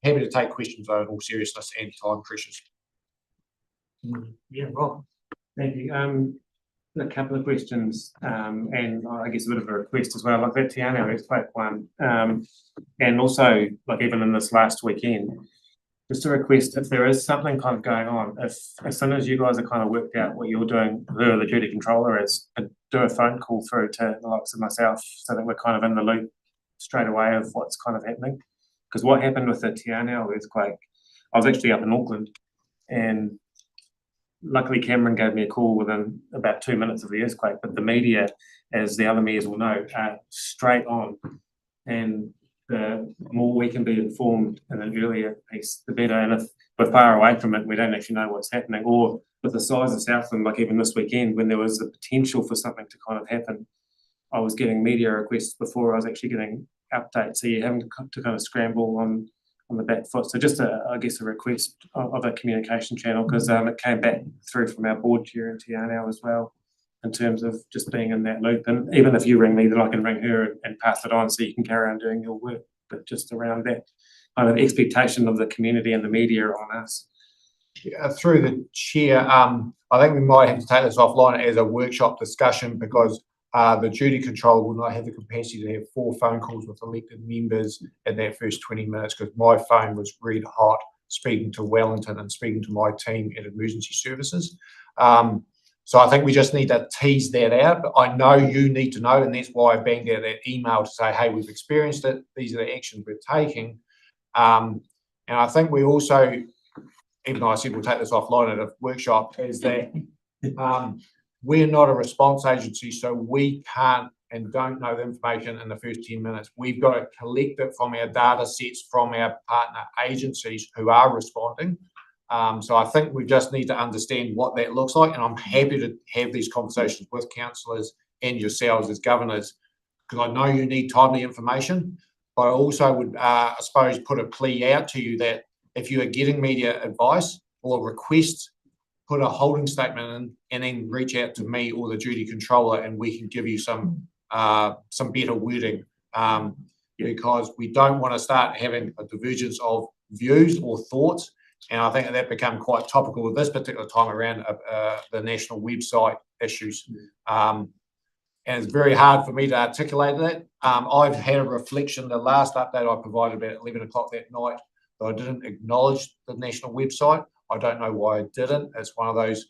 happy to take questions though in all seriousness and time pressures. Yeah, Rob. Thank you. A couple of questions, and I guess a bit of a request as well, like that Te Anau earthquake one, and also like even in this last weekend, just a request if there is something kind of going on, if as soon as you guys are kind of worked out what you're doing, who the duty controller is, do a phone call through to the likes of myself so that we're kind of in the loop straight away of what's kind of happening. Because what happened with the Te Anau earthquake, I was actually up in Auckland, and luckily Cameron gave me a call within about 2 minutes of the earthquake, but the media, as the other mayors will know, are straight on. And the more we can be informed in an earlier piece, the better. And if we're far away from it, we don't actually know what's happening. Or with the size of Southland, like even this weekend, when there was the potential for something to kind of happen, I was getting media requests before I was actually getting updates. So you're having to kind of scramble on the back foot. So just I guess a request of a communication channel, because it came back through from our board chair in Te Anau as well, in terms of just being in that loop. And even if you ring me, then I can ring her and pass it on so you can carry on doing your work. But just around that kind of expectation of the community and the media on us. Through the chair, I think we might have to take this offline as a workshop discussion, because the duty control will not have the capacity to have 4 phone calls with elected members in that first 20 minutes, because my phone was red hot speaking to Wellington and speaking to my team at emergency services. So I think we just need to tease that out. But I know you need to know, and that's why I banged out that email to say, hey, we've experienced it. These are the actions we're taking. And I think we also, even though I said we'll take this offline at a workshop, is that we're not a response agency, so we can't and don't know the information in the first 10 minutes. We've got to collect it from our data sets from our partner agencies who are responding. So I think we just need to understand what that looks like, and I'm happy to have these conversations with councillors and yourselves as governors, because I know you need timely information, but I also would, I suppose, put a plea out to you that if you are getting media advice or requests, put a holding statement in and then reach out to me or the duty controller, and we can give you some better wording, because we don't want to start having a divergence of views or thoughts. And I think that become quite topical at this particular time around the national website issues. And it's very hard for me to articulate that. I've had a reflection, the last update I provided about 11 o'clock that night, that I didn't acknowledge the national website. I don't know why I didn't. It's one of those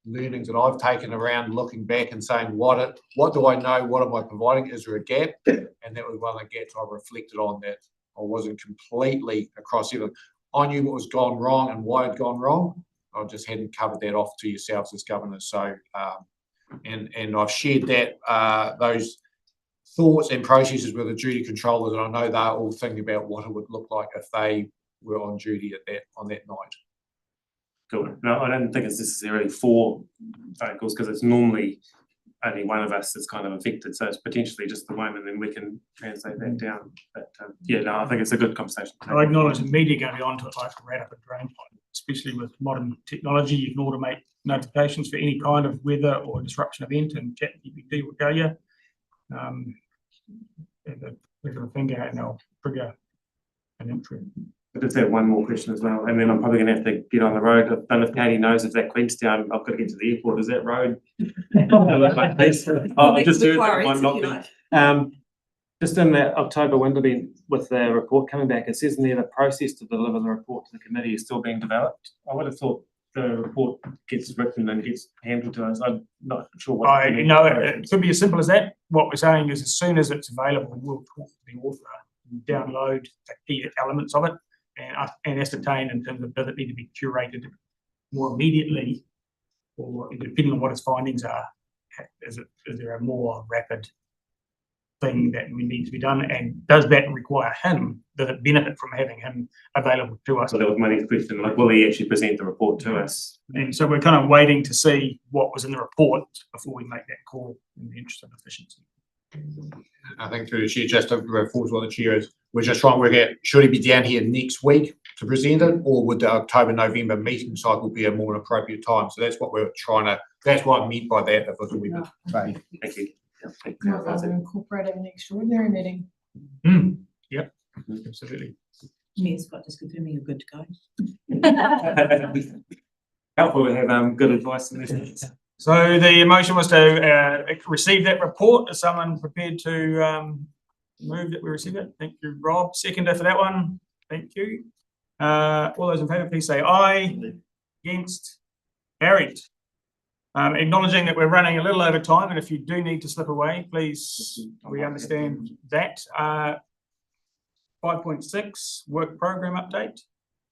learnings that I've taken around looking back and saying, what do I know? What am I providing? Is there a gap? And that was one of the gaps I reflected on, that I wasn't completely across either. I knew what was gone wrong and why it had gone wrong. I just hadn't covered that off to yourselves as governors. So, and I've shared that, those thoughts and processes with the duty controllers, and I know they're all thinking about what it would look like if they were on duty on that night. Cool. No, I don't think it's necessarily 4 phone calls, because it's normally only one of us that's kind of affected. So it's potentially just the one, and then we can translate that down. But yeah, no, I think it's a good conversation. I acknowledge the media going onto it like a rat up a drain pipe, especially with modern technology. You can automate notifications for any kind of weather or disruption event, and ChatGPT will tell you. And the finger out, and they'll trigger an entry. I just have one more question as well, and then I'm probably gonna have to get on the road. I don't know if Katie knows if that Queenstown, I've got to get to the airport, is that road? I just heard that it might not be. Just in that October window then, with the report coming back, it says in there the process to deliver the report to the committee is still being developed. I would have thought the report gets written and gets handed to us. I'm not sure what. I know it could be as simple as that. What we're saying is as soon as it's available, we'll talk to the author, download the key elements of it and ascertain in terms of does it need to be curated more immediately, or depending on what his findings are, is there a more rapid thing that we need to be done, and does that require him? Does it benefit from having him available to us? So that was my next question, like, will he actually present the report to us? And so we're kind of waiting to see what was in the report before we make that call in the interest of efficiency. I think through the chair, just to reinforce what the chair is, we're just trying to work out, should he be down here next week to present it, or would the October, November meeting cycle be a more appropriate time? So that's what we're trying to, that's what I meant by that, if it was a wee bit vague. Thank you. Rather than incorporating an extraordinary meeting. Yep, absolutely. Me and Scott just confirming you're good to go. Helpful to have good advice in this. So the motion was to receive that report. Is someone prepared to move that we receive it? Thank you, Rob. Seconder for that one. Thank you. All those in favour, please say aye. Against? Carried. Acknowledging that we're running a little over time, and if you do need to slip away, please, we understand that. 5.6, work program update.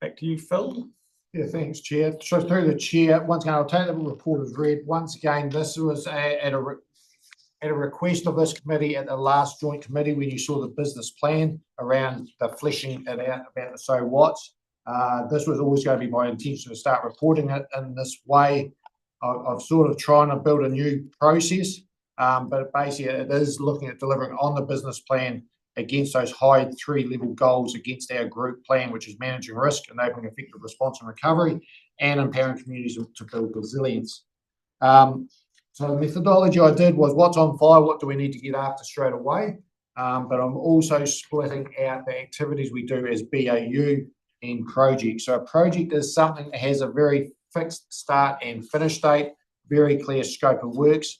Back to you, Phil. Yeah, thanks, Chair. So through the chair, once again, I'll take the report as read. Once again, this was at a request of this committee at the last joint committee when you saw the business plan around the fleshing it out about the so what's. This was always going to be my intention to start reporting it in this way. I've sort of trying to build a new process, but basically it is looking at delivering on the business plan against those high 3-level goals against our group plan, which is managing risk, enabling effective response and recovery, and empowering communities to build resilience. So the methodology I did was what's on fire, what do we need to get after straight away? But I'm also splitting out the activities we do as BAU and project. So a project is something that has a very fixed start and finish date, very clear scope of works.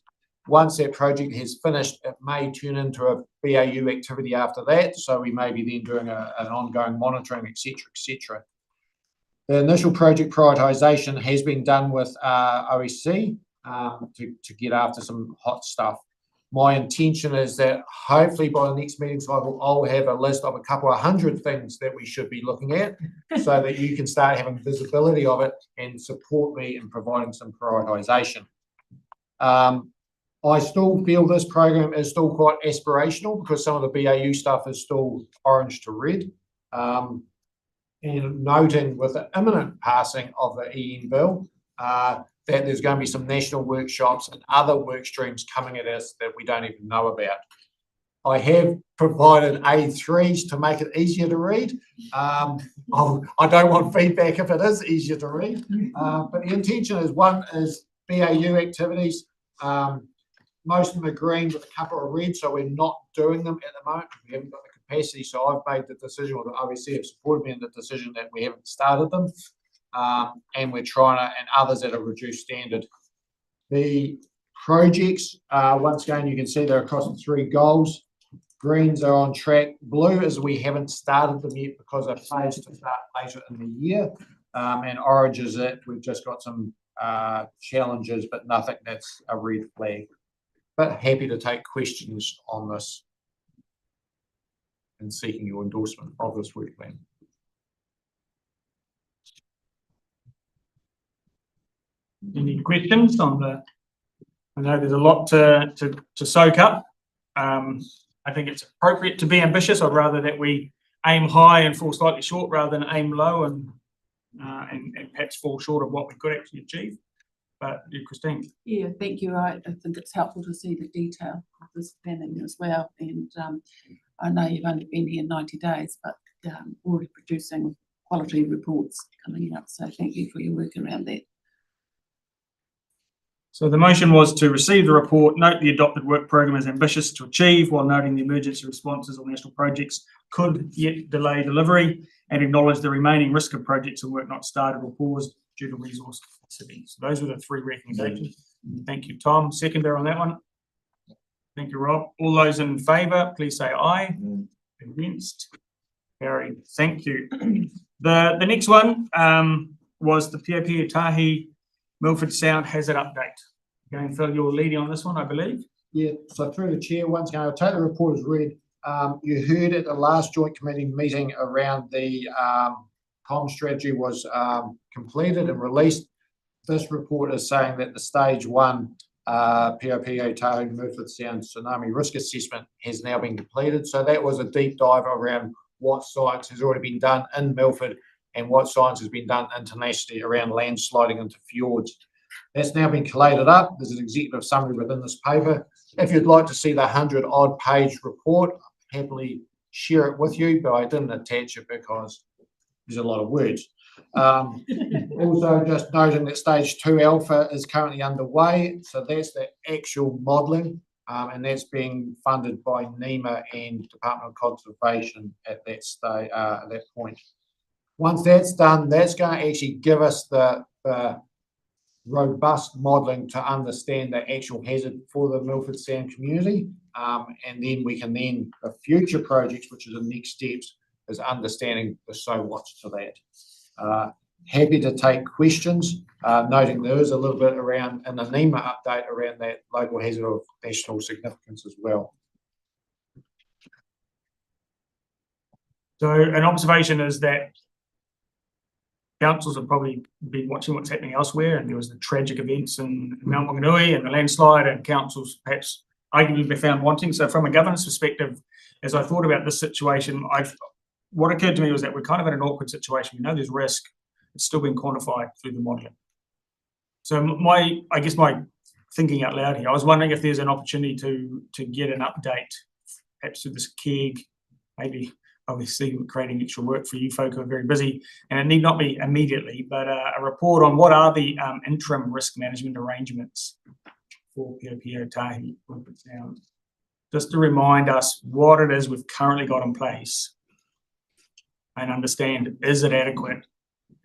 Once that project has finished, it may turn into a BAU activity after that. So we may be then doing an ongoing monitoring, etc., etc. The initial project prioritisation has been done with OSC to get after some hot stuff. My intention is that hopefully by the next meeting cycle, I'll have a list of a couple of 100 things that we should be looking at so that you can start having visibility of it and support me in providing some prioritisation. I still feel this program is still quite aspirational because some of the BAU stuff is still orange to red. And noting with the imminent passing of the EN bill, that there's going to be some national workshops and other work streams coming at us that we don't even know about. I have provided A3s to make it easier to read. I don't want feedback if it is easier to read, but the intention is one is BAU activities. Most of them are green with a couple of red, so we're not doing them at the moment. We haven't got the capacity, so I've made the decision, or the OSC have supported me in the decision that we haven't started them. And we're trying to, and others at a reduced standard. The projects, once again, you can see they're across the 3 goals. Greens are on track. Blue is we haven't started them yet because they're phased to start later in the year. And orange is it. We've just got some challenges, but nothing that's a red flag. But happy to take questions on this and seeking your endorsement of this work plan. Any questions on the? I know there's a lot to soak up. I think it's appropriate to be ambitious. I'd rather that we aim high and fall slightly short rather than aim low and perhaps fall short of what we could actually achieve. But Christine. Yeah, thank you. I think it's helpful to see the detail of this planning as well. And I know you've only been here 90 days, but already producing quality reports coming up. So thank you for your work around that. So the motion was to receive the report, note the adopted work program is ambitious to achieve while noting the emergency responses on national projects could yet delay delivery, and acknowledge the remaining risk of projects and work not started or paused due to resource capacity. So those were the three recommendations. Thank you, Tom. Seconder on that one. Thank you, Rob. All those in favour, please say aye. Against? Carried. Thank you. The next one was the Pia Tahi Milford Sound hazard update. Going Phil, you're leading on this one, I believe. Yeah, so through the chair, once again, I'll take the report as read. You heard at the last joint committee meeting around the comm strategy was completed and released. This report is saying that the stage one POPO Tahi Milford Sound tsunami risk assessment has now been completed. So that was a deep dive around what science has already been done in Milford and what science has been done internationally around landsliding into fjords. That's now been collated up. There's an executive summary within this paper. If you'd like to see the 100-odd page report, I'll happily share it with you, but I didn't attach it because there's a lot of words. Also, just noting that stage 2 alpha is currently underway. So that's the actual modelling, and that's being funded by NEMA and Department of Conservation at that stage, at that point. Once that's done, that's going to actually give us the robust modelling to understand the actual hazard for the Milford Sound community, and then we can the future projects, which is the next steps, is understanding the so what's to that. Happy to take questions, noting there is a little bit around in the NEMA update around that local hazard of national significance as well. So an observation is that councils have probably been watching what's happening elsewhere, and there was the tragic events in Mount Wanganui and the landslide, and councils perhaps arguably found wanting. So from a governance perspective, as I thought about this situation, what occurred to me was that we're kind of in an awkward situation. We know there's risk. It's still been quantified through the modelling. So I guess my thinking out loud here, I was wondering if there's an opportunity to get an update, perhaps through this KEG, maybe obviously creating extra work for you folk who are very busy, and it need not be immediately, but a report on what are the interim risk management arrangements for POPO Tahi Milford Sound. Just to remind us what it is we've currently got in place and understand, is it adequate?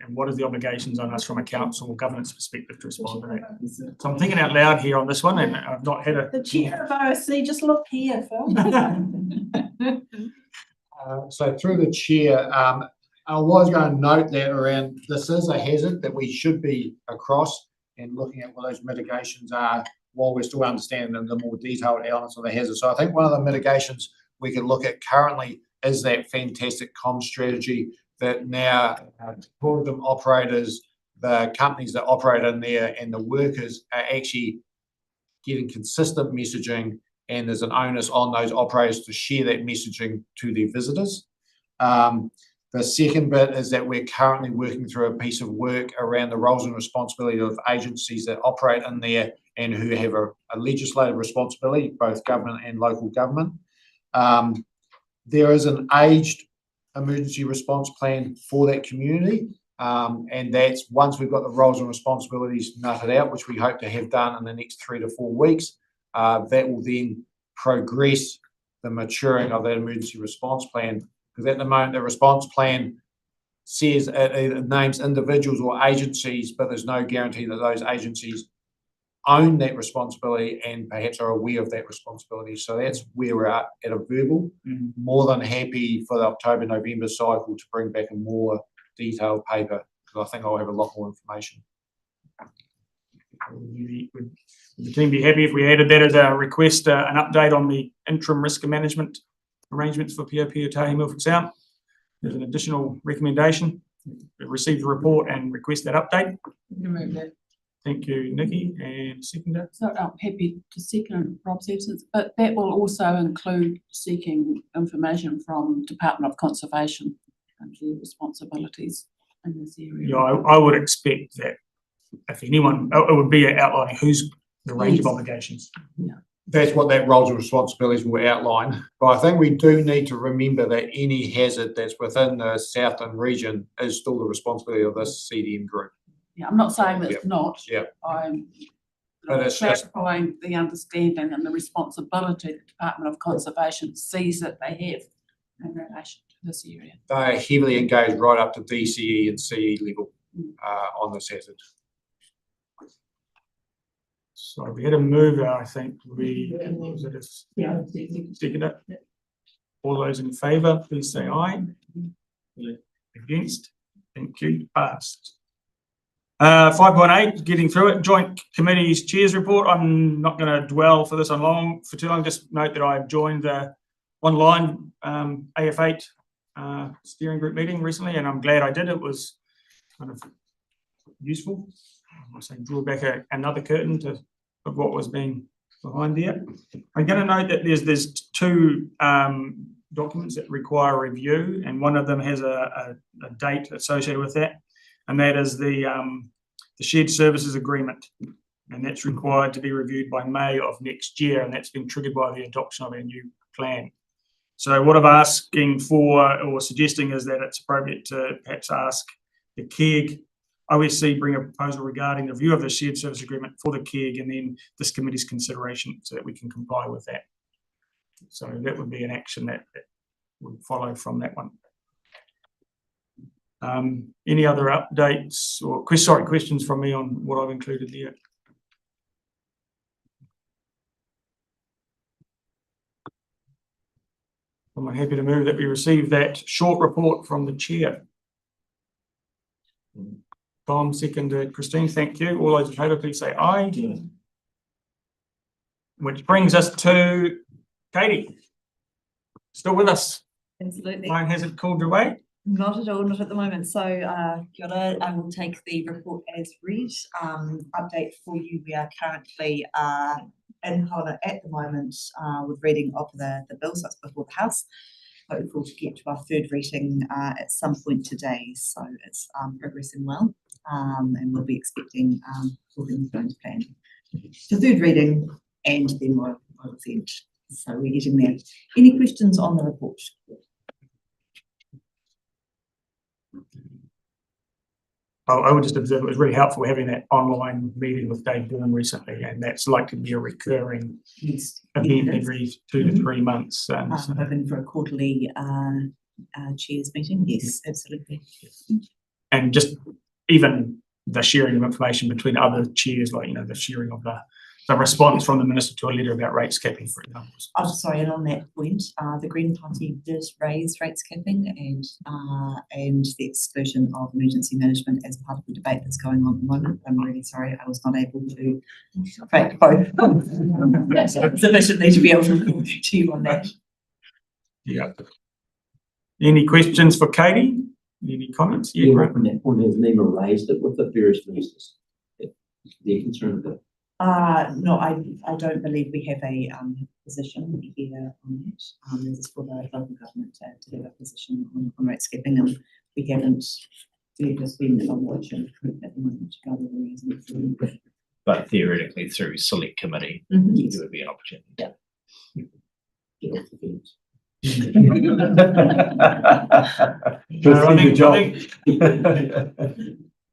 And what are the obligations on us from a council or governance perspective to respond to that? So I'm thinking out loud here on this one, and I've not had The chair of OSC, just look here, Phil. So through the chair, I was going to note that around this is a hazard that we should be across and looking at what those mitigations are while we're still understanding the more detailed elements of the hazard. So I think one of the mitigations we could look at currently is that fantastic comm strategy that now tourism operators, the companies that operate in there and the workers are actually getting consistent messaging, and there's an onus on those operators to share that messaging to their visitors. The second bit is that we're currently working through a piece of work around the roles and responsibility of agencies that operate in there and who have a legislative responsibility, both government and local government. There is an aged emergency response plan for that community, and that's once we've got the roles and responsibilities nutted out, which we hope to have done in the next 3 to 4 weeks, that will then progress the maturing of that emergency response plan. Because at the moment, the response plan says it names individuals or agencies, but there's no guarantee that those agencies own that responsibility and perhaps are aware of that responsibility. So that's where we're at a verbal. More than happy for the October-November cycle to bring back a more detailed paper, because I think I'll have a lot more information. Would the team be happy if we added that as a request, an update on the interim risk management arrangements for POPO Tahi Milford Sound? There's an additional recommendation. We receive the report and request that update. Thank you, Nikki. And seconder? So I'm happy to second Rob's absence, but that will also include seeking information from Department of Conservation and their responsibilities in this area. Yeah, I would expect that if anyone, it would be outlining who's the range of obligations. Yeah. That's what that roles and responsibilities will outline. But I think we do need to remember that any hazard that's within the Southland region is still the responsibility of this CDM group. Yeah, I'm not saying that it's not. Yeah. I'm But it's just clarifying the understanding and the responsibility the Department of Conservation sees that they have in relation to this area. They're heavily engaged right up to DCE and CE level on this hazard. So we had a mover, I think, was it Yeah. second? All those in favour, please say aye. Against? Thank you, passed. 5.8, getting through it, joint committees chairs report. I'm not going to dwell for this on for too long. Just note that I've joined the online AF8 steering group meeting recently, and I'm glad I did. It was kind of useful. I'm saying draw back another curtain of what was being behind there. I'm going to note that there's two documents that require review, and one of them has a date associated with that, and that is the shared services agreement, and that's required to be reviewed by May of next year, and that's been triggered by the adoption of our new plan. So what I'm asking for or suggesting is that it's appropriate to perhaps ask the KEG OSC bring a proposal regarding the review of the shared service agreement for the KEG, and then this committee's consideration so that we can comply with that. So that would be an action that would follow from that one. Any other updates or questions from me on what I've included there? I'm happy to move that we receive that short report from the chair. Tom, second, Christine, thank you. All those in favour, please say aye. Yeah. Which brings us to Katie. Still with us? Absolutely. Mine hasn't called your way? Not at all, not at the moment. So, kia ora, I will take the report as read. Update for you, we are currently in Hana at the moment with reading of the bills that's before the House. Hopeful to get to our third reading at some point today. So it's progressing well, and we'll be expecting all things going to plan. The third reading and then more consent. So we're getting there. Any questions on the report? I would just observe it was really helpful having that online meeting with Dave Dillon recently, and that's likely to be a recurring event every 2 to 3 months. Hoping for a quarterly chairs meeting. Yes, absolutely. And just even the sharing of information between other chairs, like, you know, the sharing of the response from the Minister to a letter about rates capping, for example. Oh, sorry, and on that point, the Green Party did raise rates capping and the exclusion of emergency management as part of the debate that's going on at the moment. I'm really sorry I was not able to track both sufficiently to be able to report to you on that. Yeah. Any questions for Katie? Any comments? Yeah, right. That point has never raised it with the various ministers. They're concerned about. No, I don't believe we have a position here on that. This is for the local government to have a position on rate skipping, and we haven't. We've just been on watching at the moment to gather the reasons. But theoretically, through select committee, Yes. there would be an opportunity. Yeah. Get off the fence.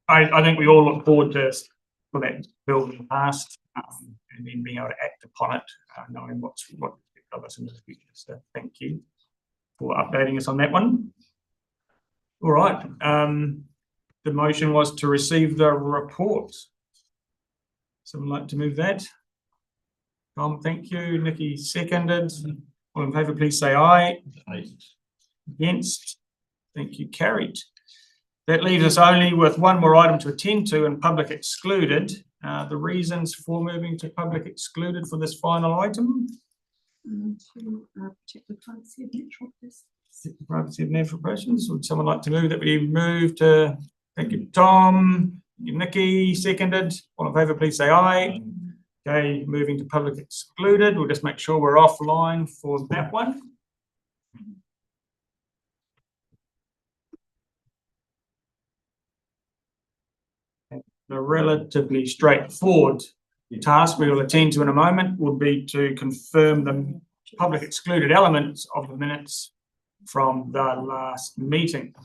I think we all look forward to for that bill being passed and then being able to act upon it, knowing what of us in the future. So thank you for updating us on that one. All right. The motion was to receive the report. Someone like to move that? Tom, thank you. Nikki seconded. All in favour, please say aye. Aye. Against? Thank you, carried. That leaves us only with one more item to attend to, and public excluded. The reasons for moving to public excluded for this final item? To protect the privacy of natural persons. Privacy of natural persons. Would someone like to move that we move to? Thank you, Tom. Thank you, Nikki, seconded. All in favour, please say aye. Okay, moving to public excluded. We'll just make sure we're offline for that one. The relatively straightforward task we will attend to in a moment would be to confirm the public excluded elements of the minutes from the last meeting.